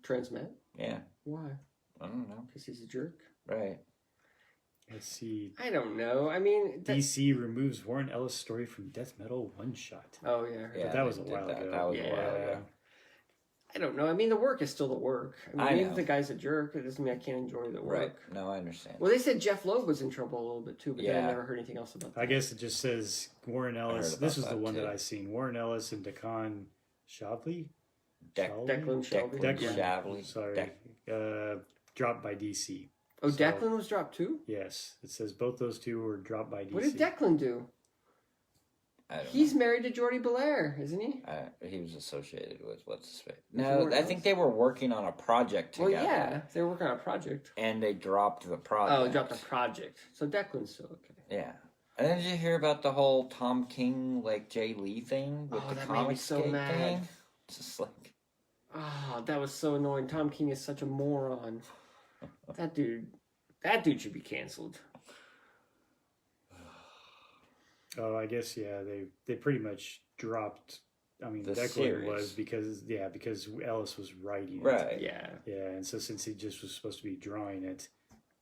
Speaker 1: Transmet?
Speaker 2: Yeah.
Speaker 1: Why?
Speaker 2: I don't know.
Speaker 1: Because he's a jerk?
Speaker 2: Right.
Speaker 3: Let's see.
Speaker 1: I don't know. I mean...
Speaker 3: DC removes Warren Ellis story from Death Metal one shot.
Speaker 1: Oh, yeah.
Speaker 2: Yeah,
Speaker 3: that was
Speaker 2: they
Speaker 3: a
Speaker 2: did
Speaker 3: while
Speaker 2: that.
Speaker 3: ago.
Speaker 2: That was
Speaker 1: Yeah.
Speaker 2: a while ago.
Speaker 1: I don't know. I mean, the work is still the work. I mean,
Speaker 2: I
Speaker 1: even
Speaker 2: know.
Speaker 1: if the guy's a jerk, it doesn't mean I can't enjoy the work.
Speaker 2: Right. No, I understand.
Speaker 1: Well, they said Jeff Loeb was in trouble a little bit, too, but then I
Speaker 2: Yeah.
Speaker 1: never heard anything else about that.
Speaker 3: I guess it just says Warren Ellis.
Speaker 2: heard
Speaker 3: This
Speaker 2: about
Speaker 3: is the
Speaker 2: that,
Speaker 3: one
Speaker 2: too.
Speaker 3: that I seen. Warren Ellis and Declan Shavli.
Speaker 1: Declan Shelby.
Speaker 3: Declan
Speaker 2: Shavli.
Speaker 3: Sorry. Dropped by DC.
Speaker 1: Oh,
Speaker 3: So-
Speaker 1: Declan was dropped, too?
Speaker 3: Yes, it says both those two were dropped by DC.
Speaker 1: What did Declan do?
Speaker 2: I don't
Speaker 1: He's married to Jordy Belair, isn't he?
Speaker 2: know. He was associated with what's his face?
Speaker 1: With
Speaker 2: No,
Speaker 1: Warren
Speaker 2: I
Speaker 1: Ellis?
Speaker 2: think they were working on a project
Speaker 1: Well,
Speaker 2: together.
Speaker 1: yeah. They were working on a project.
Speaker 2: And they dropped the project.
Speaker 1: Oh, dropped a project. So Declan's still okay.
Speaker 2: Yeah. And then did you hear about the whole Tom King, like Jay Lee thing with
Speaker 1: Oh,
Speaker 2: the
Speaker 1: that made me
Speaker 2: comic
Speaker 1: so
Speaker 2: skate
Speaker 1: mad.
Speaker 2: thing? It's just like,
Speaker 1: Oh, that was so annoying. Tom King is such a moron. That dude should be canceled.
Speaker 3: Oh, I guess they pretty much dropped. I mean,
Speaker 2: The
Speaker 3: Declan
Speaker 2: series.
Speaker 3: was because Ellis was writing it.
Speaker 2: right.
Speaker 1: Yeah.
Speaker 3: Yeah, and so since he just was supposed to be drawing it,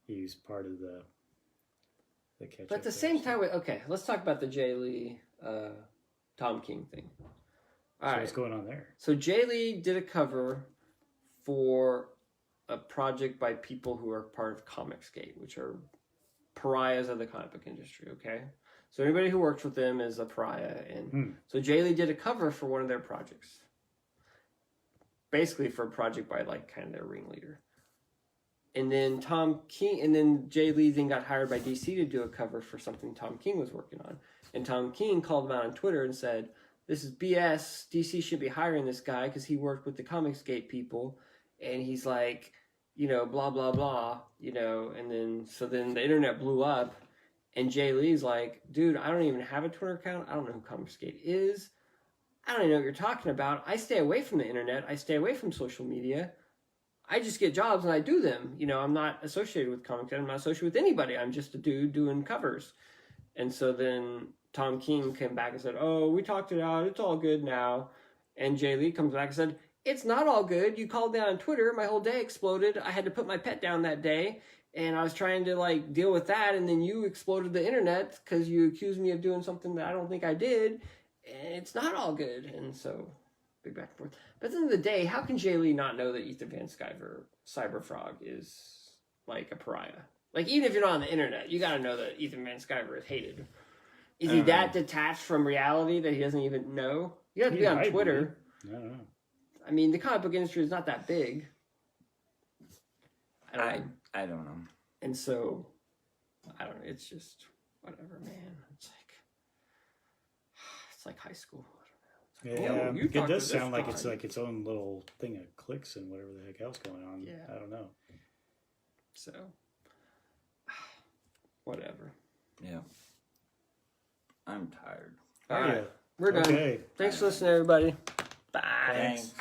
Speaker 3: he was part of the catch.
Speaker 1: But at the same time, okay, let's talk about the Jay Lee, Tom King thing. All
Speaker 3: so
Speaker 1: right.
Speaker 3: what's going on there?
Speaker 1: So Jay Lee did a cover for a project by people who are part of Comicsgate, which are pariahs of the comic book industry, okay? So anybody who works with them is a pariah. And so Jay Lee did a cover for one of their projects. Basically for a project by like kind of their ringleader. And then Jay Lee then got hired by DC to do a cover for something Tom King was working on. And Tom King called him out on Twitter and said, "This is BS. DC should be hiring this guy because he worked with the Comicsgate people." And he's like, blah, blah, blah, and then the internet blew up. And Jay Lee's like, "Dude, I don't even have a Twitter account. I don't know who Comicsgate is. I don't even know what you're talking about. I stay away from the internet. I stay away from social media. I just get jobs and I do them. I'm not associated with Comicsgate. I'm not associated with anybody. I'm just a dude doing covers." And so then Tom King came back and said, "Oh, we talked it out. It's all good now." And Jay Lee comes back and said, "It's not all good. You called me on Twitter. My whole day exploded. I had to put my pet down that day. And I was trying to deal with that. And then you exploded the internet because you accused me of doing something that I don't think I did. And it's not all good." And so big back and forth. But at the end of the day, how can Jay Lee not know that Ethan Van Sciver, Cyberfrog, is like a pariah? Like, even if you're not on the internet, you got to know that Ethan Van Sciver is hated. Is he that detached from reality that he doesn't even know? You have to be on Twitter.
Speaker 3: I don't know.
Speaker 1: I mean, the comic book industry is not that big.
Speaker 2: I don't know.
Speaker 1: And so, I don't know. It's just whatever, man. It's like high school. I don't know.
Speaker 3: Yeah,
Speaker 1: Oh, you
Speaker 3: it
Speaker 1: talked
Speaker 3: does
Speaker 1: to this
Speaker 3: sound like
Speaker 1: guy.
Speaker 3: it's like its own little thing of clicks and whatever the heck else going on.
Speaker 1: Yeah.
Speaker 3: I don't know.
Speaker 1: So, whatever.
Speaker 2: Yeah. I'm tired.
Speaker 1: All
Speaker 3: Yeah.
Speaker 1: right. We're done.
Speaker 3: Okay.
Speaker 1: Thanks for listening, everybody. Bye.
Speaker 2: Thanks.